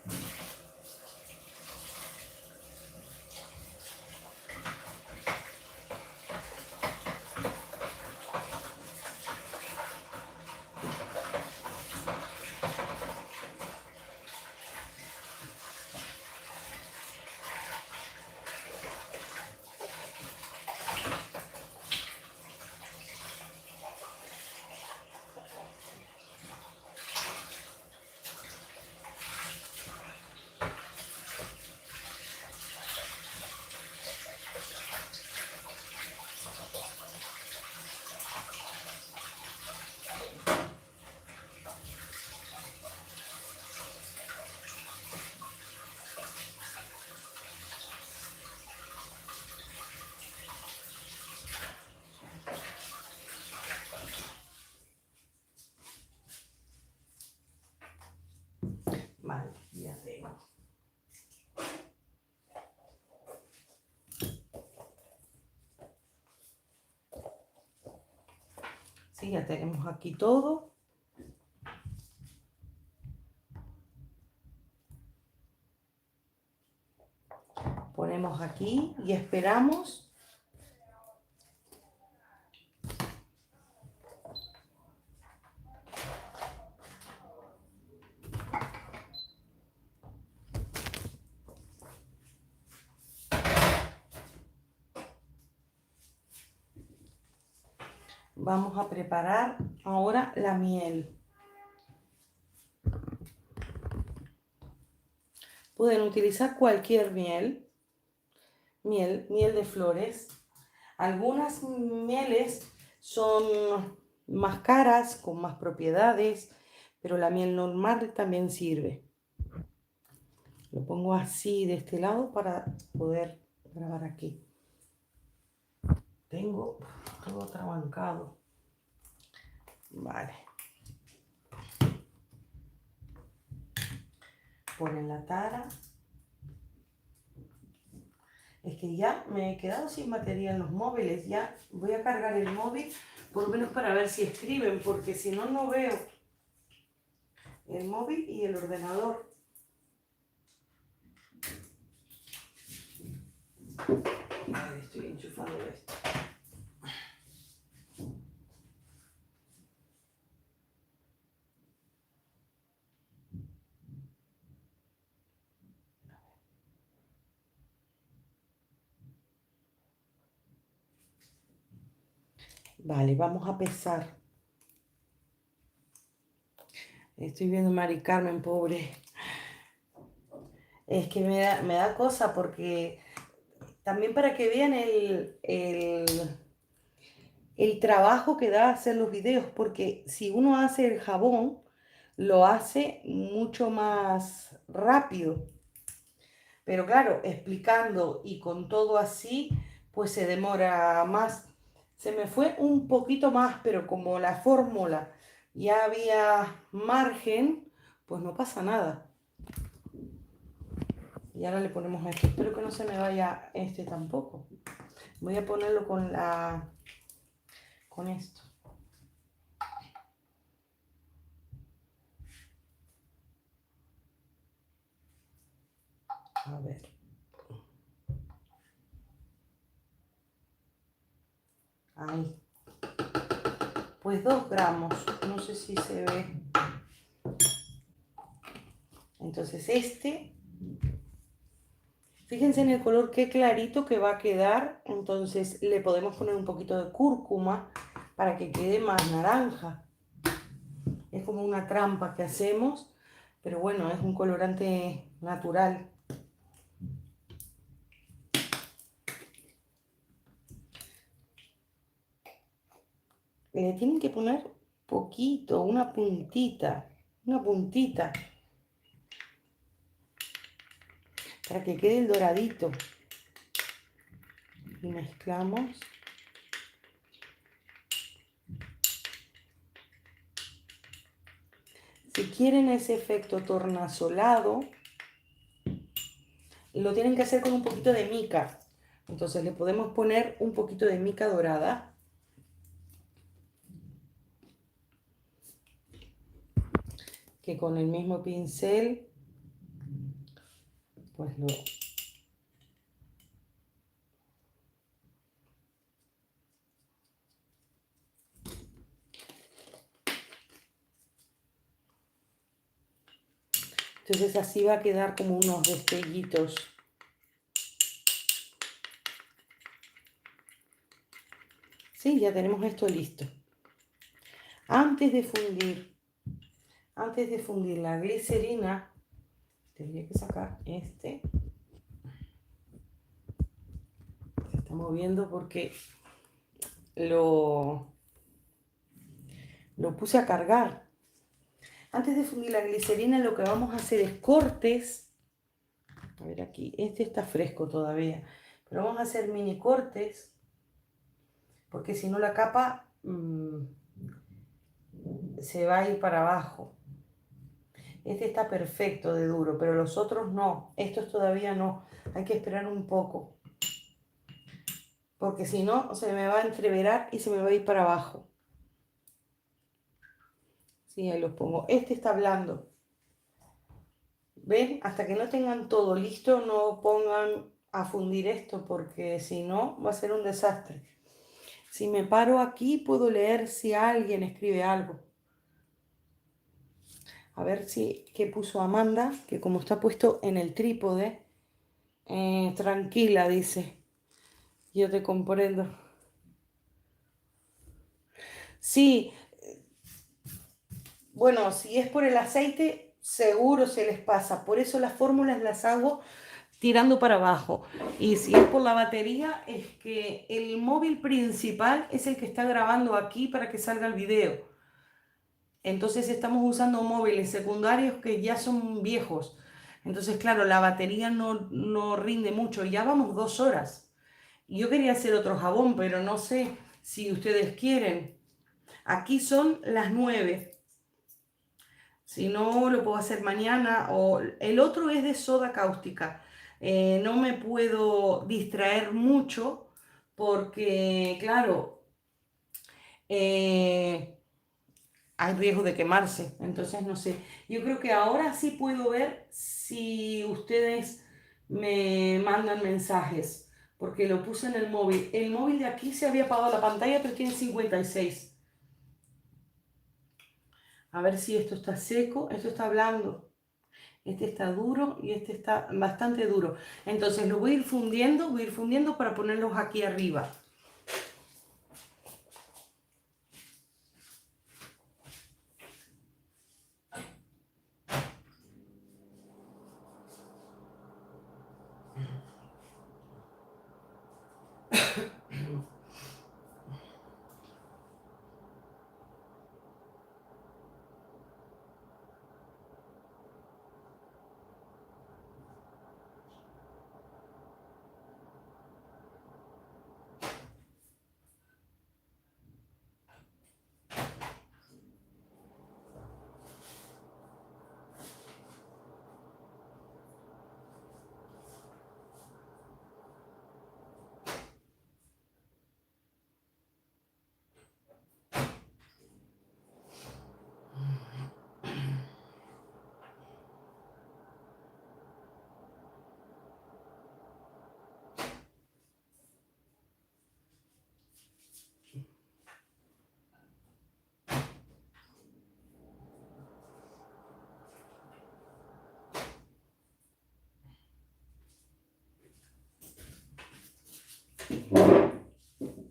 Speaker 2: Sí, ya tenemos aquí todo. Ponemos aquí y esperamos. Vamos a preparar ahora la miel. Pueden utilizar cualquier miel, miel de flores. Algunas mieles son más caras, con más propiedades, pero la miel normal también sirve. Lo pongo así de este lado para poder grabar aquí. Tengo todo atrabancado. Vale. Ponen la tara. Es que ya me he quedado sin batería en los móviles. Ya voy a cargar el móvil, por lo menos para ver si escriben, porque si no, no veo el móvil y el ordenador. Vale, estoy enchufando esto. Vale, vamos a pesar. Estoy viendo a Mari Carmen, pobre. Es que me da cosa porque también para que vean el trabajo que da hacer los videos, porque si uno hace el jabón, lo hace mucho más rápido. Pero claro, explicando y con todo así, pues se demora más. Se me fue un poquito más, pero como la fórmula ya había margen, pues no pasa nada. Y ahora le ponemos esto. Espero que no se me vaya este tampoco. Voy a ponerlo con esto. A ver. Ahí. Pues 2 gramos. No sé si se ve. Entonces fíjense en el color qué clarito que va a quedar. Entonces le podemos poner un poquito de cúrcuma para que quede más naranja. Es como una trampa que hacemos, pero bueno, es un colorante natural. Le tienen que poner poquito, una puntita, para que quede el doradito. Y mezclamos. Si quieren ese efecto tornasolado, lo tienen que hacer con un poquito de mica. Entonces le podemos poner un poquito de mica dorada. Que con el mismo pincel, pues lo... Entonces así va a quedar como unos destellitos. Sí, ya tenemos esto listo. Antes de fundir la glicerina, tendría que sacar este. Se está moviendo porque lo puse a cargar. Antes de fundir la glicerina lo que vamos a hacer es cortes. A ver aquí, este está fresco todavía. Pero vamos a hacer mini cortes. Porque si no la capa se va a ir para abajo. Este está perfecto de duro, pero los otros no. Estos todavía no. Hay que esperar un poco. Porque si no, se me va a entreverar y se me va a ir para abajo. Sí, ahí los pongo. Este está blando. ¿Ven? Hasta que no tengan todo listo, no pongan a fundir esto, porque si no, va a ser un desastre. Si me paro aquí, puedo leer si alguien escribe algo. A ver si, qué puso Amanda, que como está puesto en el trípode, tranquila, dice. Yo te comprendo. Sí, bueno, si es por el aceite, seguro se les pasa. Por eso las fórmulas las hago tirando para abajo. Y si es por la batería, es que el móvil principal es el que está grabando aquí para que salga el video. Entonces estamos usando móviles secundarios que ya son viejos. Entonces, claro, la batería no rinde mucho. Ya vamos 2 horas. Yo quería hacer otro jabón, pero no sé si ustedes quieren. Aquí son las 9. Si no, lo puedo hacer mañana. O el otro es de soda cáustica. No me puedo distraer mucho porque, claro, eh, hay riesgo de quemarse. Entonces, no sé. Yo creo que ahora sí puedo ver si ustedes me mandan mensajes. Porque lo puse en el móvil. El móvil de aquí se había apagado la pantalla, pero tiene 56. A ver si esto está seco. Esto está blando. Este está duro y este está bastante duro. Entonces lo voy a ir fundiendo para ponerlos aquí arriba.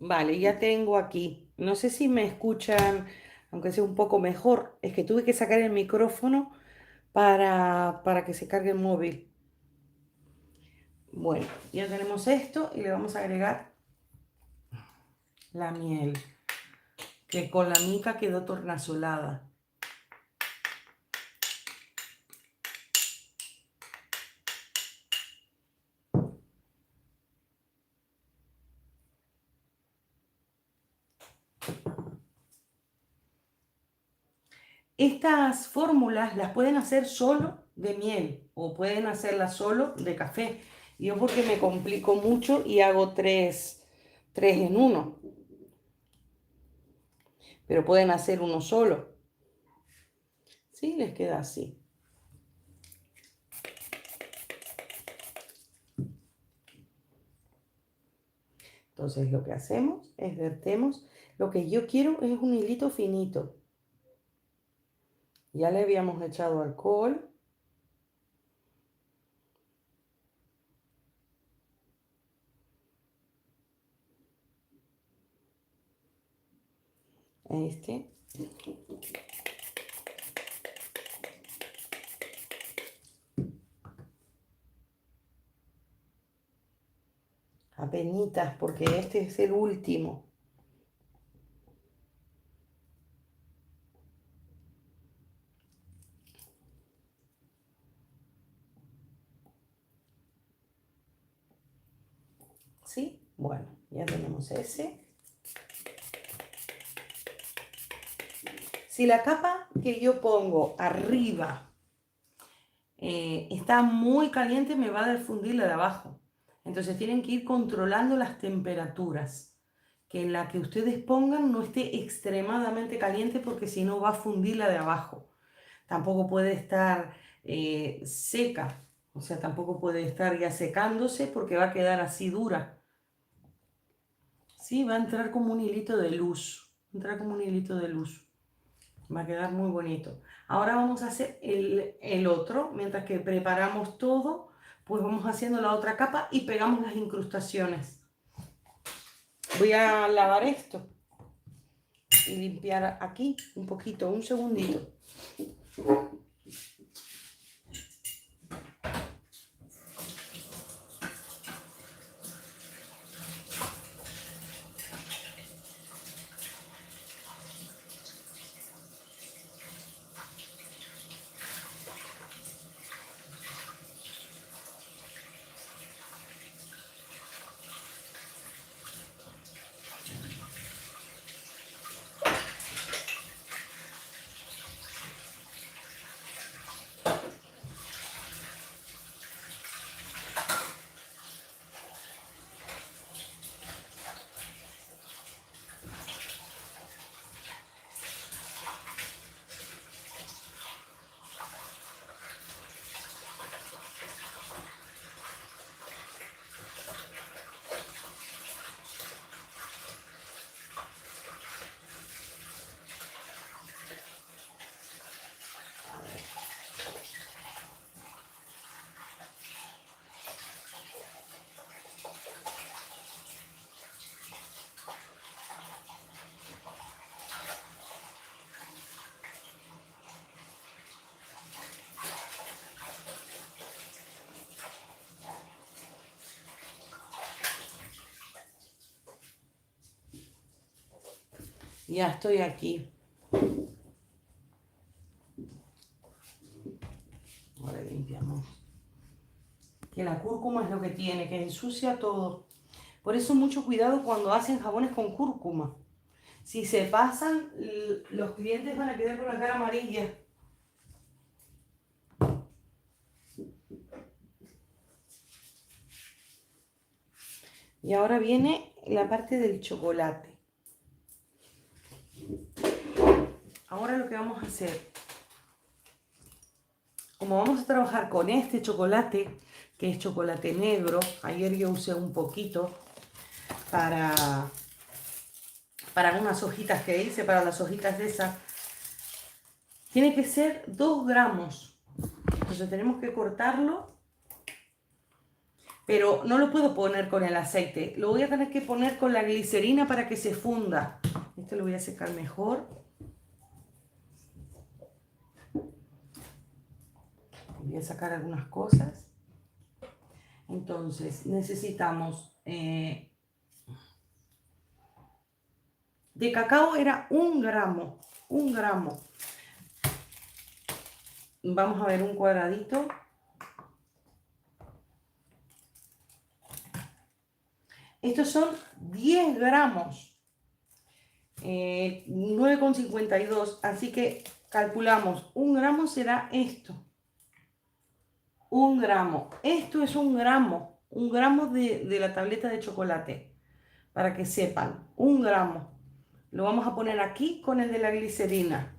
Speaker 2: Vale, ya tengo aquí. No sé si me escuchan, aunque sea un poco mejor. Es que tuve que sacar el micrófono para que se cargue el móvil. Bueno, ya tenemos esto y le vamos a agregar la miel, que con la mica quedó tornasolada. Estas fórmulas las pueden hacer solo de miel o pueden hacerlas solo de café. Yo porque me complico mucho y hago tres en uno, pero pueden hacer uno solo. Sí, les queda así. Entonces lo que hacemos es vertemos. Lo que yo quiero es un hilito finito. Ya le habíamos echado alcohol. A este. Apenitas, porque este es el último. ¿Sí? Bueno, ya tenemos ese. Si la capa que yo pongo arriba está muy caliente, me va a fundir la de abajo. Entonces tienen que ir controlando las temperaturas. que la que ustedes pongan no esté extremadamente caliente porque si no va a fundir la de abajo. Tampoco puede estar seca, o sea, tampoco puede estar ya secándose porque va a quedar así dura. Sí, va a entrar como un hilito de luz, entrar como un hilito de luz. Va a quedar muy bonito. Ahora vamos a hacer el otro, mientras que preparamos todo, pues vamos haciendo la otra capa y pegamos las incrustaciones. Voy a lavar esto y limpiar aquí un poquito, un segundito. Ya estoy aquí. Ahora limpiamos. Que la cúrcuma es lo que tiene, que ensucia todo. Por eso mucho cuidado cuando hacen jabones con cúrcuma. Si se pasan, los clientes van a quedar con la cara amarilla. Y ahora viene la parte del chocolate. Ahora lo que vamos a hacer, como vamos a trabajar con este chocolate, que es chocolate negro, ayer yo usé un poquito para unas hojitas que hice, para las hojitas de esas, tiene que ser 2 gramos. Entonces tenemos que cortarlo, pero no lo puedo poner con el aceite, lo voy a tener que poner con la glicerina para que se funda. Este lo voy a secar mejor. Voy a sacar algunas cosas. Entonces necesitamos de cacao era 1 gramo, 1 gramo. Vamos a ver un cuadradito. Estos son 10 gramos, 9,52, así que calculamos, 1 gramo será esto. 1 gramo. Esto es 1 gramo de la tableta de chocolate, para que sepan, 1 gramo. Lo vamos a poner aquí con el de la glicerina.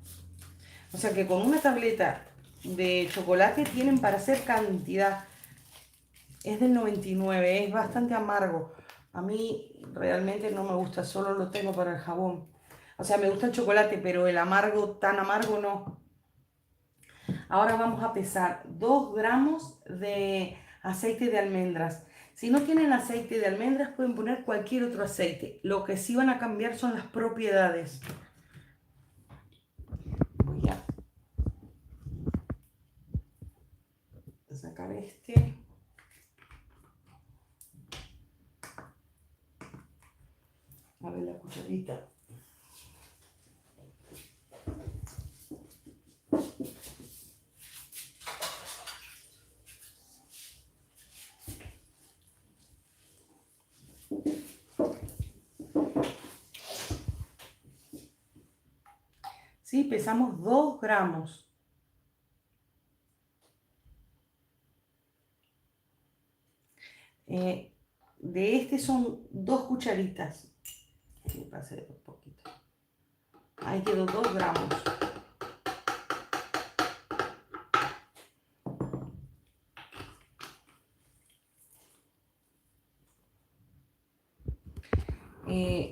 Speaker 2: O sea que con una tableta de chocolate tienen para hacer cantidad. Es del 99, es bastante amargo. A mí realmente no me gusta, solo lo tengo para el jabón. O sea, me gusta el chocolate, pero el amargo, tan amargo no. Ahora vamos a pesar 2 gramos de aceite de almendras. Si no tienen aceite de almendras, pueden poner cualquier otro aceite. Lo que sí van a cambiar son las propiedades. Voy a sacar este. A ver la cucharita. Sí, pesamos 2 gramos. De este son 2 cucharitas. Me pasé un poquito. Ahí quedó 2 gramos.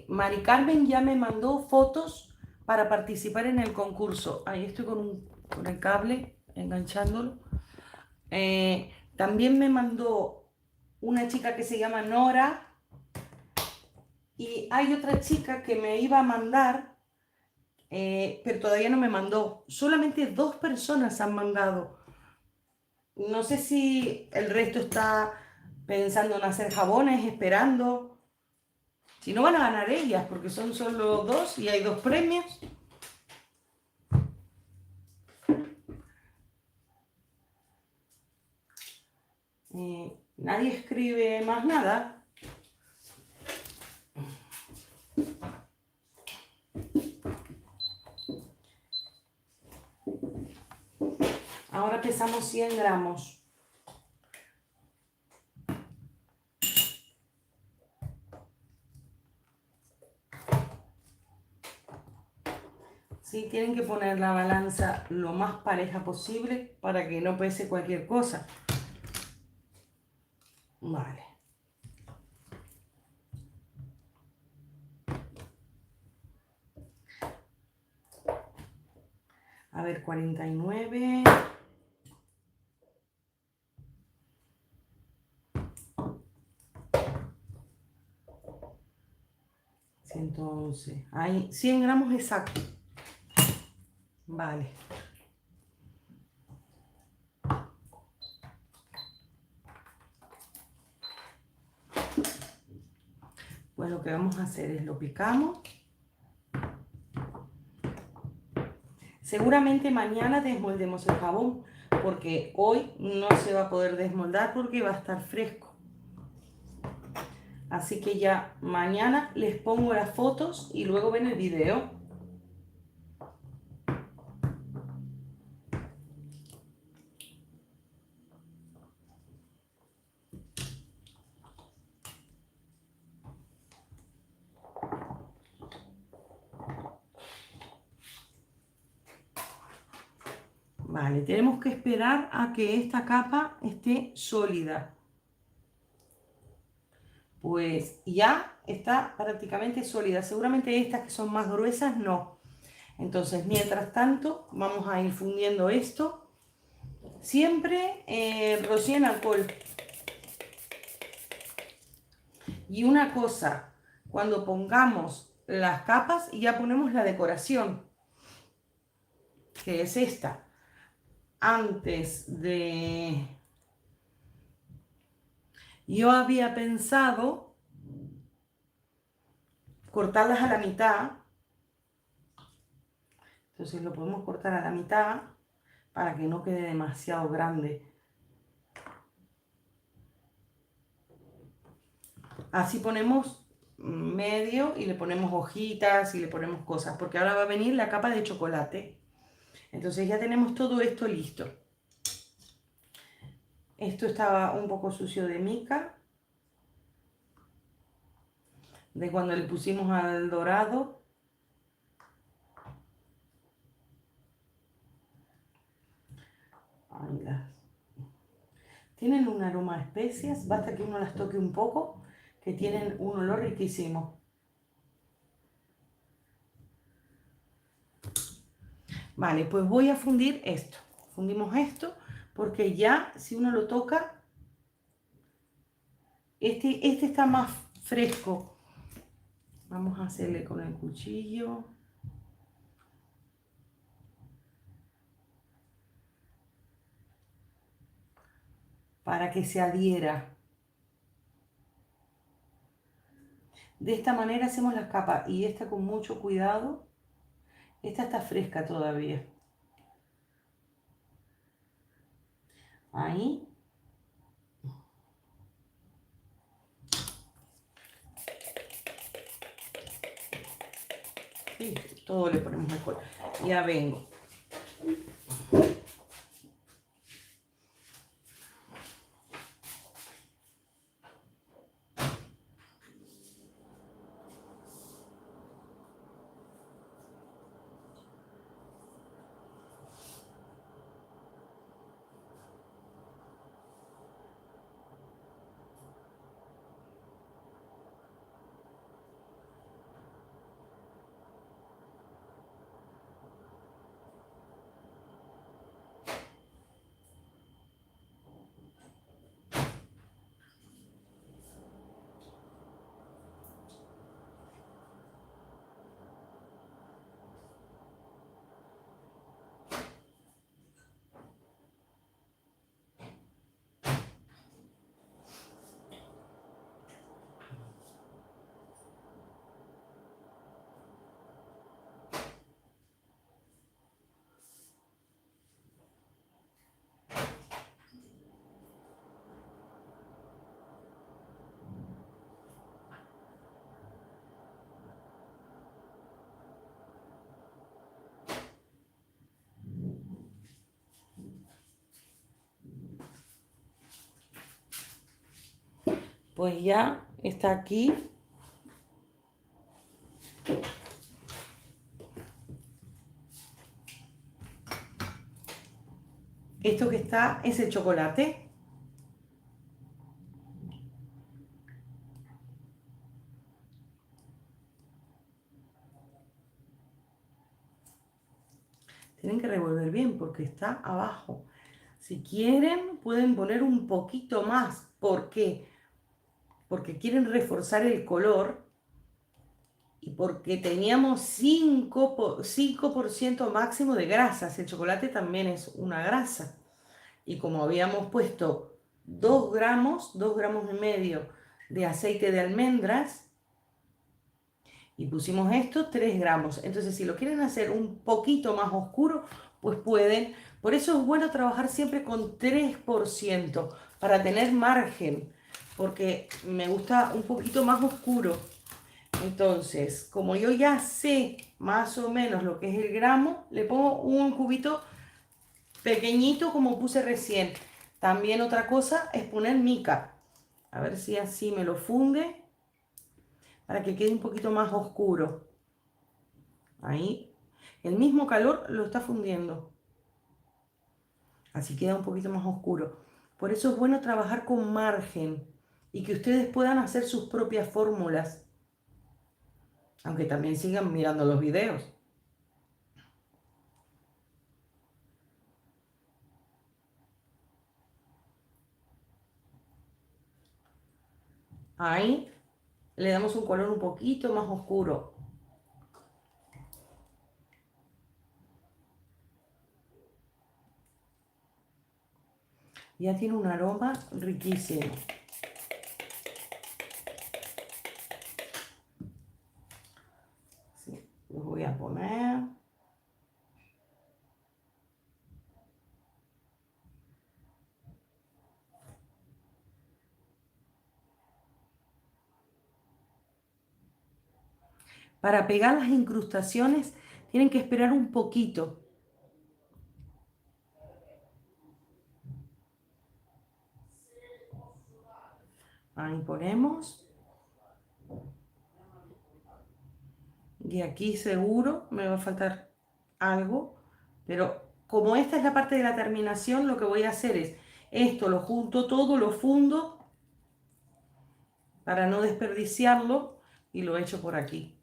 Speaker 2: Mari Carmen ya me mandó fotos para participar en el concurso. Ahí estoy con el cable enganchándolo. También me mandó una chica que se llama Nora. Y hay otra chica que me iba a mandar, pero todavía no me mandó. Solamente 2 personas han mandado. No sé si el resto está pensando en hacer jabones, esperando. Si no, van a ganar ellas, porque son solo 2 y hay 2 premios. Nadie escribe más nada. Ahora pesamos 100 gramos. Sí, tienen que poner la balanza lo más pareja posible para que no pese cualquier cosa. Vale. A ver, 49. 111. Ahí, 100 gramos exacto. Vale. Pues lo que vamos a hacer es lo picamos. Seguramente mañana desmoldemos el jabón, porque hoy no se va a poder desmoldar porque va a estar fresco. Así que ya mañana les pongo las fotos y luego ven el video. Vale, tenemos que esperar a que esta capa esté sólida. Pues ya está prácticamente sólida. Seguramente estas que son más gruesas no. Entonces, mientras tanto, vamos a ir fundiendo esto. Siempre rocíen alcohol. Y una cosa, cuando pongamos las capas, ya ponemos la decoración, que es esta. Antes de... Yo había pensado cortarlas a la mitad. Entonces lo podemos cortar a la mitad para que no quede demasiado grande. Así ponemos medio y le ponemos hojitas y le ponemos cosas, porque ahora va a venir la capa de chocolate. Entonces ya tenemos todo esto listo. Esto estaba un poco sucio de mica, de cuando le pusimos al dorado. Ahí las... Tienen un aroma a especias, basta que uno las toque un poco, que tienen un olor riquísimo. Vale, pues voy a fundir esto. Fundimos esto porque ya si uno lo toca, este está más fresco. Vamos a hacerle con el cuchillo. Para que se adhiera. De esta manera hacemos las capas y esta con mucho cuidado. Esta está fresca todavía. Ahí. Sí, todo le ponemos alcohol. Ya vengo. pues ya está aquí. Esto que está es el chocolate. Tienen que revolver bien porque está abajo. Si quieren, pueden poner un poquito más. ¿Por qué? Porque quieren reforzar el color y porque teníamos 5% máximo de grasas. El chocolate también es una grasa. Y como habíamos puesto 2 gramos y medio de aceite de almendras, y pusimos esto 3 gramos. Entonces, si lo quieren hacer un poquito más oscuro, pues pueden. Por eso es bueno trabajar siempre con 3% para tener margen, porque me gusta un poquito más oscuro. Entonces, como yo ya sé más o menos lo que es el gramo, le pongo un cubito pequeñito como puse recién. También otra cosa es poner mica. A ver si así me lo funde para que quede un poquito más oscuro. Ahí. El mismo calor lo está fundiendo. Así queda un poquito más oscuro. Por eso es bueno trabajar con margen y que ustedes puedan hacer sus propias fórmulas. Aunque también sigan mirando los videos. Ahí le damos un color un poquito más oscuro. Ya tiene un aroma riquísimo. Sí, los voy a poner. Para pegar las incrustaciones tienen que esperar un poquito. Ahí ponemos. Y aquí seguro me va a faltar algo, pero como esta es la parte de la terminación, lo que voy a hacer es esto, lo junto todo, lo fundo para no desperdiciarlo y lo echo por aquí.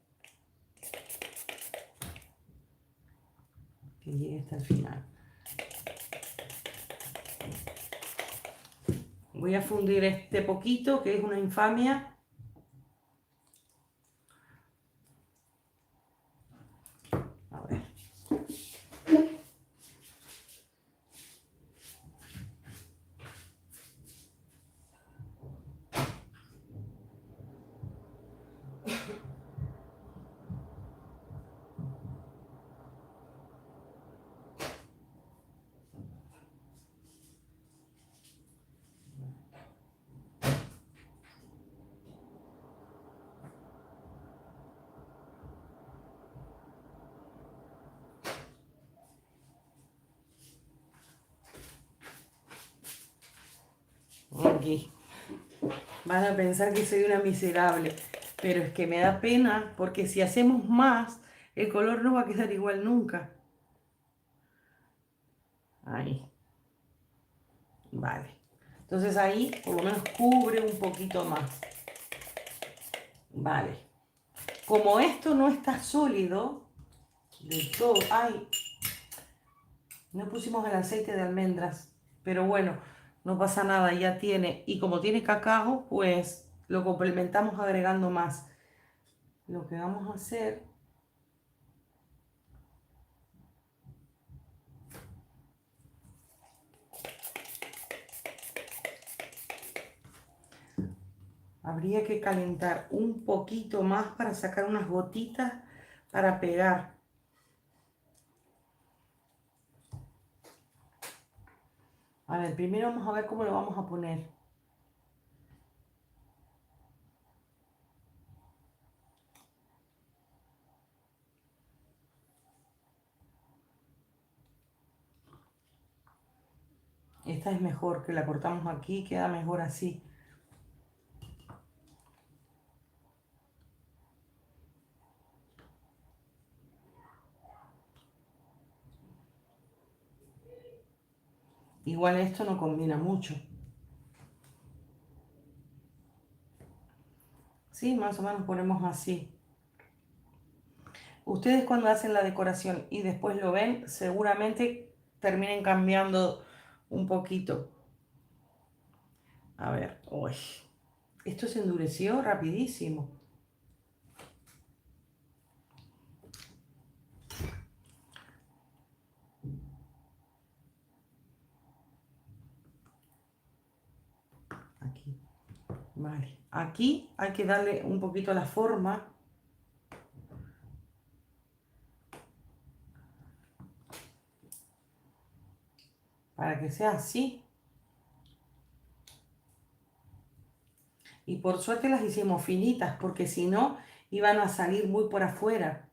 Speaker 2: Que llegue hasta el final. Voy a fundir este poquito, que es una infamia. A ver. Aquí. Van a pensar que soy una miserable, pero es que me da pena porque si hacemos más, el color no va a quedar igual nunca. Ahí. Vale. Entonces ahí por lo menos cubre un poquito más. Vale. Como esto no está sólido del todo, ay, no pusimos el aceite de almendras, pero bueno, no pasa nada, ya tiene. Y como tiene cacao, pues lo complementamos agregando más. Lo que vamos a hacer habría que calentar un poquito más para sacar unas gotitas para pegar. A ver, primero vamos a ver cómo lo vamos a poner. Esta es mejor, que la cortamos aquí, queda mejor así. Igual esto no combina mucho. Sí, más o menos ponemos así. Ustedes cuando hacen la decoración y después lo ven, seguramente terminen cambiando un poquito. A ver, uy, esto se endureció rapidísimo. Aquí, vale. Aquí hay que darle un poquito la forma. Para que sea así. Y por suerte las hicimos finitas, porque si no, iban a salir muy por afuera.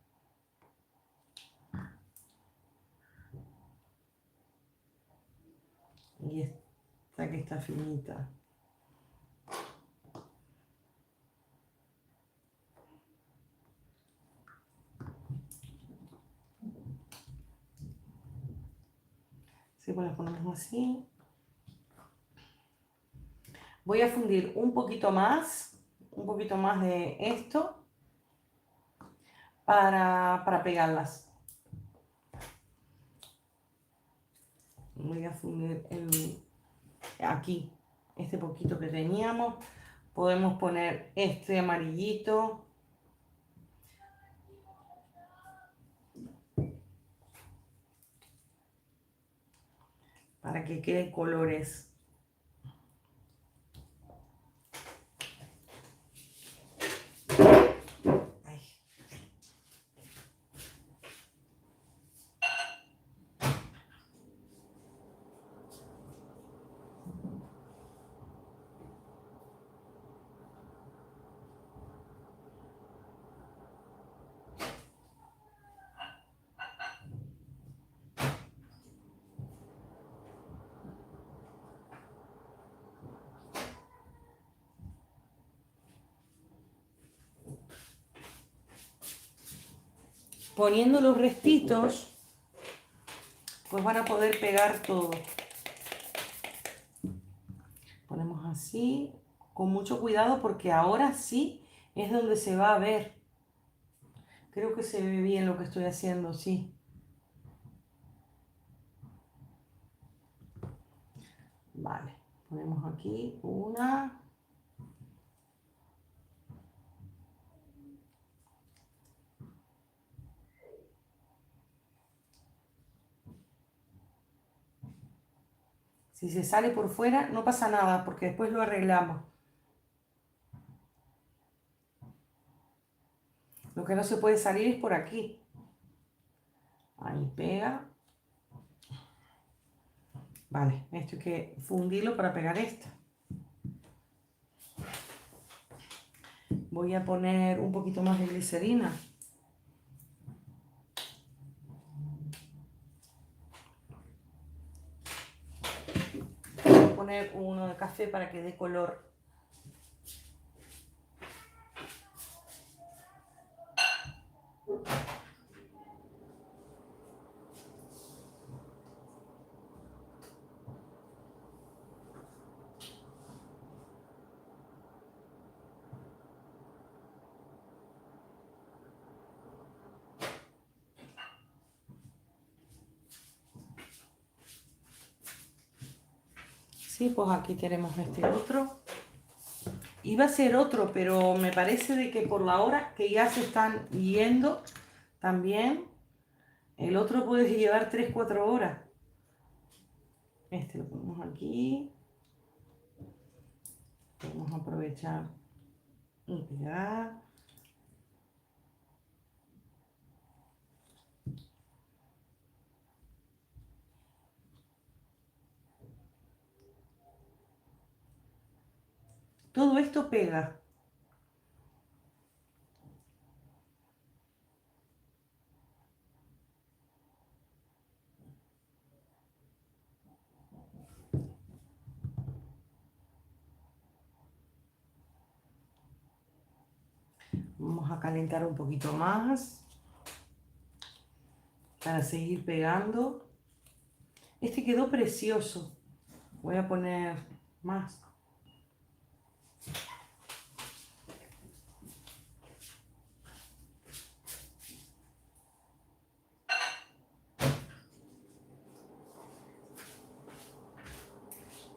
Speaker 2: Y esta que está finita. Sí, pues las ponemos así. Voy a fundir un poquito más de esto para pegarlas. Voy a fundir aquí, este poquito que teníamos. Podemos poner este amarillito. Para que quede colores. Ay. Poniendo los restitos, pues van a poder pegar todo. Ponemos así, con mucho cuidado porque ahora sí es donde se va a ver. Creo que se ve bien lo que estoy haciendo, sí. Vale, ponemos aquí una. Si se sale por fuera, no pasa nada porque después lo arreglamos. Lo que no se puede salir es por aquí. Ahí pega. Vale, esto hay que fundirlo para pegar esto. Voy a poner un poquito más de glicerina. Voy a poner uno de café para que dé color. Sí, pues aquí tenemos este otro. Iba a ser otro, pero me parece de que por la hora que ya se están yendo también, el otro puede llevar 3-4 horas. Este lo ponemos aquí. Vamos a aprovechar y pegar. Todo esto pega. Vamos a calentar un poquito más para seguir pegando. Este quedó precioso. Voy a poner más.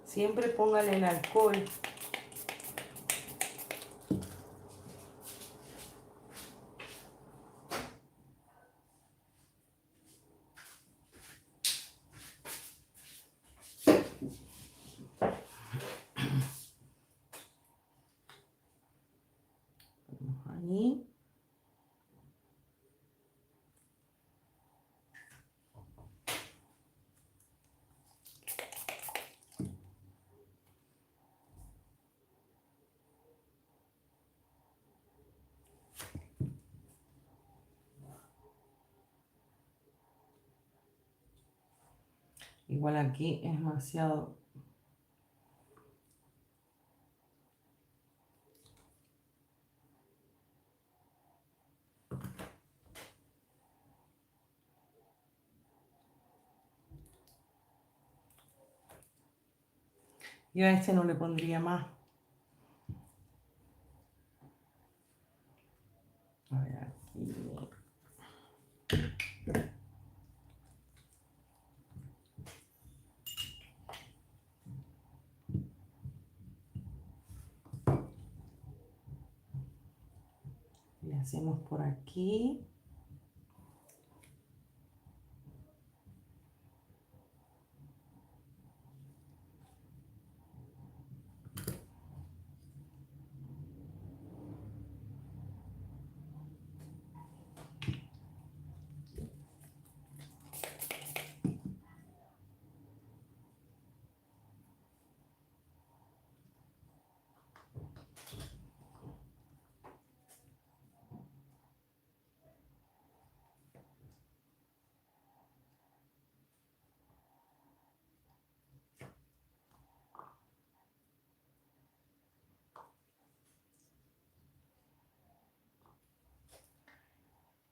Speaker 2: Siempre póngale el alcohol. Ahí. Igual aquí es demasiado. Yo a este no le pondría más. A ver, aquí. Le hacemos por aquí.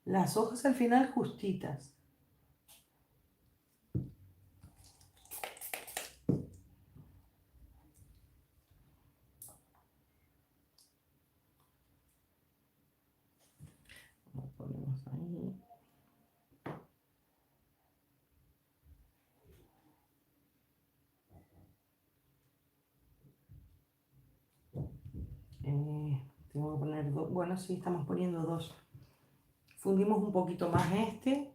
Speaker 2: Las hojas al final justitas. Lo ponemos ahí. Tengo que poner dos. Bueno, sí, estamos poniendo dos. Fundimos un poquito más este.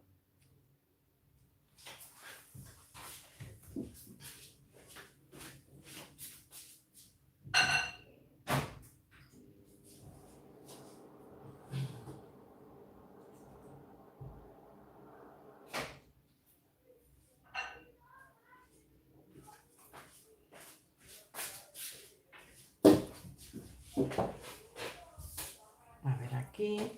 Speaker 2: A ver aquí.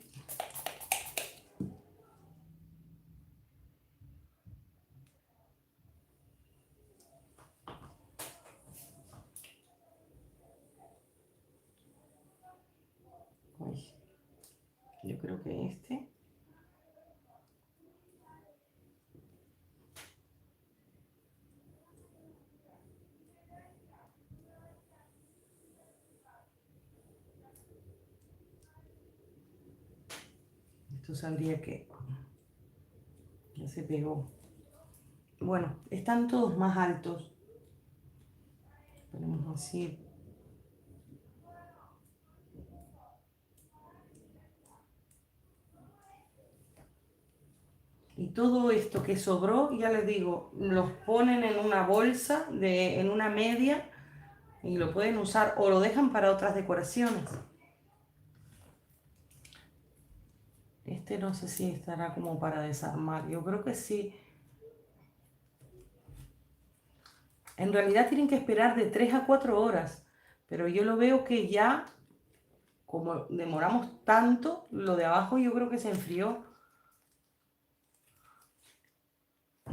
Speaker 2: Uy, yo creo que este. Esto saldría que ya se pegó. Bueno, están todos más altos. Ponemos así. Y todo esto que sobró, ya les digo, los ponen en una bolsa, en una media, y lo pueden usar o lo dejan para otras decoraciones. Este no sé si estará como para desarmar. Yo creo que sí. En realidad tienen que esperar de 3 a 4 horas. Pero yo lo veo que ya, como demoramos tanto, lo de abajo yo creo que se enfrió.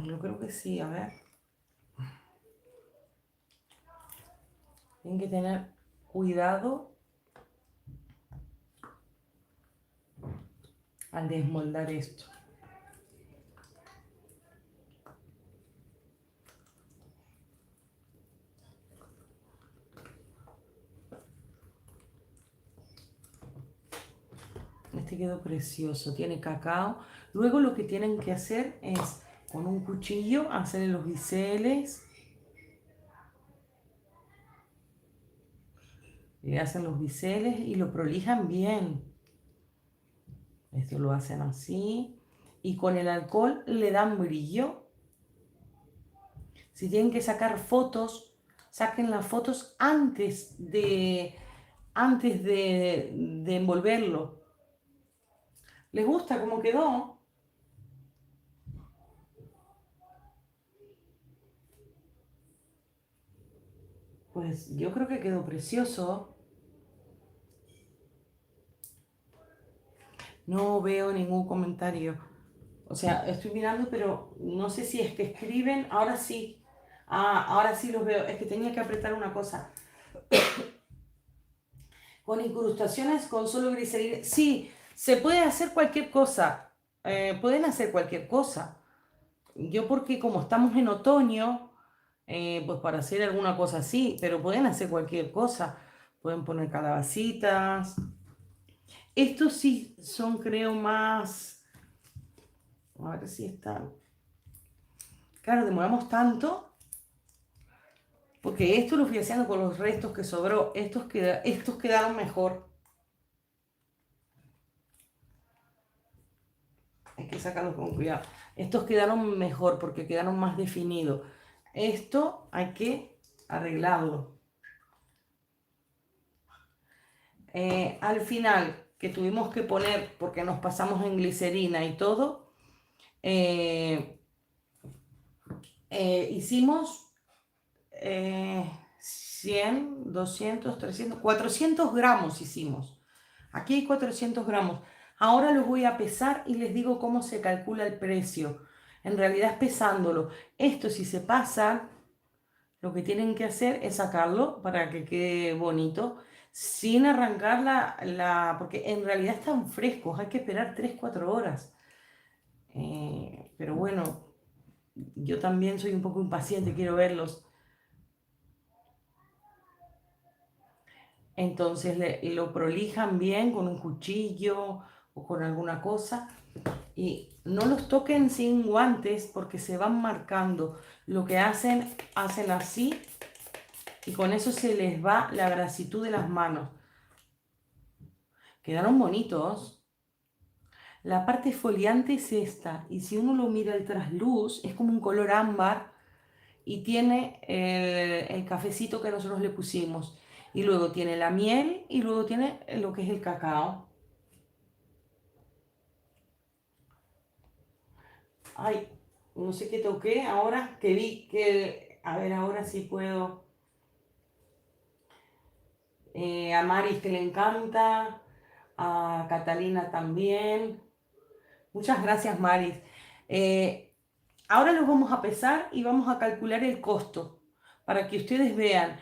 Speaker 2: Yo creo que sí, a ver. Tienen que tener cuidado al desmoldar esto. Este quedó precioso, tiene cacao. Luego lo que tienen que hacer es con un cuchillo hacerle los biseles. Le hacen los biseles y lo prolijan bien. Esto lo hacen así. Y con el alcohol le dan brillo. Si tienen que sacar fotos, saquen las fotos antes de envolverlo. ¿Les gusta cómo quedó? Pues yo creo que quedó precioso. No veo ningún comentario. O sea, estoy mirando, pero no sé si es que escriben. Ahora sí. Ah, ahora sí los veo. Es que tenía que apretar una cosa. Con incrustaciones, con solo glicerina. Sí, se puede hacer cualquier cosa. Pueden hacer cualquier cosa. Yo porque como estamos en otoño, pues para hacer alguna cosa así, pero pueden hacer cualquier cosa. Pueden poner calabacitas. Estos sí son, creo, más... A ver si están... Claro, demoramos tanto, porque esto lo fui haciendo con los restos que sobró. Estos quedaron mejor. Hay que sacarlos con cuidado. Estos quedaron mejor porque quedaron más definidos. Esto hay que arreglarlo. Al final, que tuvimos que poner, porque nos pasamos en glicerina y todo, hicimos 100, 200, 300, 400 gramos hicimos. Aquí hay 400 gramos. Ahora los voy a pesar y les digo cómo se calcula el precio. En realidad es pesándolo. Esto si se pasa, lo que tienen que hacer es sacarlo para que quede bonito, sin arrancar porque en realidad están frescos, hay que esperar 3-4 horas. Pero bueno, yo también soy un poco impaciente, quiero verlos. Entonces lo prolijan bien con un cuchillo o con alguna cosa y no los toquen sin guantes porque se van marcando. Lo que hacen así y con eso se les va la grasitud de las manos. Quedaron bonitos. La parte foliante es esta y si uno lo mira al trasluz es como un color ámbar y tiene el cafecito que nosotros le pusimos. Y luego tiene la miel y luego tiene lo que es el cacao. Ay, no sé qué toqué ahora que vi que... A ver, ahora sí puedo... a Maris que le encanta, a Catalina también. Muchas gracias, Maris. Ahora los vamos a pesar y vamos a calcular el costo para que ustedes vean,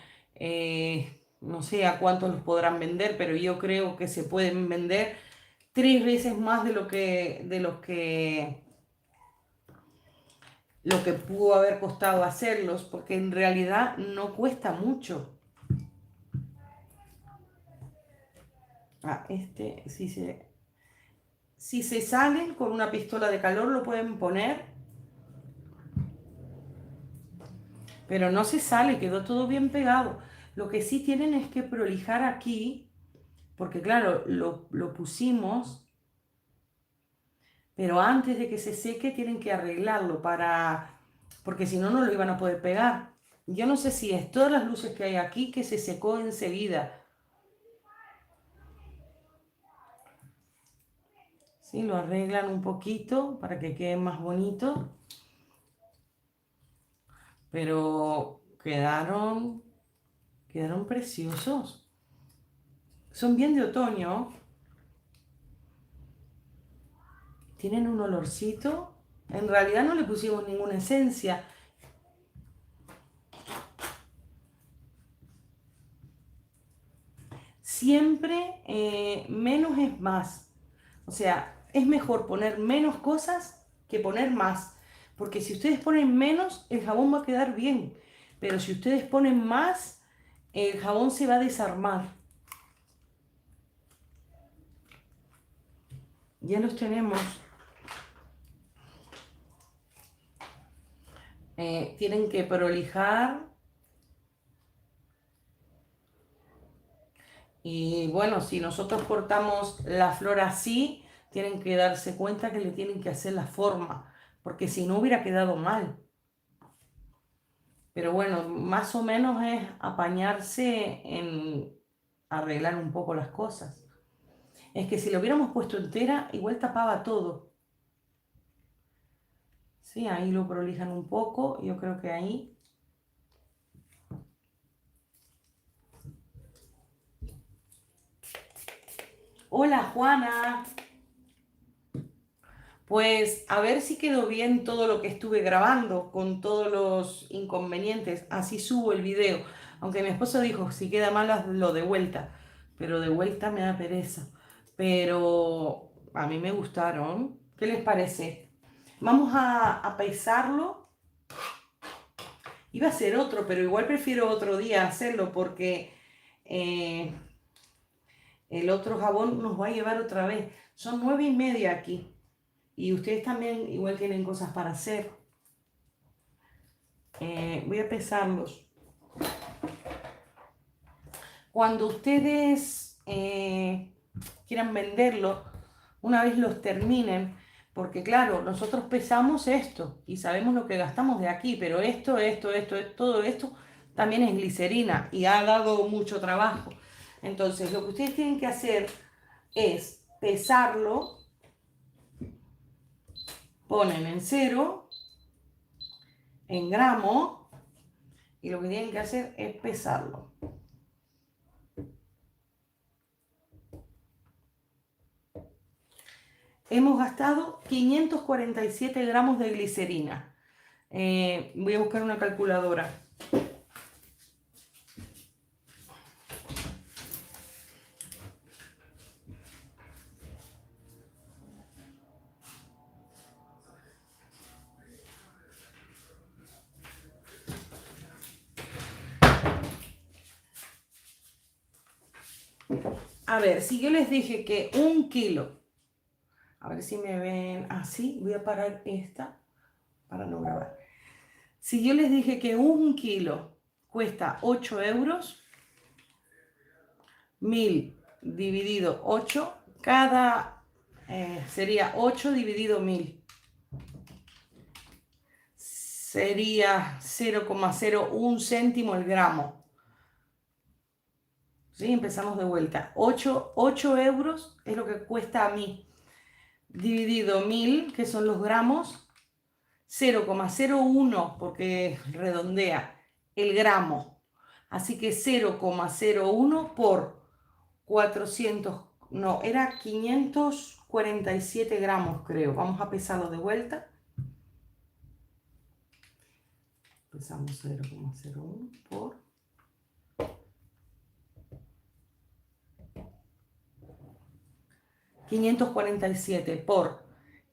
Speaker 2: no sé a cuánto los podrán vender, pero yo creo que se pueden vender 3 veces más lo que pudo haber costado hacerlos, porque en realidad no cuesta mucho. Si se salen con una pistola de calor lo pueden poner, pero no se sale, quedó todo bien pegado. Lo que sí tienen es que prolijar aquí, porque claro, lo pusimos, pero antes de que se seque tienen que arreglarlo porque si no, no lo iban a poder pegar. Yo no sé si es todas las luces que hay aquí que se secó enseguida. ¿Sí? Lo arreglan un poquito para que quede más bonito. Pero quedaron preciosos. Son bien de otoño. Tienen un olorcito. En realidad no le pusimos ninguna esencia. Siempre menos es más. O sea, es mejor poner menos cosas que poner más. Porque si ustedes ponen menos, el jabón va a quedar bien. Pero si ustedes ponen más, el jabón se va a desarmar. Ya los tenemos. Tienen que prolijar. Y bueno, si nosotros cortamos la flor así, tienen que darse cuenta que le tienen que hacer la forma, porque si no hubiera quedado mal. Pero bueno, más o menos es apañarse en arreglar un poco las cosas. Es que si lo hubiéramos puesto entera, igual tapaba todo. Sí, ahí lo prolijan un poco, yo creo que ahí. Hola, Juana. Pues a ver si quedó bien todo lo que estuve grabando con todos los inconvenientes. Así subo el video. Aunque mi esposo dijo, si queda mal, hazlo de vuelta. Pero de vuelta me da pereza. Pero a mí me gustaron. ¿Qué les parece? Vamos a pesarlo. Iba a ser otro, pero igual prefiero otro día hacerlo porque el otro jabón nos va a llevar otra vez. Son 9:30 aquí. Y ustedes también igual tienen cosas para hacer. Voy a pesarlos. Cuando ustedes quieran venderlo, una vez los terminen, porque claro, nosotros pesamos esto y sabemos lo que gastamos de aquí, pero todo esto también es glicerina y ha dado mucho trabajo. Entonces, lo que ustedes tienen que hacer es pesarlo, ponen en 0, en gramos, y lo que tienen que hacer es pesarlo. Hemos gastado 547 gramos de glicerina. Voy a buscar una calculadora. A ver, si yo les dije que 1 kilo, a ver si me ven así, voy a parar esta para no grabar. Si yo les dije que 1 kilo cuesta 8 euros, 1000 dividido 8, cada sería 8 dividido 1000. Sería 0,01 céntimo el gramo. ¿Sí? Empezamos de vuelta. 8 euros es lo que cuesta a mí. Dividido 1000, que son los gramos, 0,01 porque redondea el gramo. Así que 0,01 por 400, no, era 547 gramos creo. Vamos a pesarlo de vuelta. Pesamos 0,01 por 547 por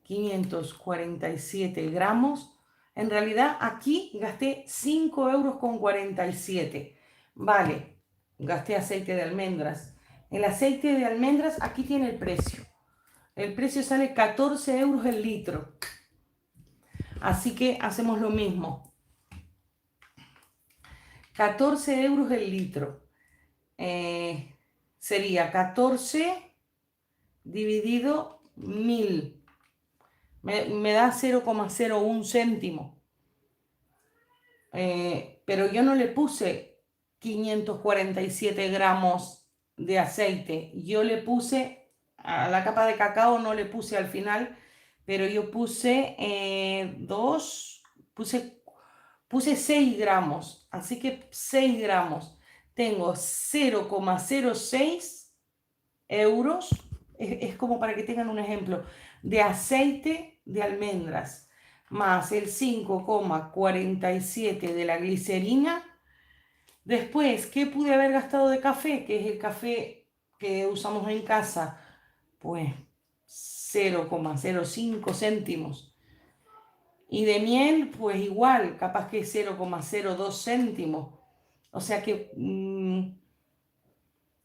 Speaker 2: 547 gramos. En realidad aquí gasté 5 euros con 47. Vale, gasté aceite de almendras. El aceite de almendras aquí tiene el precio. El precio sale 14 euros el litro. Así que hacemos lo mismo. 14 euros el litro. Sería 14 dividido 1000. Me da 0,01 céntimo. Pero yo no le puse 547 gramos de aceite. Yo le puse a la capa de cacao, no le puse al final, pero yo puse puse 6 gramos. Así que 6 gramos. Tengo 0,06 euros. Es como para que tengan un ejemplo de aceite de almendras más el 5,47 de la glicerina. Después, ¿qué pude haber gastado de café? Que es el café que usamos en casa. Pues 0,05 céntimos. Y de miel, pues igual, capaz que 0,02 céntimos. O sea que...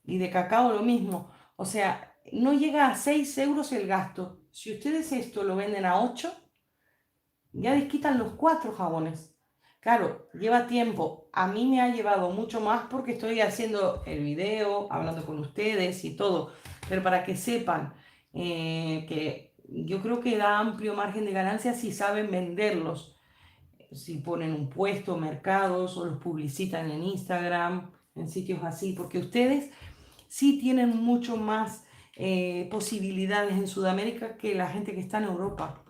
Speaker 2: y de cacao lo mismo. O sea, no llega a 6 euros el gasto. Si ustedes esto lo venden a 8, ya les quitan los 4 jabones. Claro, lleva tiempo. A mí me ha llevado mucho más porque estoy haciendo el video, hablando con ustedes y todo. Pero para que sepan que yo creo que da amplio margen de ganancia si saben venderlos. Si ponen un puesto, mercados o los publicitan en Instagram, en sitios así. Porque ustedes sí tienen mucho más posibilidades en Sudamérica que la gente que está en Europa.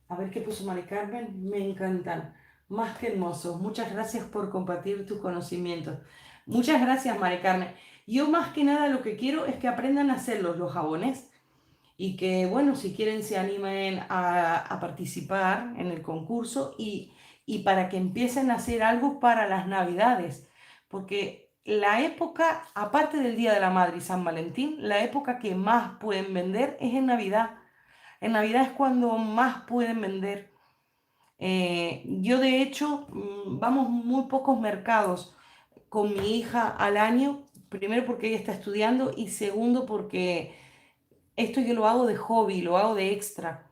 Speaker 2: A ver qué puso Mari Carmen. Me encantan. Más que hermosos. Muchas gracias por compartir tus conocimientos. Muchas gracias, Mari Carmen. Yo más que nada lo que quiero es que aprendan a hacer los jabones y que, bueno, si quieren se animen a participar en el concurso y para que empiecen a hacer algo para las Navidades. Porque la época, aparte del Día de la Madre y San Valentín, la época que más pueden vender es en Navidad. En Navidad es cuando más pueden vender. Yo de hecho vamos muy pocos mercados con mi hija al año, primero porque ella está estudiando y segundo porque esto yo lo hago de hobby, lo hago de extra.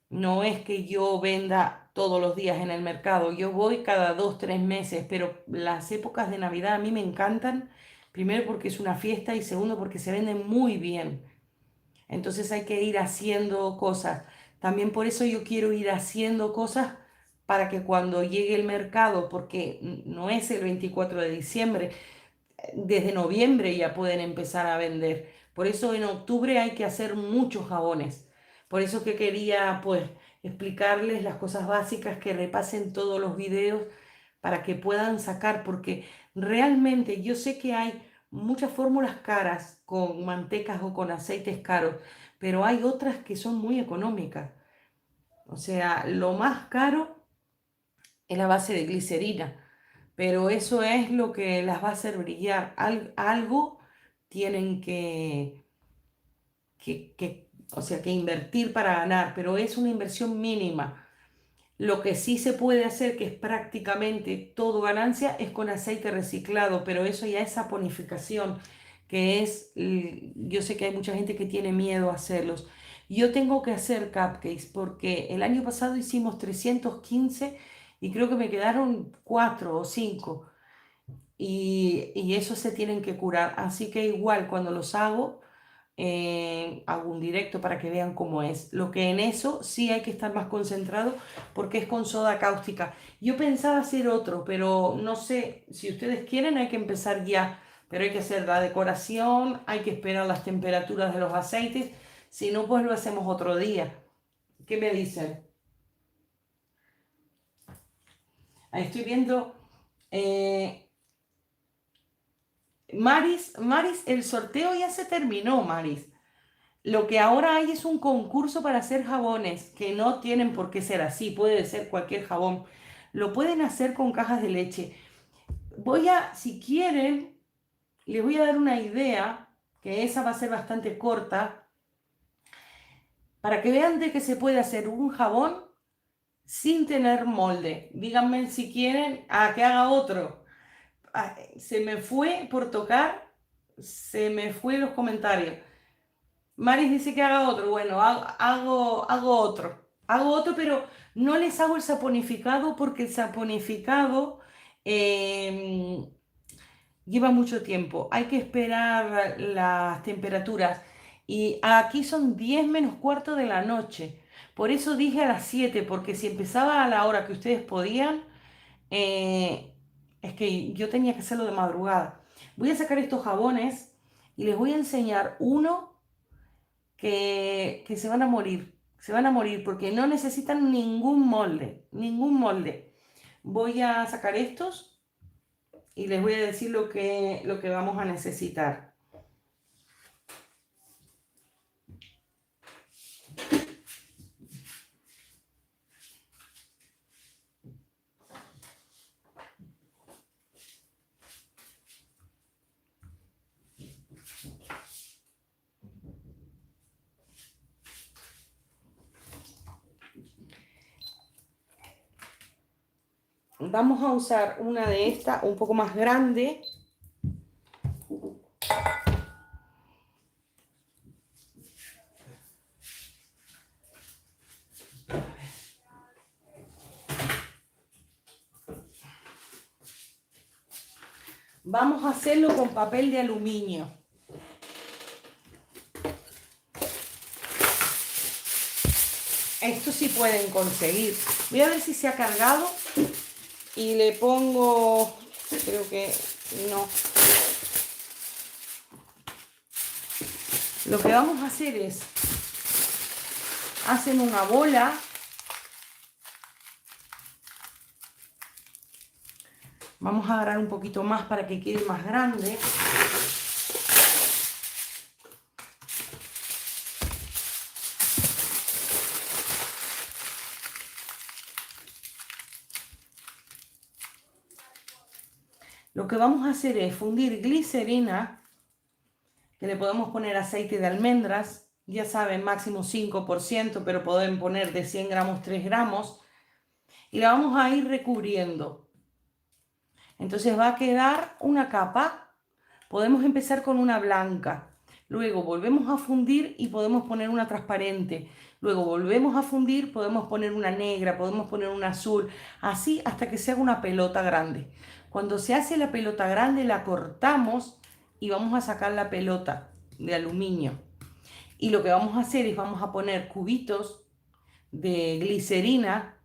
Speaker 2: No es que yo venda todos los días en el mercado, yo voy cada 2, 3 meses, pero las épocas de Navidad a mí me encantan, primero porque es una fiesta y segundo porque se venden muy bien. Entonces hay que ir haciendo cosas. También por eso yo quiero ir haciendo cosas para que cuando llegue el mercado, porque no es el 24 de diciembre, desde noviembre ya pueden empezar a vender. Por eso en octubre hay que hacer muchos jabones. Por eso que quería pues explicarles las cosas básicas, que repasen todos los videos para que puedan sacar, porque realmente yo sé que hay muchas fórmulas caras con mantecas o con aceites caros, pero hay otras que son muy económicas. O sea, lo más caro es la base de glicerina, pero eso es lo que las va a hacer brillar. Algo tienen o sea, que invertir para ganar, pero es una inversión mínima. Lo que sí se puede hacer, que es prácticamente todo ganancia, es con aceite reciclado, pero eso ya es saponificación, que es, yo sé que hay mucha gente que tiene miedo a hacerlos. Yo tengo que hacer cupcakes porque el año pasado hicimos 315 y creo que me quedaron 4 o 5 y eso se tienen que curar. Así que igual cuando los hago un directo para que vean cómo es. Lo que en eso sí hay que estar más concentrado porque es con soda cáustica. Yo pensaba hacer otro, pero no sé, si ustedes quieren hay que empezar ya, pero hay que hacer la decoración, hay que esperar las temperaturas de los aceites, si no pues lo hacemos otro día. ¿Qué me dicen? Ahí estoy viendo... Maris, el sorteo ya se terminó, Maris. Lo que ahora hay es un concurso para hacer jabones, que no tienen por qué ser así, puede ser cualquier jabón. Lo pueden hacer con cajas de leche. Si quieren, les voy a dar una idea, que esa va a ser bastante corta, para que vean de que se puede hacer un jabón sin tener molde. Díganme si quieren que haga otro. Se me fue por tocar, se me fue los comentarios. Maris dice que haga otro. Bueno, hago otro. Hago otro, pero no les hago el saponificado porque el saponificado eh, lleva mucho tiempo. Hay que esperar las temperaturas. Y aquí son 10 menos cuarto de la noche. Por eso dije a las 7, porque si empezaba a la hora que ustedes podían, eh, es que yo tenía que hacerlo de madrugada. Voy a sacar estos jabones y les voy a enseñar uno que se van a morir porque no necesitan ningún molde, ningún molde. Voy a sacar estos y les voy a decir lo que vamos a necesitar. Vamos a usar una de estas, un poco más grande. Vamos a hacerlo con papel de aluminio. Esto sí pueden conseguir. Voy a ver si se ha cargado y le pongo, creo que no. Lo que vamos a hacer es, hacen una bola. Vamos a agarrar un poquito más para que quede más grande. Lo que vamos a hacer es fundir glicerina, que le podemos poner aceite de almendras, ya saben, máximo 5%, pero pueden poner de 100 gramos 3 gramos, y la vamos a ir recubriendo. Entonces va a quedar una capa. Podemos empezar con una blanca, luego volvemos a fundir y podemos poner una transparente, luego volvemos a fundir, podemos poner una negra, podemos poner una azul, así hasta que se haga una pelota grande. Cuando se hace la pelota grande la cortamos y vamos a sacar la pelota de aluminio. Y lo que vamos a hacer es vamos a poner cubitos de glicerina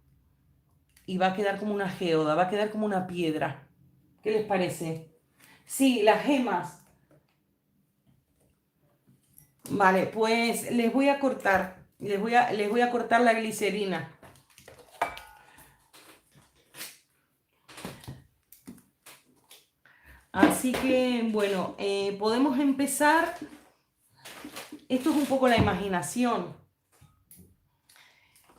Speaker 2: y va a quedar como una geoda, va a quedar como una piedra. ¿Qué les parece? Sí, las gemas. Vale, pues les voy a cortar, les voy a cortar la glicerina. Así que, bueno, podemos empezar. Esto es un poco la imaginación.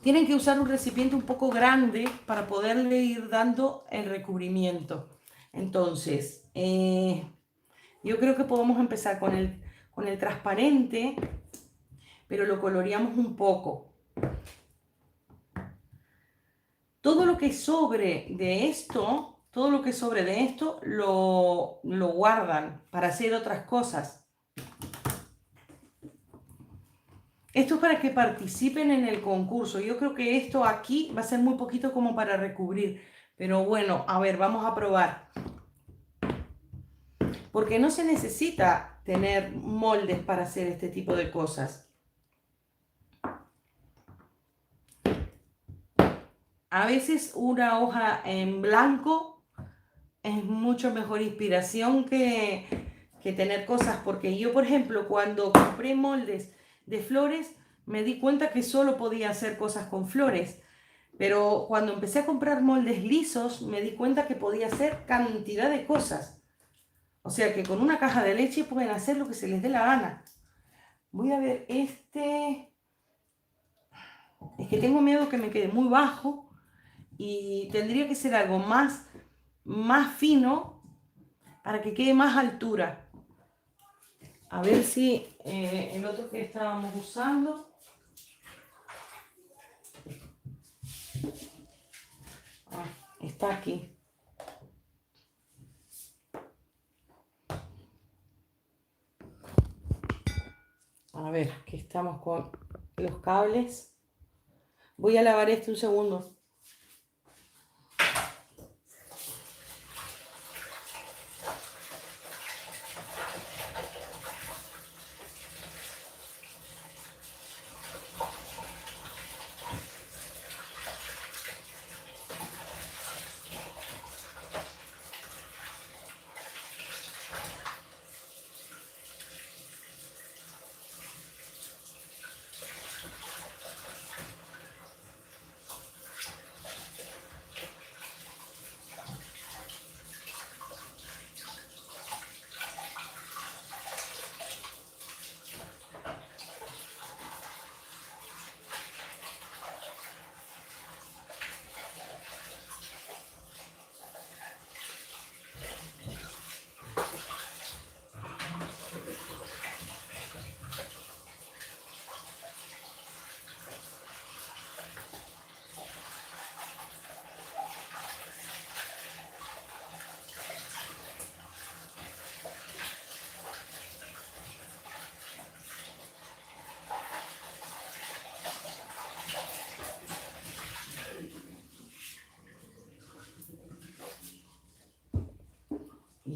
Speaker 2: Tienen que usar un recipiente un poco grande para poderle ir dando el recubrimiento. Entonces, yo creo que podemos empezar con el transparente, pero lo coloreamos un poco. Todo lo que sobre de esto, lo guardan para hacer otras cosas. Esto es para que participen en el concurso. Yo creo que esto aquí va a ser muy poquito como para recubrir. Pero bueno, a ver, vamos a probar. Porque no se necesita tener moldes para hacer este tipo de cosas. A veces una hoja en blanco es mucho mejor inspiración que tener cosas. Porque yo, por ejemplo, cuando compré moldes de flores, me di cuenta que solo podía hacer cosas con flores. Pero cuando empecé a comprar moldes lisos, me di cuenta que podía hacer cantidad de cosas. O sea que con una caja de leche pueden hacer lo que se les dé la gana. Voy a ver este. Es que tengo miedo que me quede muy bajo y tendría que ser algo más fino para que quede más altura. A ver si el otro que estábamos usando. Está aquí. A ver, que estamos con los cables. Voy a lavar este un segundo.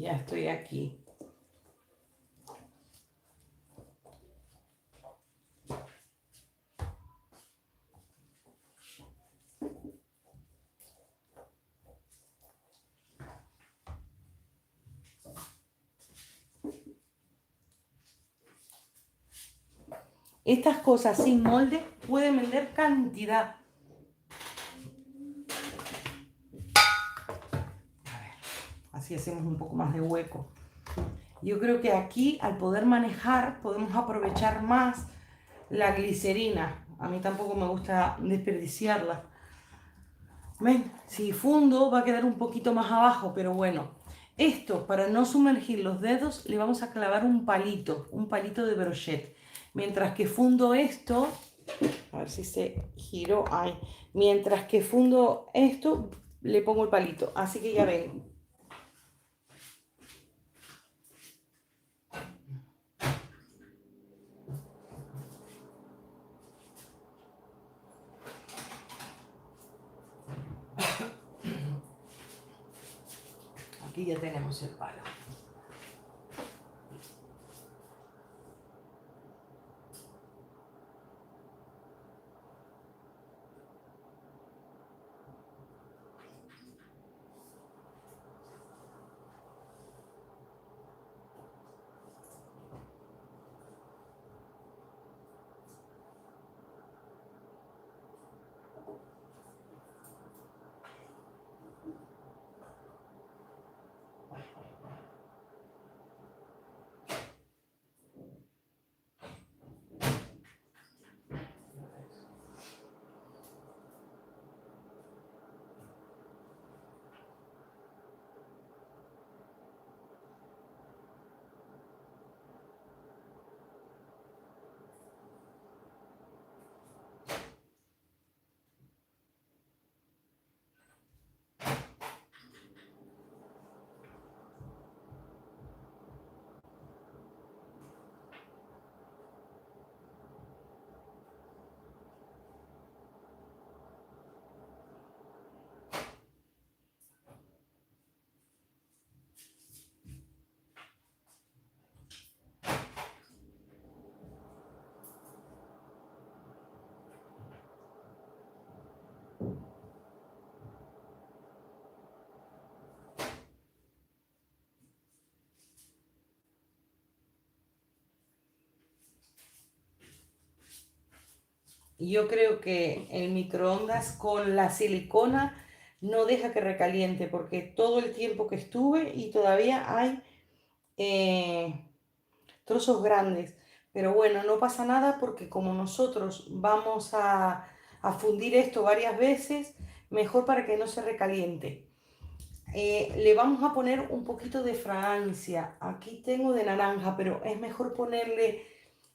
Speaker 2: Ya estoy aquí. Estas cosas sin molde pueden vender cantidad. A ver, así hacemos un poco más de hueco. Yo creo que aquí, al poder manejar, podemos aprovechar más la glicerina. A mí tampoco me gusta desperdiciarla. ¿Ven? Si fundo va a quedar un poquito más abajo, pero bueno. Esto, para no sumergir los dedos, le vamos a clavar un palito de brochet. Mientras que fundo esto, a ver si se giró ahí. Mientras que fundo esto, le pongo el palito. Así que ya ven. Aquí ya tenemos el palo. Yo creo que el microondas con la silicona no deja que recaliente porque todo el tiempo que estuve y todavía hay trozos grandes. Pero bueno, no pasa nada porque como nosotros vamos a fundir esto varias veces, mejor para que no se recaliente. Le vamos a poner un poquito de fragancia. Aquí tengo de naranja, pero es mejor ponerle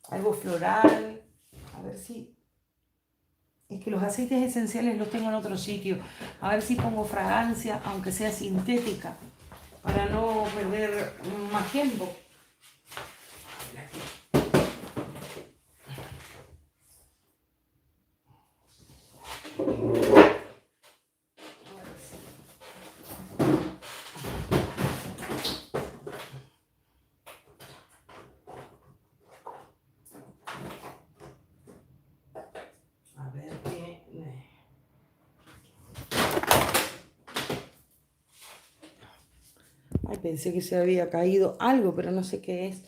Speaker 2: algo floral. A ver si... Es que los aceites esenciales los tengo en otro sitio. A ver si pongo fragancia, aunque sea sintética, para no perder más tiempo. A ver qué... Ay, pensé que se había caído algo, pero no sé qué es.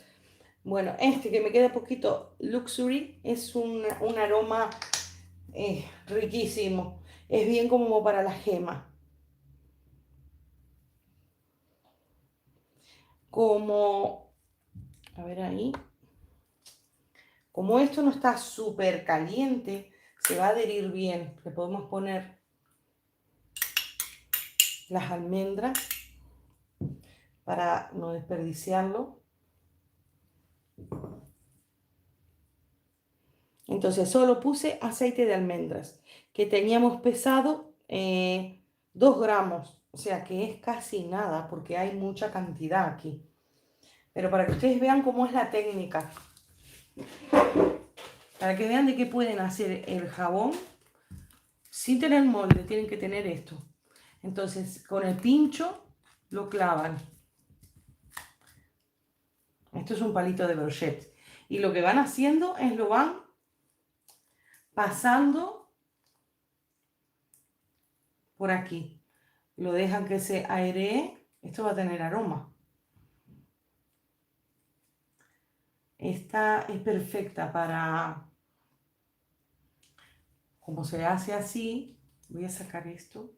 Speaker 2: Bueno, este que me queda poquito Luxury es un aroma riquísimo. Es bien como para la gema. Como, a ver ahí. Como esto no está súper caliente, se va a adherir bien. Le podemos poner las almendras para no desperdiciarlo. Entonces solo puse aceite de almendras, que teníamos pesado 2 gramos, o sea que es casi nada porque hay mucha cantidad aquí. Pero para que ustedes vean cómo es la técnica, para que vean de qué pueden hacer el jabón sin tener molde, tienen que tener esto. Entonces con el pincho lo clavan. Esto es un palito de brochette. Y lo que van haciendo es lo van pasando por aquí. Lo dejan que se airee. Esto va a tener aroma. Esta es perfecta para, como se hace así, voy a sacar esto.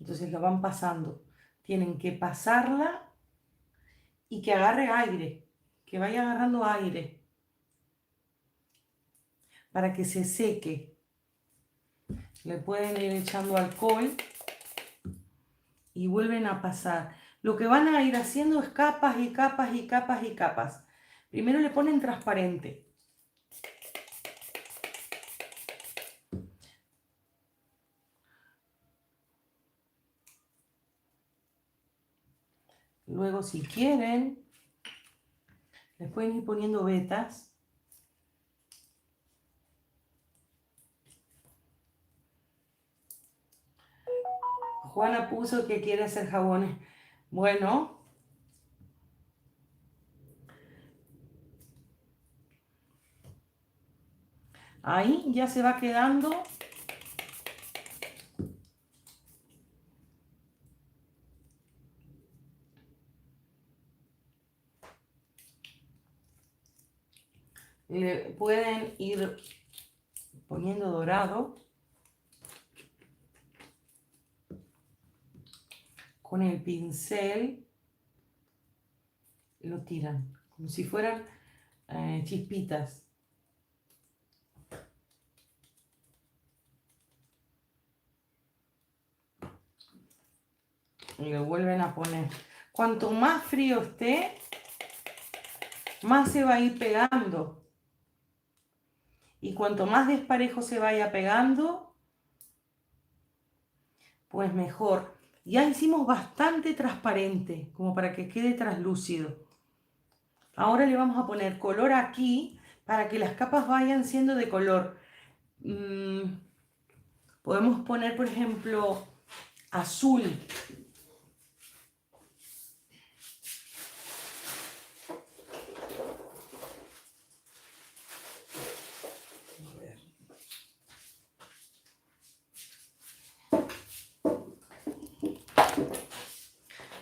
Speaker 2: Entonces lo van pasando. Tienen que pasarla y que agarre aire, que vaya agarrando aire para que se seque. Le pueden ir echando alcohol y vuelven a pasar. Lo que van a ir haciendo es capas y capas y capas y capas. Primero le ponen transparente. Luego, si quieren, les pueden ir poniendo vetas. Juana puso que quiere hacer jabones. Bueno, ahí ya se va quedando. Le pueden ir poniendo dorado con el pincel. Lo tiran como si fueran chispitas. Y lo vuelven a poner. Cuanto más frío esté, más se va a ir pegando. Y cuanto más desparejo se vaya pegando, pues mejor. Ya hicimos bastante transparente, como para que quede translúcido. Ahora le vamos a poner color aquí, para que las capas vayan siendo de color. Podemos poner, por ejemplo, azul.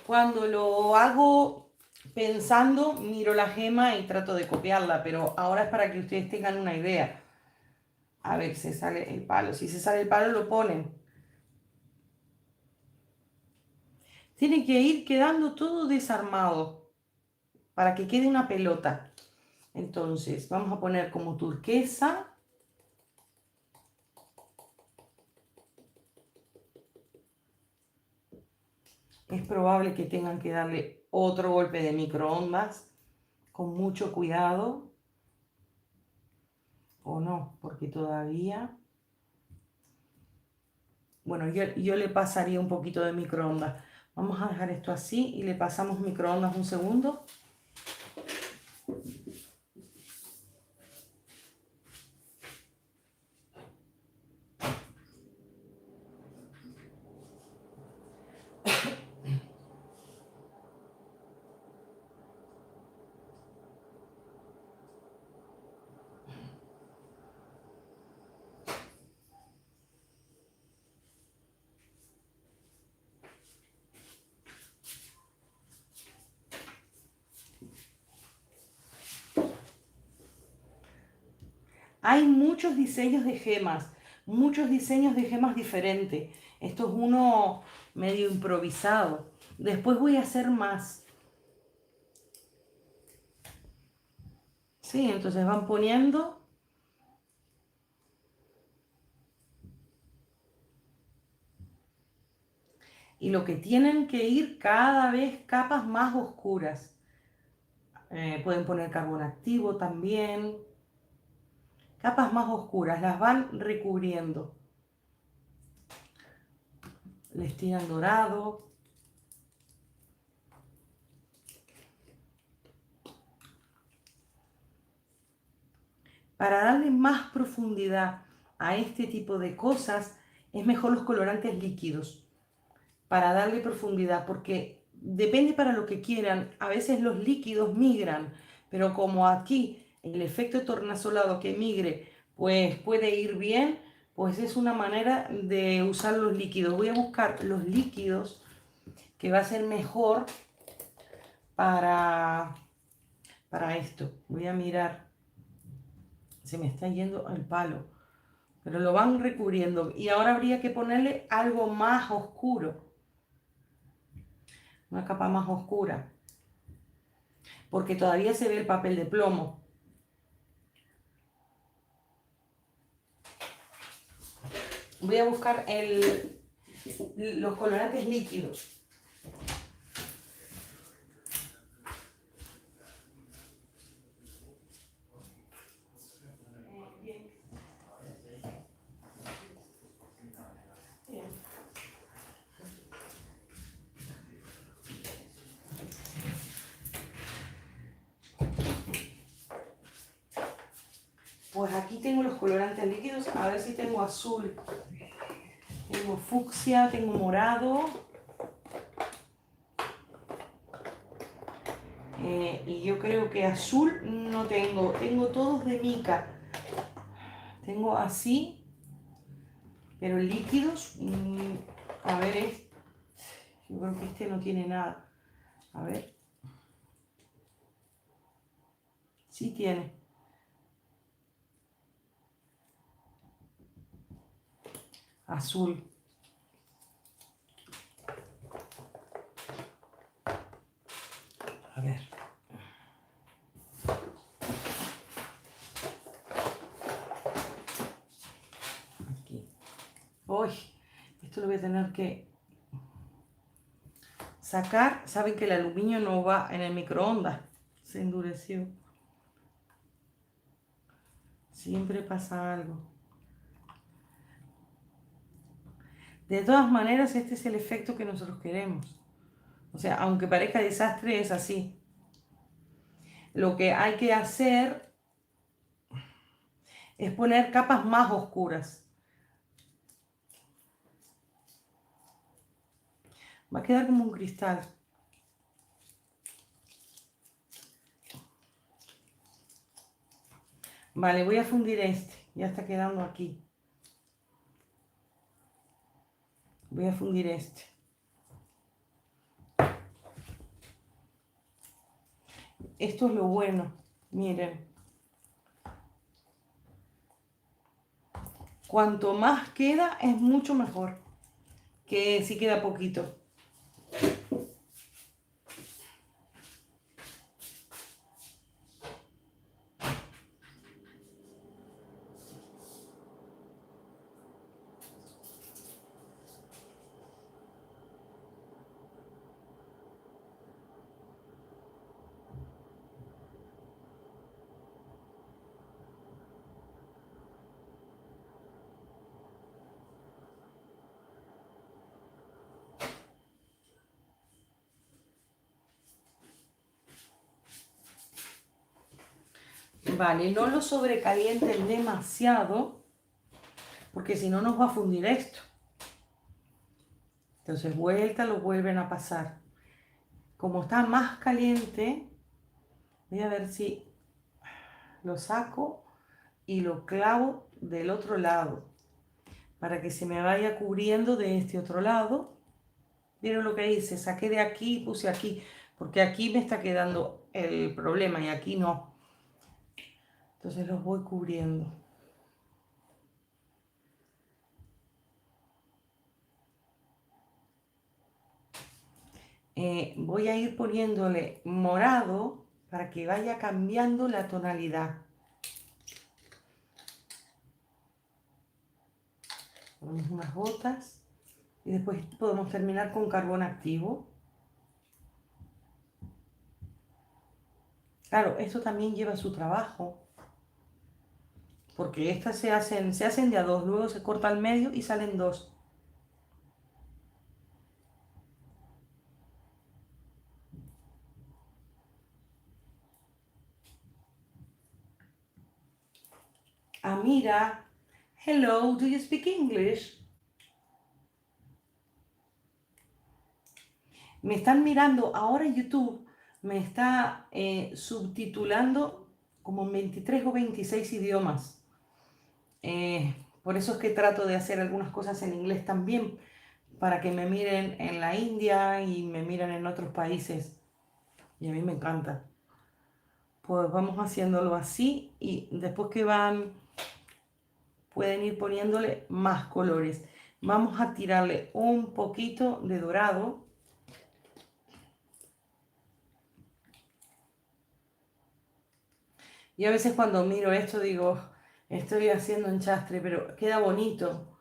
Speaker 2: Cuando lo hago pensando, miro la gema y trato de copiarla, pero ahora es para que ustedes tengan una idea. A ver, se sale el palo. Si se sale el palo, lo ponen. Tiene que ir quedando todo desarmado para que quede una pelota. Entonces, vamos a poner como turquesa. Es probable que tengan que darle otro golpe de microondas con mucho cuidado. O no, porque todavía... Bueno, yo le pasaría un poquito de microondas. Vamos a dejar esto así y le pasamos microondas un segundo. Hay muchos diseños de gemas, muchos diseños de gemas diferentes. Esto es uno medio improvisado. Después voy a hacer más. Sí, entonces van poniendo. Y lo que tienen que ir cada vez capas más oscuras. Pueden poner carbón activo también. Capas más oscuras, las van recubriendo. Les tiran dorado. Para darle más profundidad a este tipo de cosas, es mejor los colorantes líquidos. para darle profundidad, porque depende para lo que quieran. A veces los líquidos migran, pero como aquí el efecto tornasolado que migre, pues puede ir bien, pues es una manera de usar los líquidos. Voy a buscar los líquidos que va a ser mejor para, para esto. Voy a mirar. Se me está yendo el palo, pero lo van recubriendo. Y ahora habría que ponerle algo más oscuro, una capa más oscura, porque todavía se ve el papel de plomo. Voy a buscar los colorantes líquidos. Pues aquí tengo los colorantes líquidos, a ver si tengo azul. Tengo fucsia, tengo morado. Y yo creo que azul no tengo. Tengo todos de mica. Tengo así, pero líquidos. A ver, yo creo que este no tiene nada. A ver. Sí tiene. Azul. A ver. Aquí. Uy, esto lo voy a tener que sacar. Saben que el aluminio no va en el microondas. Se endureció. Siempre pasa algo. De todas maneras, este es el efecto que nosotros queremos. O sea, aunque parezca desastre, es así. Lo que hay que hacer es poner capas más oscuras. Va a quedar como un cristal. Vale, voy a fundir este. Ya está quedando aquí. Voy a fundir este. Esto es lo bueno. Miren. Cuanto más queda, es mucho mejor que si queda poquito. Vale, no lo sobrecalienten demasiado, porque si no nos va a fundir esto. Entonces vuelta, lo vuelven a pasar. Como está más caliente, voy a ver si lo saco y lo clavo del otro lado, para que se me vaya cubriendo de este otro lado. ¿Vieron lo que hice? Saqué de aquí y puse aquí, porque aquí me está quedando el problema y aquí no. Entonces los voy cubriendo. Voy a ir poniéndole morado para que vaya cambiando la tonalidad. Ponemos unas gotas y después podemos terminar con carbón activo. Claro, esto también lleva su trabajo, porque estas se hacen de a dos, luego se corta al medio y salen dos. Amira, hello, do you speak English? me están mirando ahora YouTube, me está subtitulando como en 23 o 26 idiomas. Por eso es que trato de hacer algunas cosas en inglés también, para que me miren en la India y me miren en otros países. Y a mí me encanta. Pues vamos haciéndolo así y después que van, pueden ir poniéndole más colores. Vamos a tirarle un poquito de dorado. Y a veces cuando miro esto digo, estoy haciendo enchastre, pero queda bonito.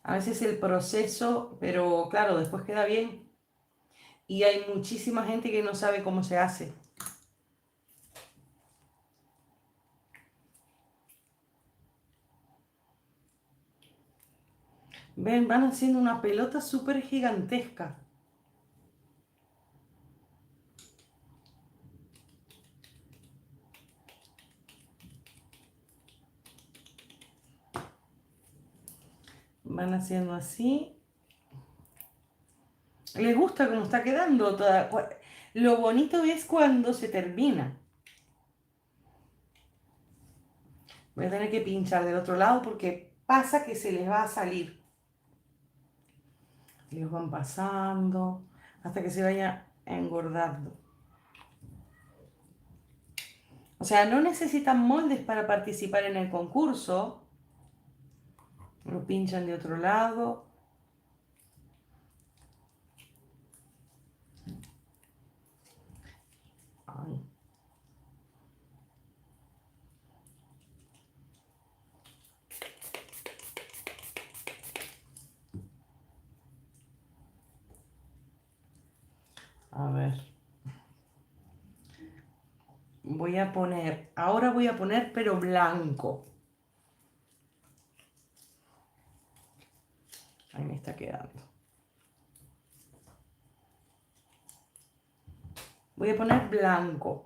Speaker 2: A veces el proceso, pero claro, después queda bien. Y hay muchísima gente que no sabe cómo se hace. Ven, van haciendo una pelota súper gigantesca. Van haciendo así. Les gusta cómo está quedando toda. Lo bonito es cuando se termina. Voy a tener que pinchar del otro lado porque pasa que se les va a salir. Ellos van pasando hasta que se vaya engordando. O sea, no necesitan moldes para participar en el concurso. Lo pinchan de otro lado. Ay. A ver. Voy a poner, ahora voy a poner pero blanco. Ahí me está quedando. Voy a poner blanco.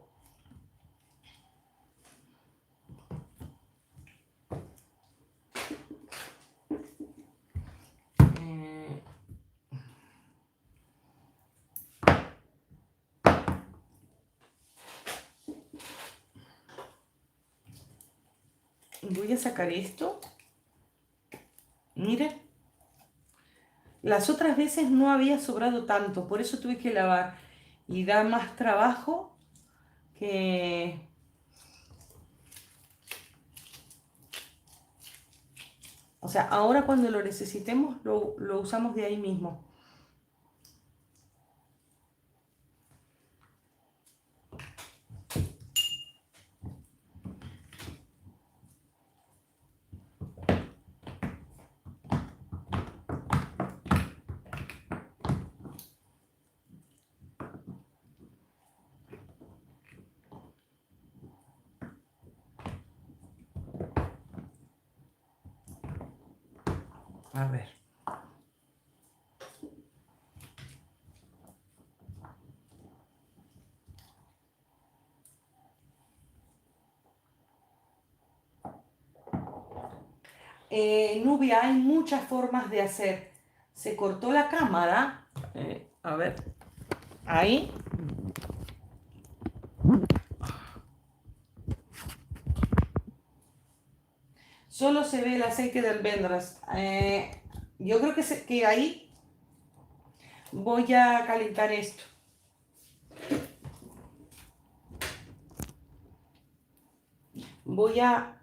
Speaker 2: Voy a sacar esto. Miren. Las otras veces no había sobrado tanto, por eso tuve que lavar. Y da más trabajo que... O sea, ahora cuando lo necesitemos lo usamos de ahí mismo. A ver. Nubia, hay muchas formas de hacer. Se cortó la cámara. A ver. Ahí. Solo se ve el aceite de almendras. Yo creo que ahí voy a calentar esto. Voy a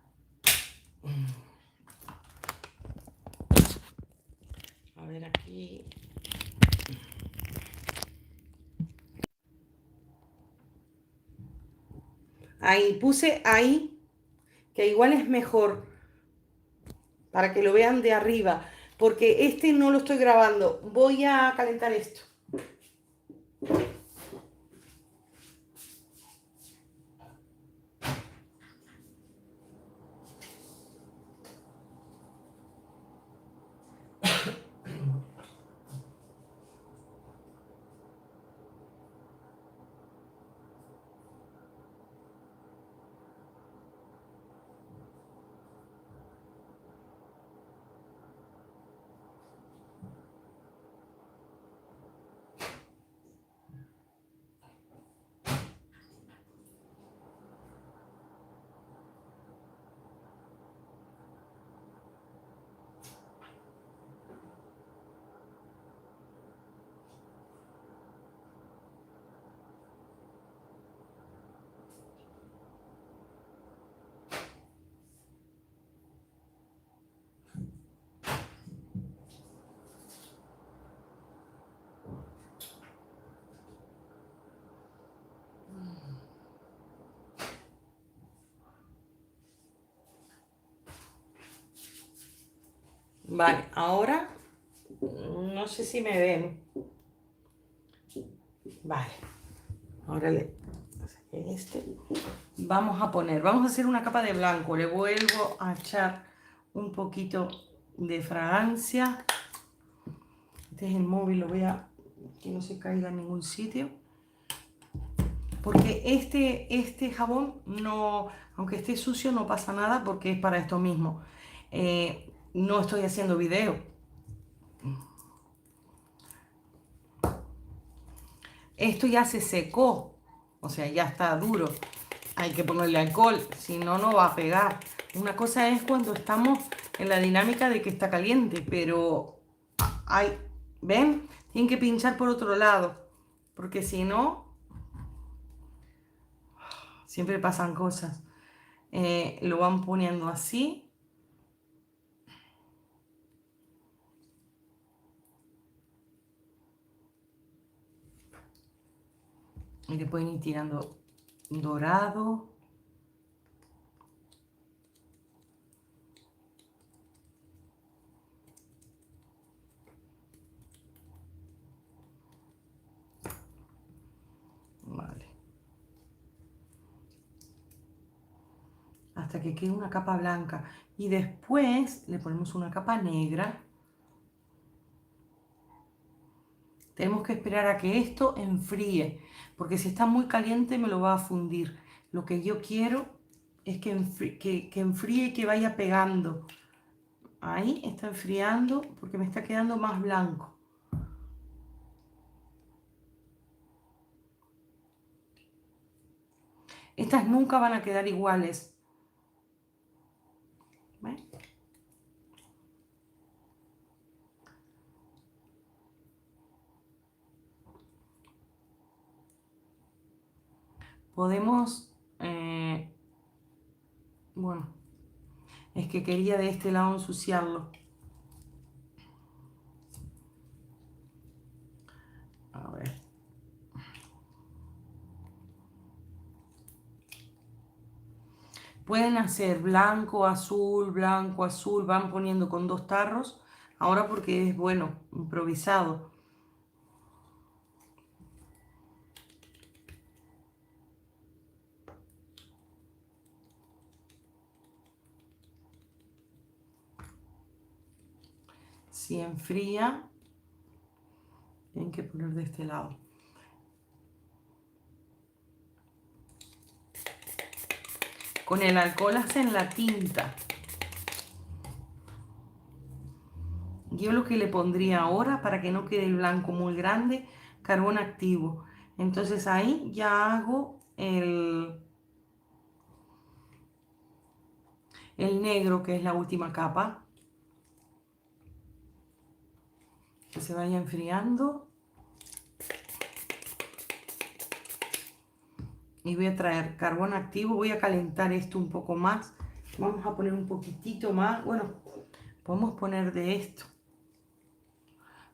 Speaker 2: ver aquí. Ahí, puse ahí, que igual es mejor, para que lo vean de arriba, porque este no lo estoy grabando. Voy a calentar esto. Vale, ahora no sé si me ven. Vale, ahora le este. Vamos a hacer una capa de blanco. Le vuelvo a echar un poquito de fragancia. Este es el móvil, lo voy a que no se caiga en ningún sitio. Porque este jabón no, aunque esté sucio no pasa nada porque es para esto mismo. No estoy haciendo video. Esto ya se secó, o sea, ya está duro. Hay que ponerle alcohol, si no, no va a pegar. Una cosa es cuando estamos en la dinámica de que está caliente, pero hay, ¿ven? Tienen que pinchar por otro lado, porque si no, siempre pasan cosas. Lo van poniendo así. Y le pueden ir tirando dorado. Vale. Hasta que quede una capa blanca. Y después le ponemos una capa negra. Tenemos que esperar a que esto enfríe, porque si está muy caliente me lo va a fundir. Lo que yo quiero es que enfríe y que vaya pegando. Ahí está enfriando porque me está quedando más blanco. Estas nunca van a quedar iguales. ¿Ven? Podemos, bueno, es que quería de este lado ensuciarlo. A ver. Pueden hacer blanco, azul, van poniendo con 2 tarros. Ahora porque es, bueno, improvisado. Si enfría, tienen que poner de este lado. Con el alcohol hacen la tinta. Yo lo que le pondría ahora, para que no quede el blanco muy grande, carbón activo. Entonces ahí ya hago el negro, que es la última capa. Que se vaya enfriando. Y voy a traer carbón activo. Voy a calentar esto un poco más. Vamos a poner un poquitito más. Bueno, podemos poner de esto.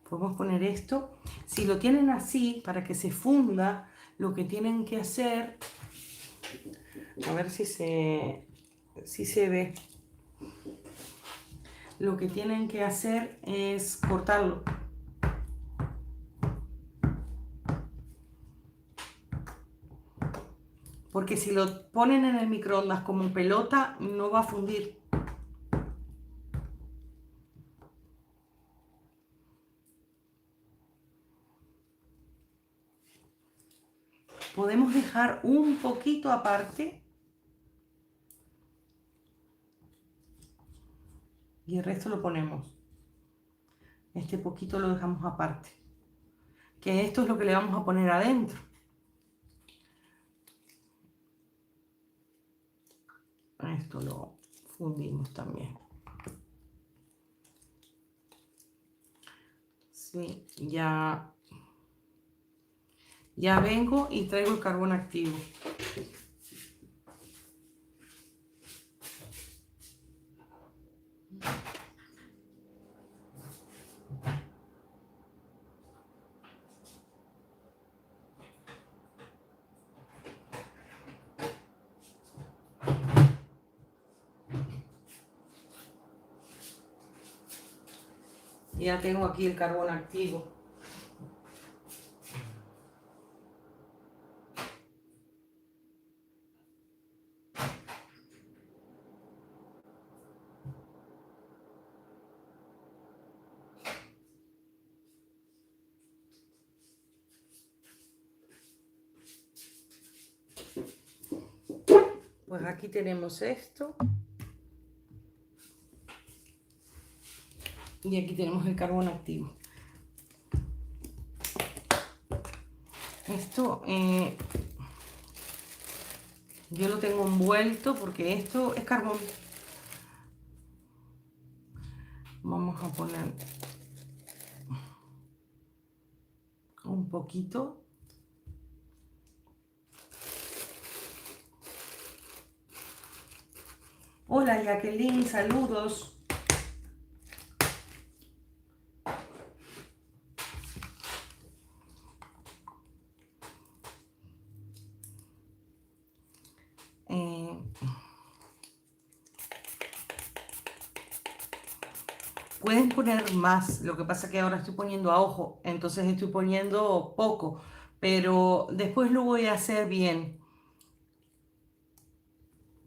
Speaker 2: Podemos poner esto. Si lo tienen así, para que se funda, lo que tienen que hacer, a ver si se ve. Lo que tienen que hacer es cortarlo. Porque si lo ponen en el microondas como pelota, no va a fundir. Podemos dejar un poquito aparte. Y el resto lo ponemos. Este poquito lo dejamos aparte. Que esto es lo que le vamos a poner adentro. Esto lo fundimos también. Sí, ya vengo y traigo el carbón activo. Ya tengo aquí el carbón activo. Pues aquí tenemos esto. Y aquí tenemos el carbón activo. Esto yo lo tengo envuelto porque esto es carbón. Vamos a poner un poquito. Hola Jacqueline, saludos. Pueden poner más, lo que pasa que ahora estoy poniendo a ojo, entonces estoy poniendo poco, pero después lo voy a hacer bien.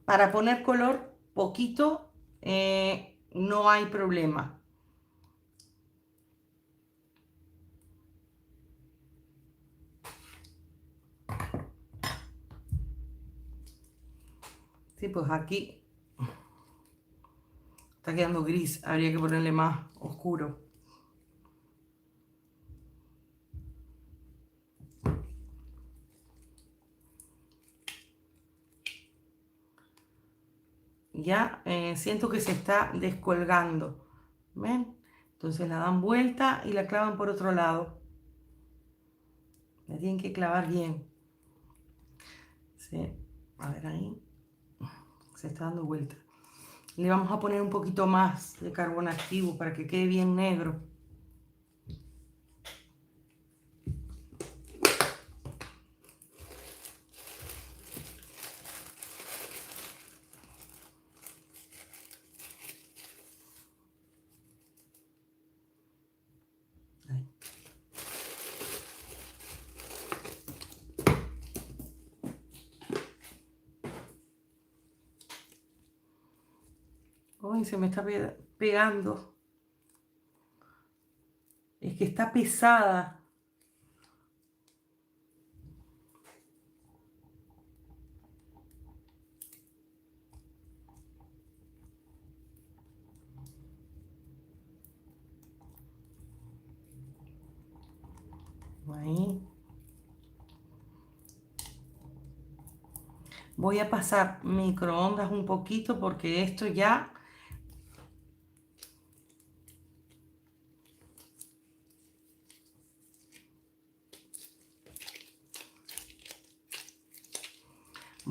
Speaker 2: Para poner color, poquito, no hay problema. Sí, pues aquí está quedando gris, habría que ponerle más oscuro. Ya siento que se está descolgando. ¿Ven? Entonces la dan vuelta y la clavan por otro lado. La tienen que clavar bien. ¿Sí? A ver ahí. Se está dando vuelta. Le vamos a poner un poquito más de carbón activo para que quede bien negro. Ahí. Uy, se me está pegando. Es que está pesada. Ahí. Voy a pasar microondas un poquito porque esto ya...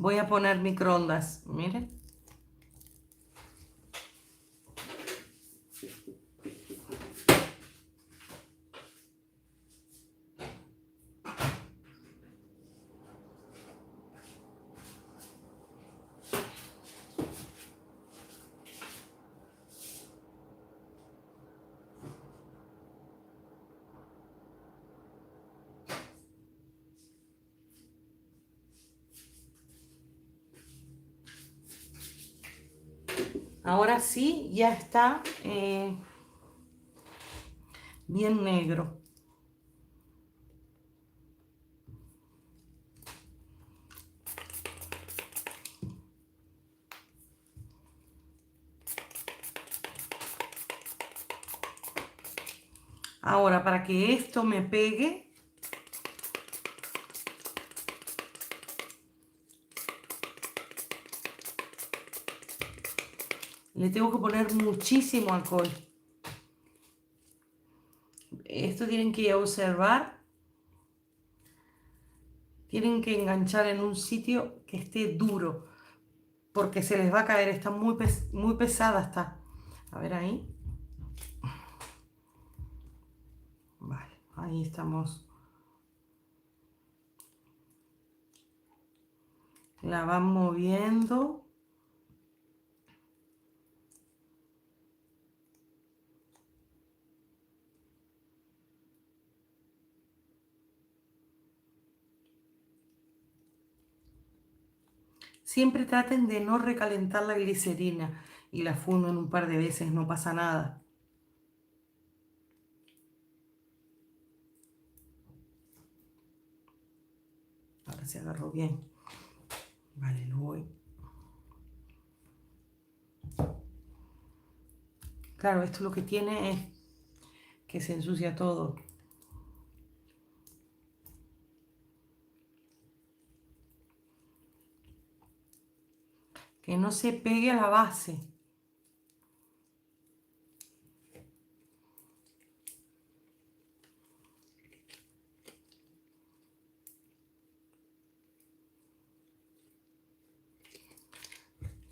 Speaker 2: Voy a poner microondas, miren. Ahora sí, ya está bien negro. Ahora, para que esto me pegue, le tengo que poner muchísimo alcohol. Esto tienen que observar. Tienen que enganchar en un sitio que esté duro, porque se les va a caer. Está muy pesada. Está. A ver ahí. Vale, ahí estamos. La van moviendo. Siempre traten de no recalentar la glicerina y la funden un par de veces, no pasa nada. Ahora se agarró bien. Vale, lo voy. Claro, esto lo que tiene es que se ensucia todo. Que no se pegue a la base.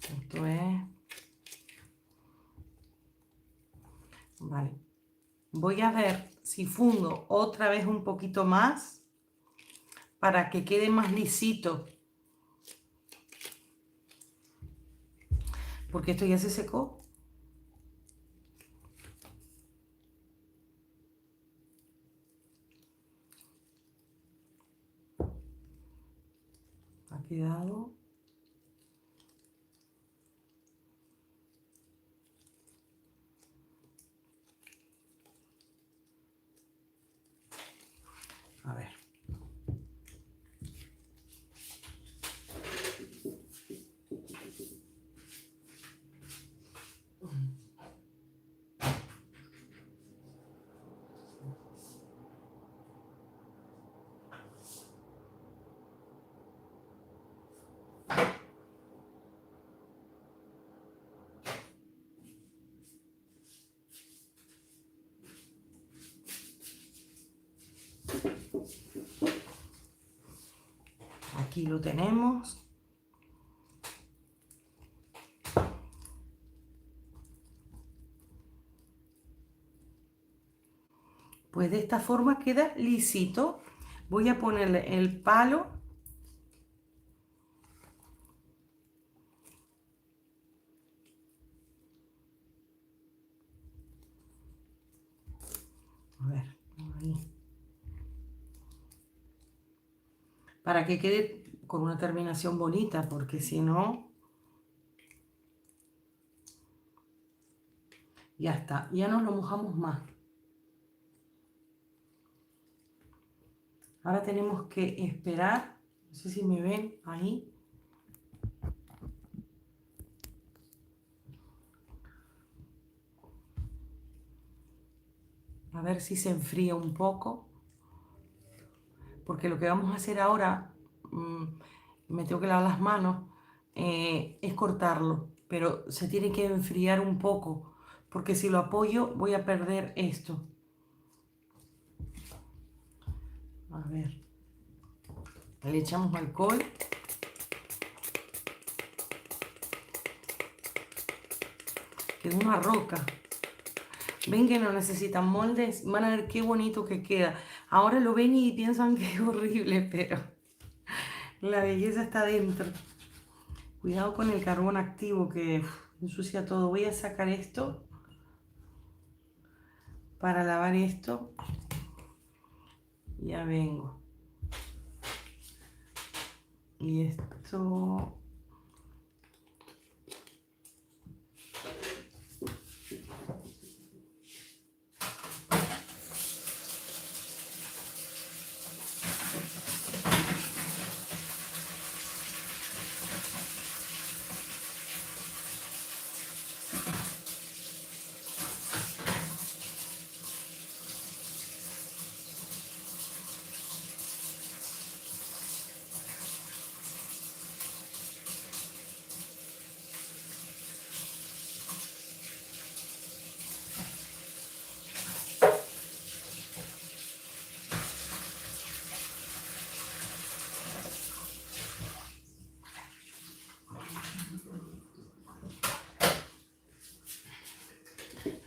Speaker 2: Esto es... Vale. Voy a ver si fundo otra vez un poquito más para que quede más lisito. Porque esto ya se secó. Ha quedado. A ver. Aquí lo tenemos. Pues de esta forma queda lisito. Voy a ponerle el palo. A ver, ahí. Para que quede con una terminación bonita, porque si no, ya está. Ya no lo mojamos más. Ahora tenemos que esperar. No sé si me ven ahí. A ver si se enfría un poco. Porque lo que vamos a hacer ahora, me tengo que lavar las manos, es cortarlo. Pero se tiene que enfriar un poco. Porque si lo apoyo voy a perder esto. A ver. Le echamos alcohol. Queda una roca. Ven que no necesitan moldes. Van a ver qué bonito que queda. Ahora lo ven y piensan que es horrible, pero la belleza está dentro. Cuidado con el carbón activo que ensucia todo. Voy a sacar esto para lavar esto. Ya vengo. Y esto...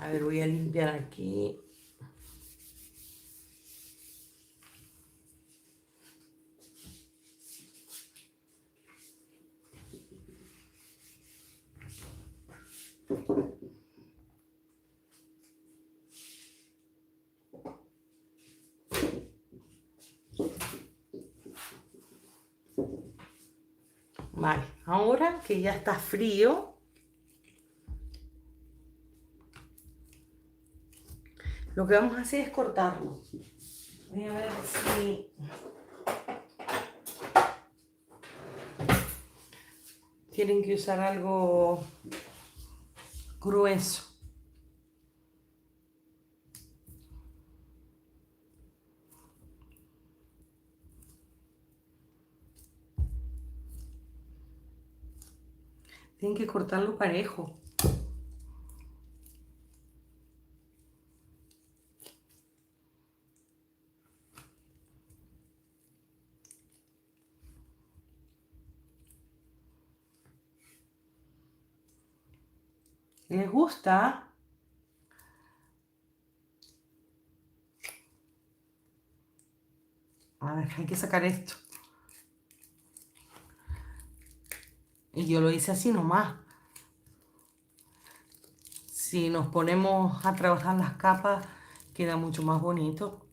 Speaker 2: A ver, voy a limpiar aquí. Vale, ahora que ya está frío, lo que vamos a hacer es cortarlo. Voy a ver si... tienen que usar algo grueso. Tienen que cortarlo parejo. ¿Les gusta? A ver, hay que sacar esto. Y yo lo hice así nomás. Si nos ponemos a trabajar las capas, queda mucho más bonito.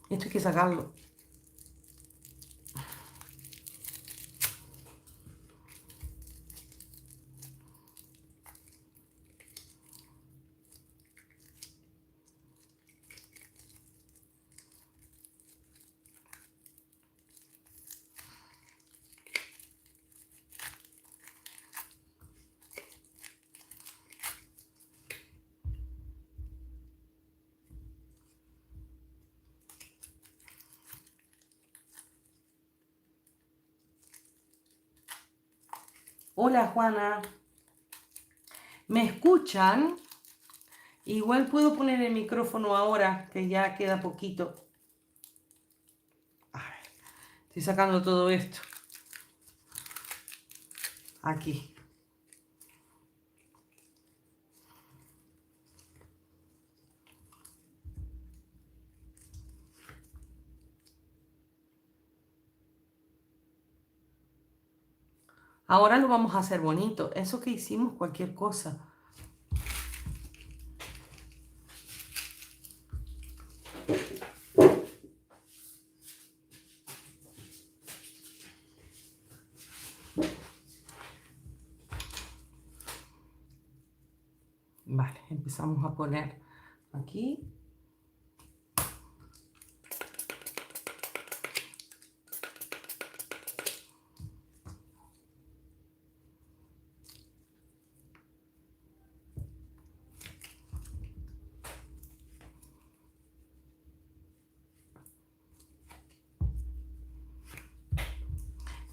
Speaker 2: Esto hay que sacarlo. Hola Juana, ¿me escuchan? Igual puedo poner el micrófono ahora, que ya queda poquito. A ver, estoy sacando todo esto. Aquí. Ahora lo vamos a hacer bonito. Eso que hicimos, cualquier cosa. Vale, empezamos a poner aquí.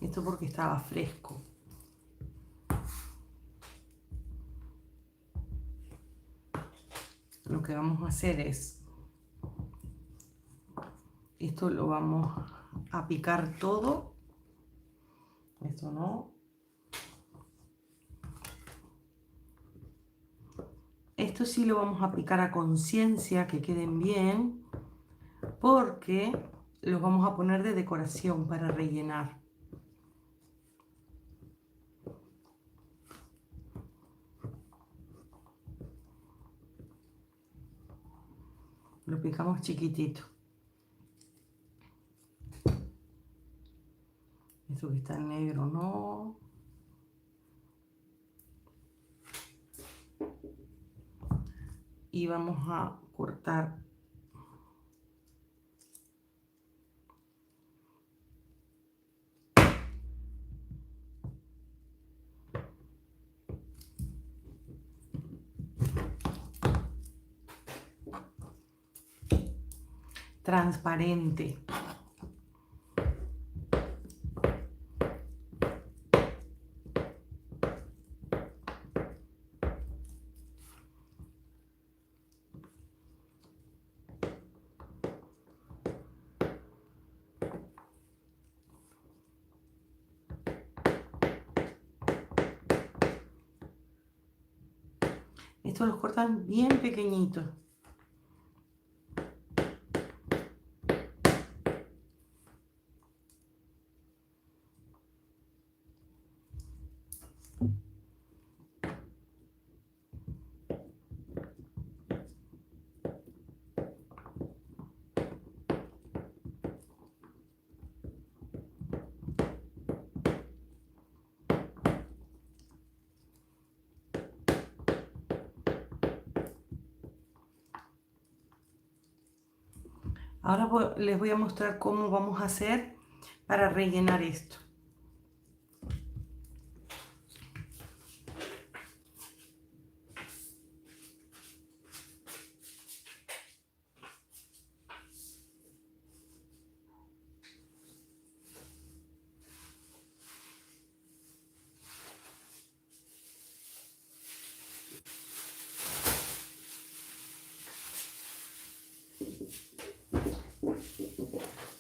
Speaker 2: Esto porque estaba fresco. Lo que vamos a hacer es, esto lo vamos a picar todo. Esto no. Esto sí lo vamos a picar a conciencia, que queden bien, porque los vamos a poner de decoración para rellenar. Lo picamos chiquitito. Esto que está en negro no. Y vamos a cortar transparente. Estos los cortan bien pequeñitos. Ahora les voy a mostrar cómo vamos a hacer para rellenar esto.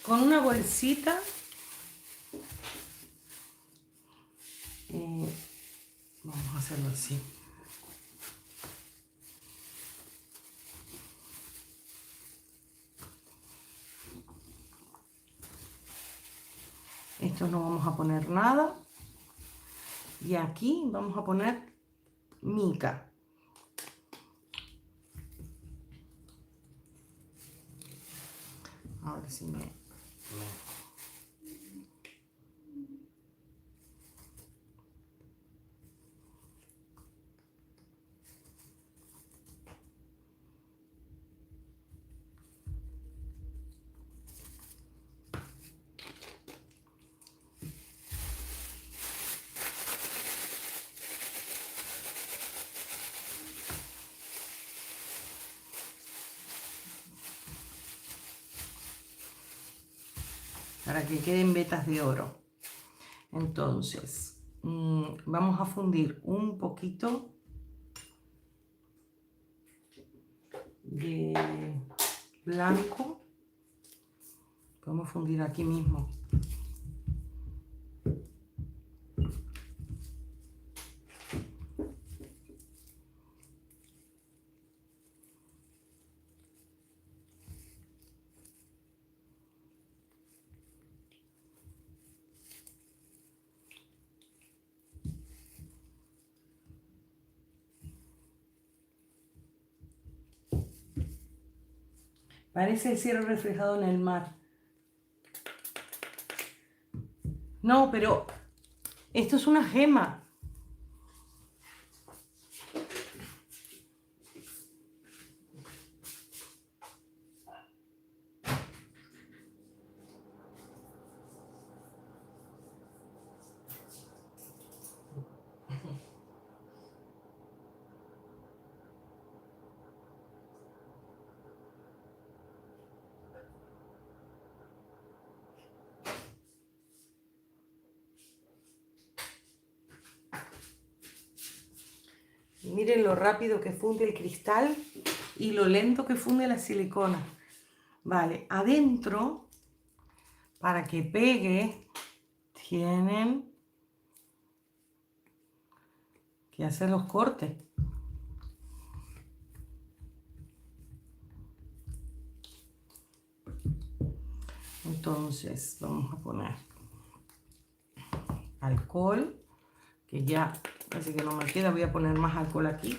Speaker 2: Con una bolsita vamos a hacerlo así. Esto no vamos a poner nada. Y aquí vamos a poner mica. A ver si me... para que queden vetas de oro. Entonces, vamos a fundir un poquito de blanco. Podemos fundir aquí mismo. Parece el cielo reflejado en el mar. No, pero esto es una gema. Miren lo rápido que funde el cristal y lo lento que funde la silicona. Vale, adentro, para que pegue, tienen que hacer los cortes. Entonces, vamos a poner alcohol, que ya parece que no me queda, voy a poner más alcohol aquí.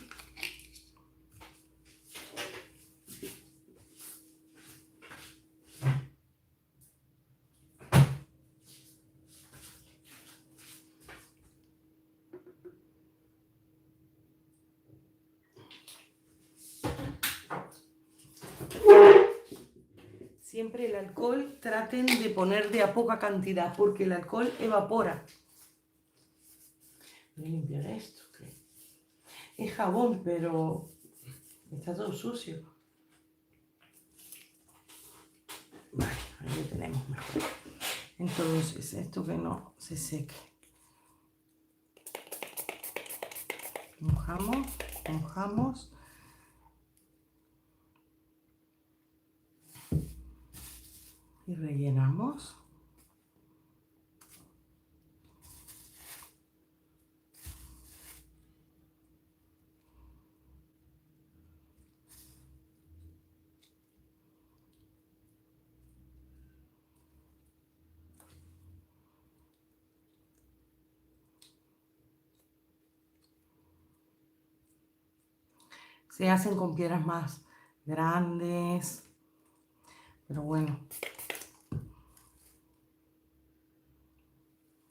Speaker 2: Siempre el alcohol traten de poner de a poca cantidad porque el alcohol evapora. Voy a limpiar esto. Es jabón, pero está todo sucio. Vale, ahí lo tenemos mejor. Entonces, esto que no se seque. Mojamos, mojamos. Y rellenamos. Se hacen con piedras más grandes, pero bueno,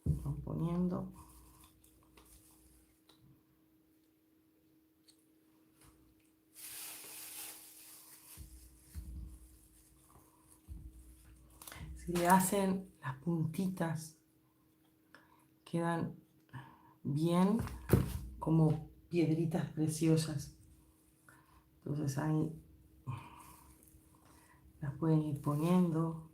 Speaker 2: van poniendo. se le hacen las puntitas, quedan bien como piedritas preciosas. Entonces ahí las pueden ir poniendo.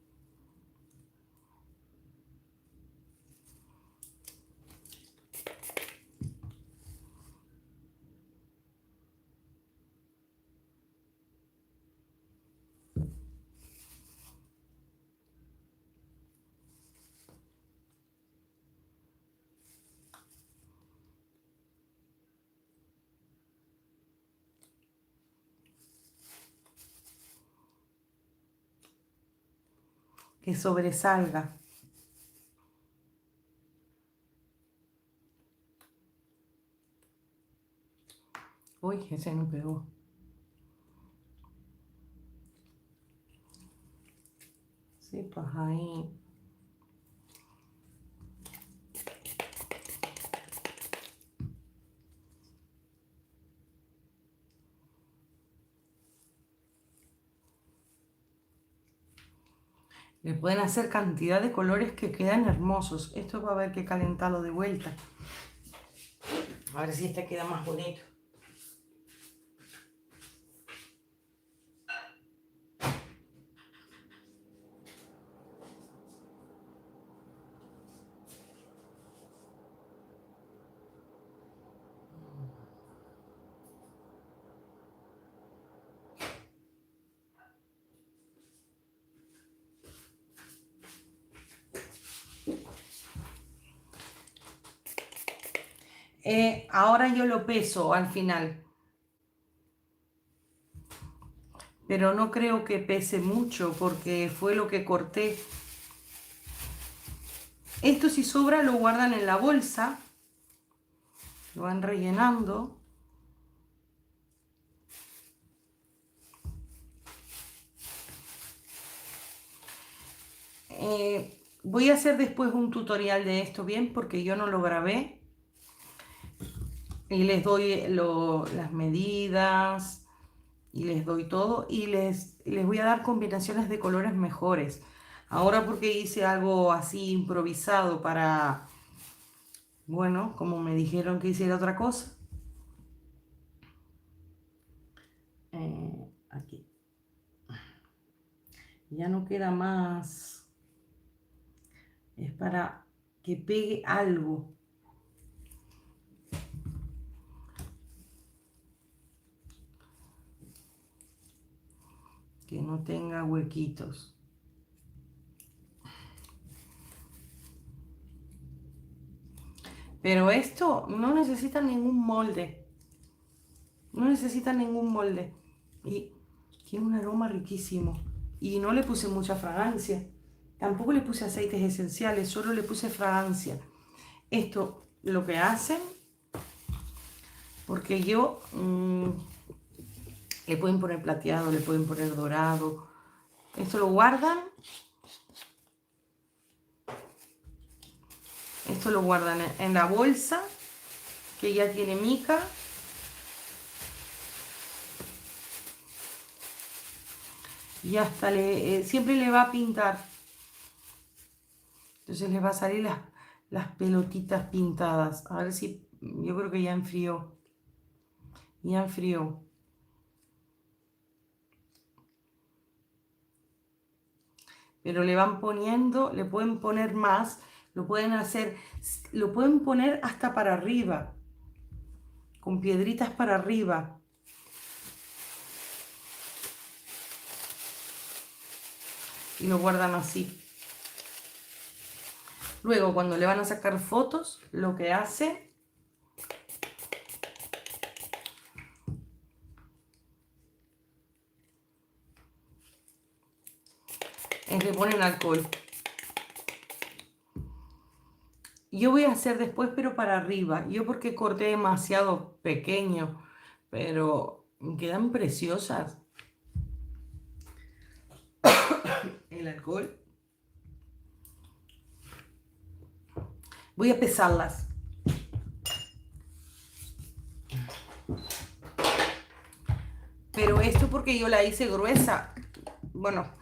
Speaker 2: Que sobresalga. Uy, ese no pegó. Sí, pues ahí. Le pueden hacer cantidad de colores que quedan hermosos. Esto va a haber que calentarlo de vuelta. A ver si este queda más bonito. Ahora yo lo peso al final. Pero no creo que pese mucho porque fue lo que corté. Esto si sobra lo guardan en la bolsa. Lo van rellenando. Voy a hacer después un tutorial de esto bien porque yo no lo grabé. Y les doy las medidas y les doy todo y les voy a dar combinaciones de colores mejores. Ahora porque hice algo así improvisado para, bueno, como me dijeron que hiciera otra cosa. Aquí. Ya no queda más. Es para que pegue algo. Que no tenga huequitos. Pero esto no necesita ningún molde. No necesita ningún molde. Y tiene un aroma riquísimo. Y no le puse mucha fragancia. Tampoco le puse aceites esenciales, solo le puse fragancia. Esto lo que hacen, porque yo le pueden poner plateado, le pueden poner dorado. Esto lo guardan. Esto lo guardan en la bolsa que ya tiene mica. Y hasta siempre le va a pintar. Entonces les va a salir las pelotitas pintadas. A ver si, yo creo que ya enfrió. Ya enfrió. Pero le van poniendo, le pueden poner más, lo pueden hacer, lo pueden poner hasta para arriba, con piedritas para arriba. Y lo guardan así. Luego, cuando le van a sacar fotos, lo que hace es le ponen alcohol. Yo voy a hacer después, pero para arriba. Yo porque corté demasiado pequeño, pero quedan preciosas. El alcohol. Voy a pesarlas. Pero esto porque yo la hice gruesa. Bueno,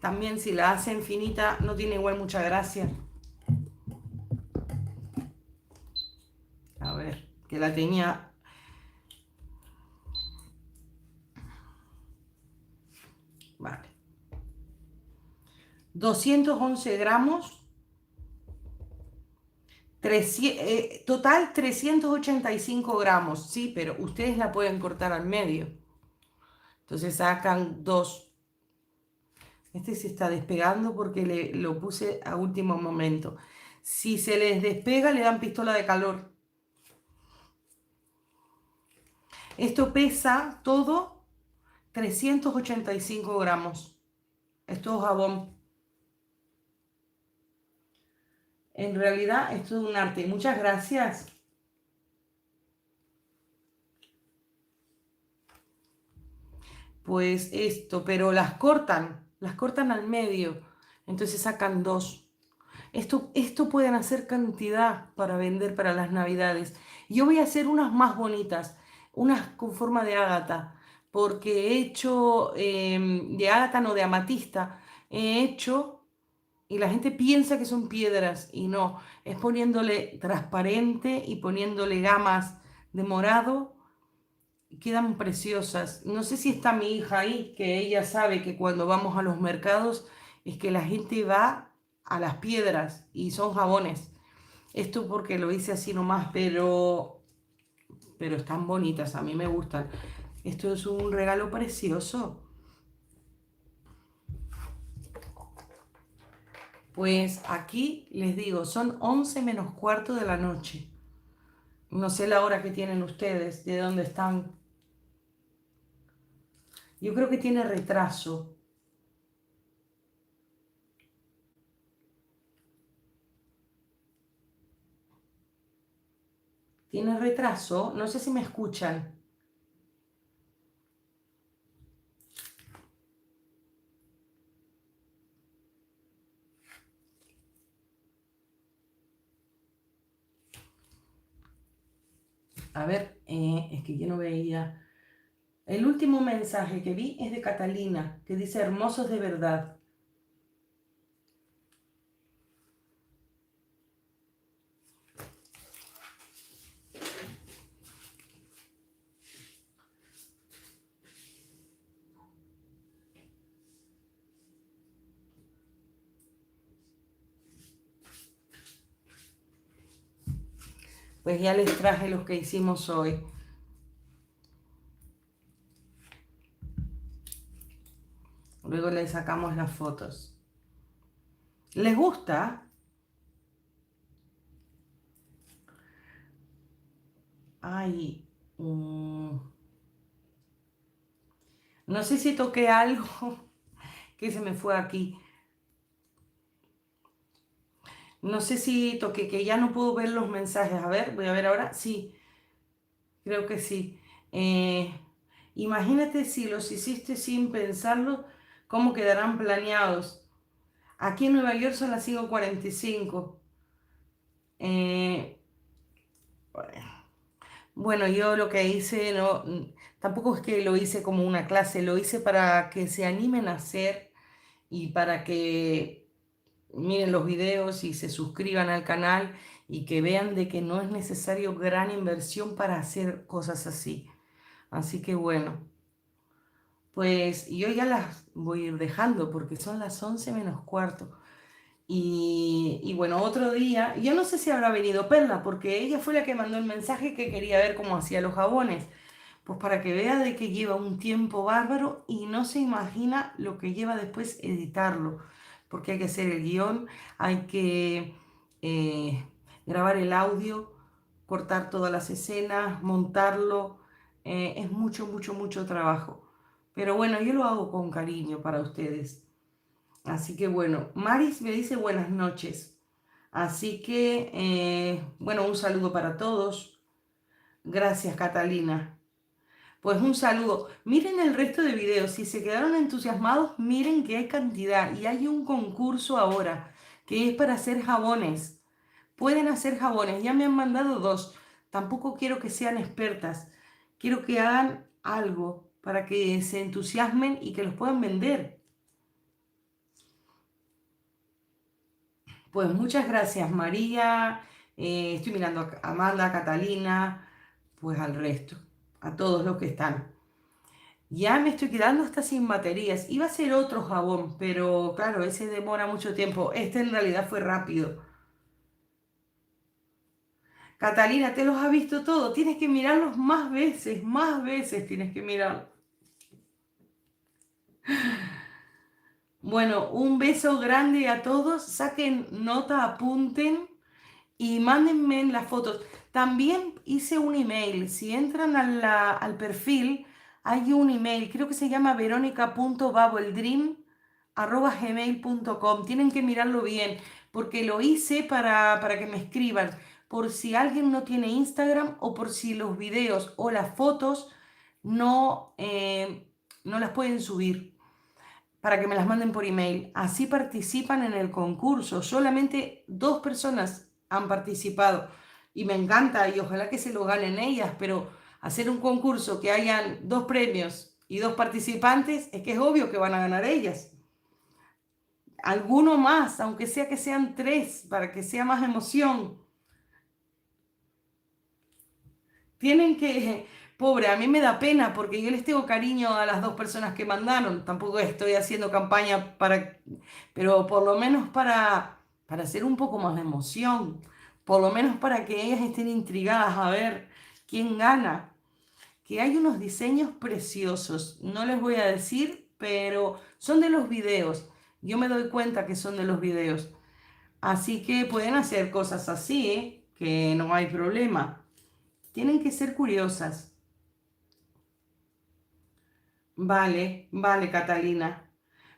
Speaker 2: también si la hacen finita no tiene igual mucha gracia. A ver, que la tenía... Vale. 211 gramos. Total 385 gramos. Sí, pero ustedes la pueden cortar al medio. Entonces sacan 2. Este se está despegando porque lo puse a último momento. Si se les despega, le dan pistola de calor. Esto pesa todo 385 gramos. Esto es jabón. En realidad, esto es un arte. Muchas gracias. Pues esto, pero las cortan al medio. Entonces sacan 2. Esto pueden hacer cantidad para vender para las navidades. Yo voy a hacer unas más bonitas, unas con forma de ágata, porque he hecho, de ágata no, de amatista, he hecho, y la gente piensa que son piedras, y no, es poniéndole transparente y poniéndole gamas de morado, y quedan preciosas. No sé si está mi hija ahí, que ella sabe que cuando vamos a los mercados es que la gente va a las piedras y son jabones. Esto porque lo hice así nomás, pero están bonitas, a mí me gustan. Esto es un regalo precioso. Pues aquí les digo, son 11 menos cuarto de la noche. No sé la hora que tienen ustedes, de dónde están. Yo creo que tiene retraso. Tiene retraso, no sé si me escuchan. A ver, es que yo no veía. El último mensaje que vi es de Catalina, que dice hermosos de verdad. Pues ya les traje los que hicimos hoy. Luego les sacamos las fotos. ¿Les gusta? Ay, no sé si toqué algo que se me fue aquí. No sé si toqué, que ya no puedo ver los mensajes. A ver, voy a ver ahora. Sí, creo que sí. Eh, Imagínate si los hiciste sin pensarlo, cómo quedarán planeados. Aquí en Nueva York son las 5:45. Eh, bueno, yo lo que hice, no, tampoco es que lo hice como una clase, lo hice para que se animen a hacer y para que miren los videos y se suscriban al canal y que vean de que no es necesario gran inversión para hacer cosas así. Así que bueno, pues yo ya las voy a ir dejando porque son las 11 menos cuarto. Y bueno, otro día, yo no sé si habrá venido Perla, porque ella fue la que mandó el mensaje que quería ver cómo hacía los jabones. Pues para que vea de que lleva un tiempo bárbaro y no se imagina lo que lleva después editarlo. Porque hay que hacer el guión, hay que eh, grabar el audio, cortar todas las escenas, montarlo. Es mucho, mucho, mucho trabajo. Pero bueno, yo lo hago con cariño para ustedes. Así que bueno, Maris me dice buenas noches. Así que, bueno, un saludo para todos. Gracias, Catalina. Pues un saludo. Miren el resto de videos. Si se quedaron entusiasmados, miren que hay cantidad. Y hay un concurso ahora que es para hacer jabones. Pueden hacer jabones. Ya me han mandado 2. Tampoco quiero que sean expertas. Quiero que hagan algo para que se entusiasmen y que los puedan vender. Pues muchas gracias, María. Estoy mirando a Amanda, a Catalina, pues al resto, a todos los que están. Ya me estoy quedando hasta sin baterías. Iba a ser otro jabón, pero claro, ese demora mucho tiempo. Este en realidad fue rápido. Catalina, ¿te los has visto todo? Tienes que mirarlos más veces tienes que mirarlos. Bueno, un beso grande a todos. Saquen nota, apunten y mándenme las fotos. También hice un email. Si entran al perfil, hay un email. Creo que se llama veronica.bubbledream@gmail.com. Tienen que mirarlo bien porque lo hice para que me escriban. Por si alguien no tiene Instagram o por si los videos o las fotos no, no las pueden subir para que me las manden por email. Así participan en el concurso. Solamente 2 personas han participado y me encanta y ojalá que se lo ganen ellas, pero hacer un concurso que hayan 2 premios y 2 participantes es que es obvio que van a ganar ellas. Alguno más, aunque sea que sean 3, para que sea más emoción. Tienen que, pobre, a mí me da pena porque yo les tengo cariño a las 2 personas que mandaron. Tampoco estoy haciendo campaña para, pero por lo menos para hacer un poco más de emoción. Por lo menos para que ellas estén intrigadas a ver quién gana. Que hay unos diseños preciosos. No les voy a decir, pero son de los videos. Yo me doy cuenta que son de los videos. Así que pueden hacer cosas así, ¿eh? Que no hay problema. Tienen que ser curiosas. Vale, vale, Catalina.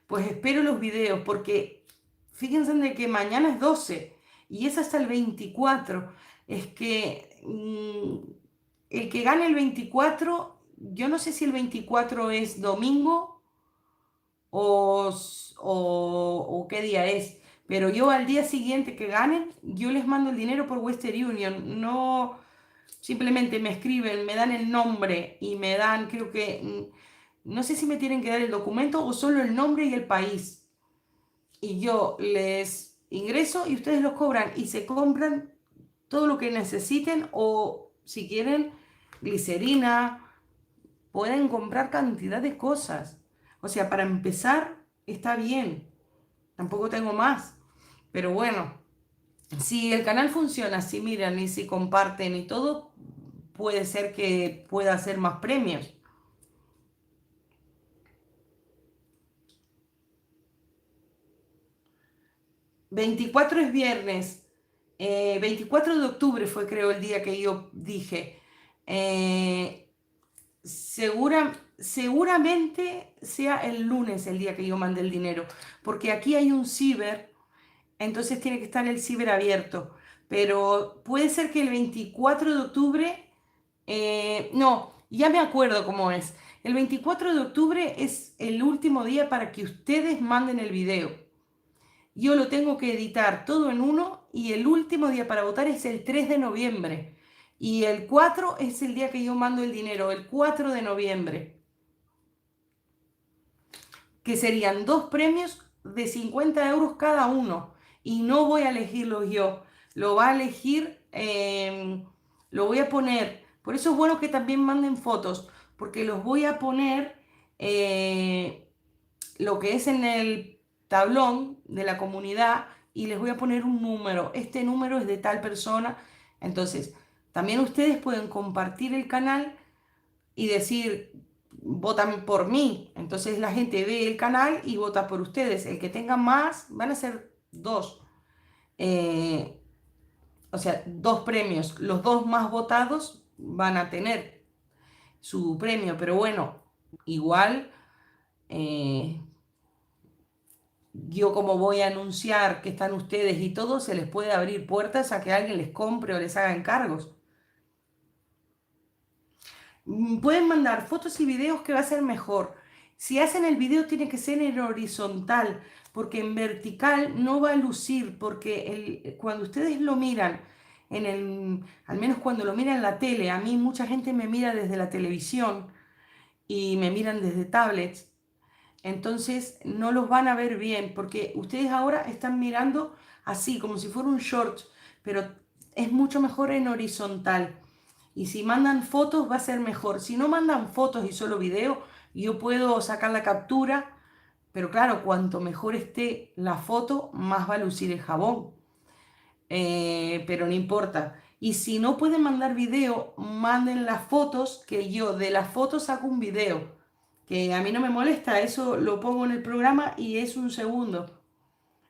Speaker 2: Pues espero los videos porque fíjense de que mañana es 12 y es hasta el 24. Es que el que gane el 24, yo no sé si el 24 es domingo o qué día es, pero yo al día siguiente que ganen, yo les mando el dinero por Western Union. No, simplemente me escriben, me dan el nombre y me dan, creo que, no sé si me tienen que dar el documento o solo el nombre y el país. Y yo les ingreso y ustedes los cobran y se compran todo lo que necesiten o si quieren glicerina, pueden comprar cantidad de cosas. O sea, para empezar está bien. Tampoco tengo más. Pero bueno, si el canal funciona, si miran y si comparten y todo, puede ser que pueda hacer más premios. 24 es viernes. 24 de octubre fue, creo, el día que yo dije. Eh, seguramente sea el lunes el día que yo mande el dinero, porque aquí hay un ciber, entonces tiene que estar el ciber abierto. Pero puede ser que el 24 de octubre, no, ya me acuerdo cómo es. El 24 de octubre es el último día para que ustedes manden el video. Yo lo tengo que editar todo en uno y el último día para votar es el 3 de noviembre. Y el 4 es el día que yo mando el dinero, el 4 de noviembre. Que serían 2 premios de 50 euros cada uno. Y no voy a elegirlos yo. Lo va a elegir, lo voy a poner. Por eso es bueno que también manden fotos, porque los voy a poner lo que es en el tablón de la comunidad y les voy a poner un número. Este número es de tal persona. Entonces, también ustedes pueden compartir el canal y decir, votan por mí. Entonces la gente ve el canal y vota por ustedes. El que tenga más, van a ser 2. Eh, o sea, 2 premios. Los 2 más votados van a tener su premio. Pero bueno, igual... yo como voy a anunciar que están ustedes y todo, se les puede abrir puertas a que alguien les compre o les haga encargos. Pueden mandar fotos y videos que va a ser mejor. Si hacen el video tiene que ser en horizontal, porque en vertical no va a lucir, porque cuando ustedes lo miran, al menos cuando lo miran en la tele, a mí mucha gente me mira desde la televisión y me miran desde tablets. Entonces no los van a ver bien porque ustedes ahora están mirando así, como si fuera un short, pero es mucho mejor en horizontal. Y si mandan fotos va a ser mejor. Si no mandan fotos y solo video, yo puedo sacar la captura, pero claro, cuanto mejor esté la foto, más va a lucir el jabón. Pero no importa. Y si no pueden mandar video, manden las fotos, que yo de las fotos saco un video. Que a mí no me molesta, eso lo pongo en el programa y es un segundo.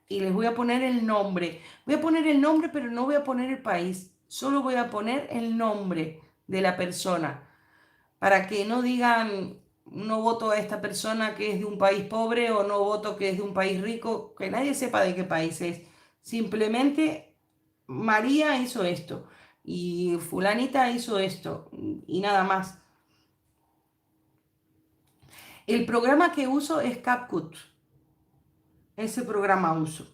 Speaker 2: Y les voy a poner el nombre. Voy a poner el nombre, pero no voy a poner el país. Solo voy a poner el nombre de la persona. Para que no digan, no voto a esta persona que es de un país pobre o no voto que es de un país rico. Que nadie sepa de qué país es. Simplemente María hizo esto. Y fulanita hizo esto. Y nada más. El programa que uso es CapCut. Ese programa uso.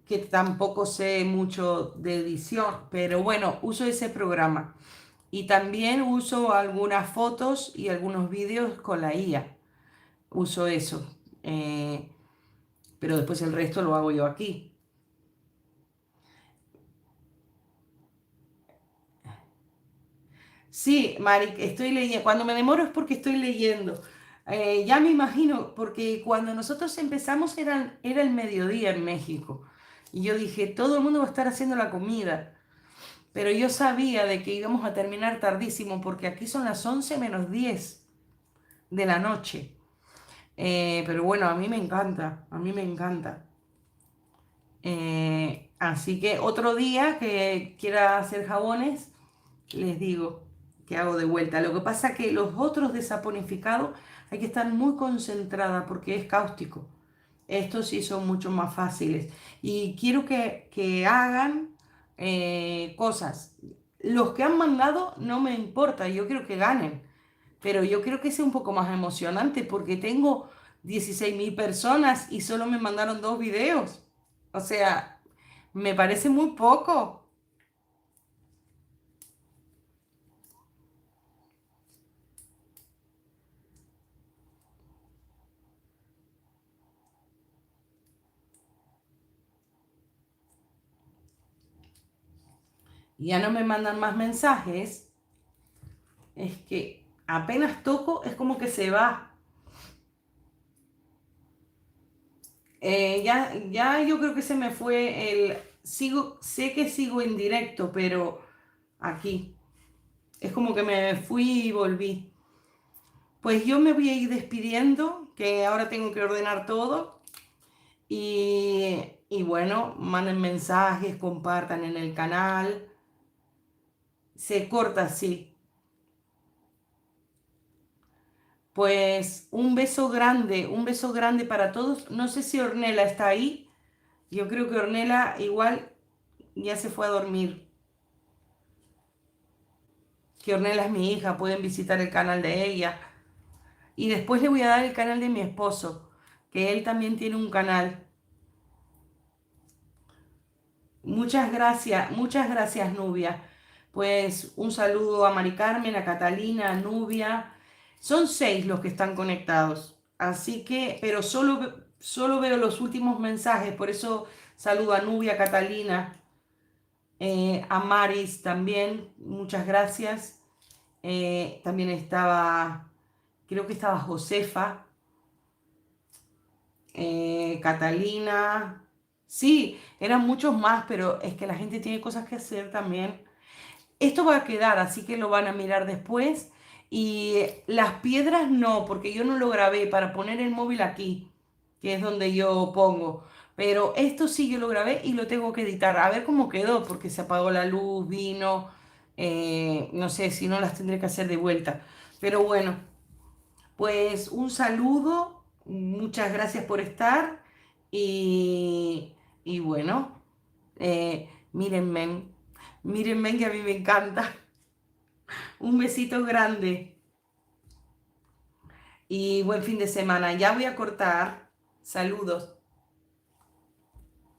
Speaker 2: Que tampoco sé mucho de edición, pero bueno, uso ese programa. Y también uso algunas fotos y algunos vídeos con la IA. Uso eso. Pero después el resto lo hago yo aquí. Sí, Mari, estoy leyendo. Cuando me demoro es porque estoy leyendo. Ya me imagino, porque cuando nosotros empezamos era el mediodía en México. Y yo dije, todo el mundo va a estar haciendo la comida. Pero yo sabía de que íbamos a terminar tardísimo porque aquí son las 11 menos 10 de la noche. Pero bueno, a mí me encanta, a mí me encanta. Así que otro día que quiera hacer jabones, les digo que hago de vuelta. Lo que pasa que los otros desaponificados hay que estar muy concentrada porque es cáustico. Estos sí son mucho más fáciles. Y quiero que hagan cosas. Los que han mandado no me importa, yo quiero que ganen. Pero yo creo que sea un poco más emocionante porque tengo 16.000 personas y solo me mandaron 2 videos. O sea, me parece muy poco. Ya no me mandan más mensajes. Es que apenas toco, es como que se va. Ya yo creo que se me fue el... sé que sigo en directo, pero aquí. Es como que me fui y volví. Pues yo me voy a ir despidiendo, que ahora tengo que ordenar todo. Y bueno, manden mensajes, compartan en el canal. Se corta así. Pues un beso grande para todos. No sé si Ornella está ahí. Yo creo que Ornella igual ya se fue a dormir. Que Ornella es mi hija, pueden visitar el canal de ella. Y después le voy a dar el canal de mi esposo, que él también tiene un canal. Muchas gracias, Nubia. Pues un saludo a Mari Carmen, a Catalina, a Nubia. Son 6 los que están conectados. Así que, pero solo veo los últimos mensajes, por eso saludo a Nubia, a Catalina, a Maris también. Muchas gracias. También estaba, creo que estaba Josefa, Catalina. Sí, eran muchos más, pero es que la gente tiene cosas que hacer también. Esto va a quedar, así que lo van a mirar después. Y las piedras no, porque yo no lo grabé para poner el móvil aquí, que es donde yo pongo. Pero esto sí yo lo grabé y lo tengo que editar. A ver cómo quedó, porque se apagó la luz, vino. No sé, si no las tendré que hacer de vuelta. Pero bueno, pues un saludo. Muchas gracias por estar. Y bueno, mírenme. Mírenme que a mí me encanta. Un besito grande y buen fin de semana. Ya voy a cortar. Saludos.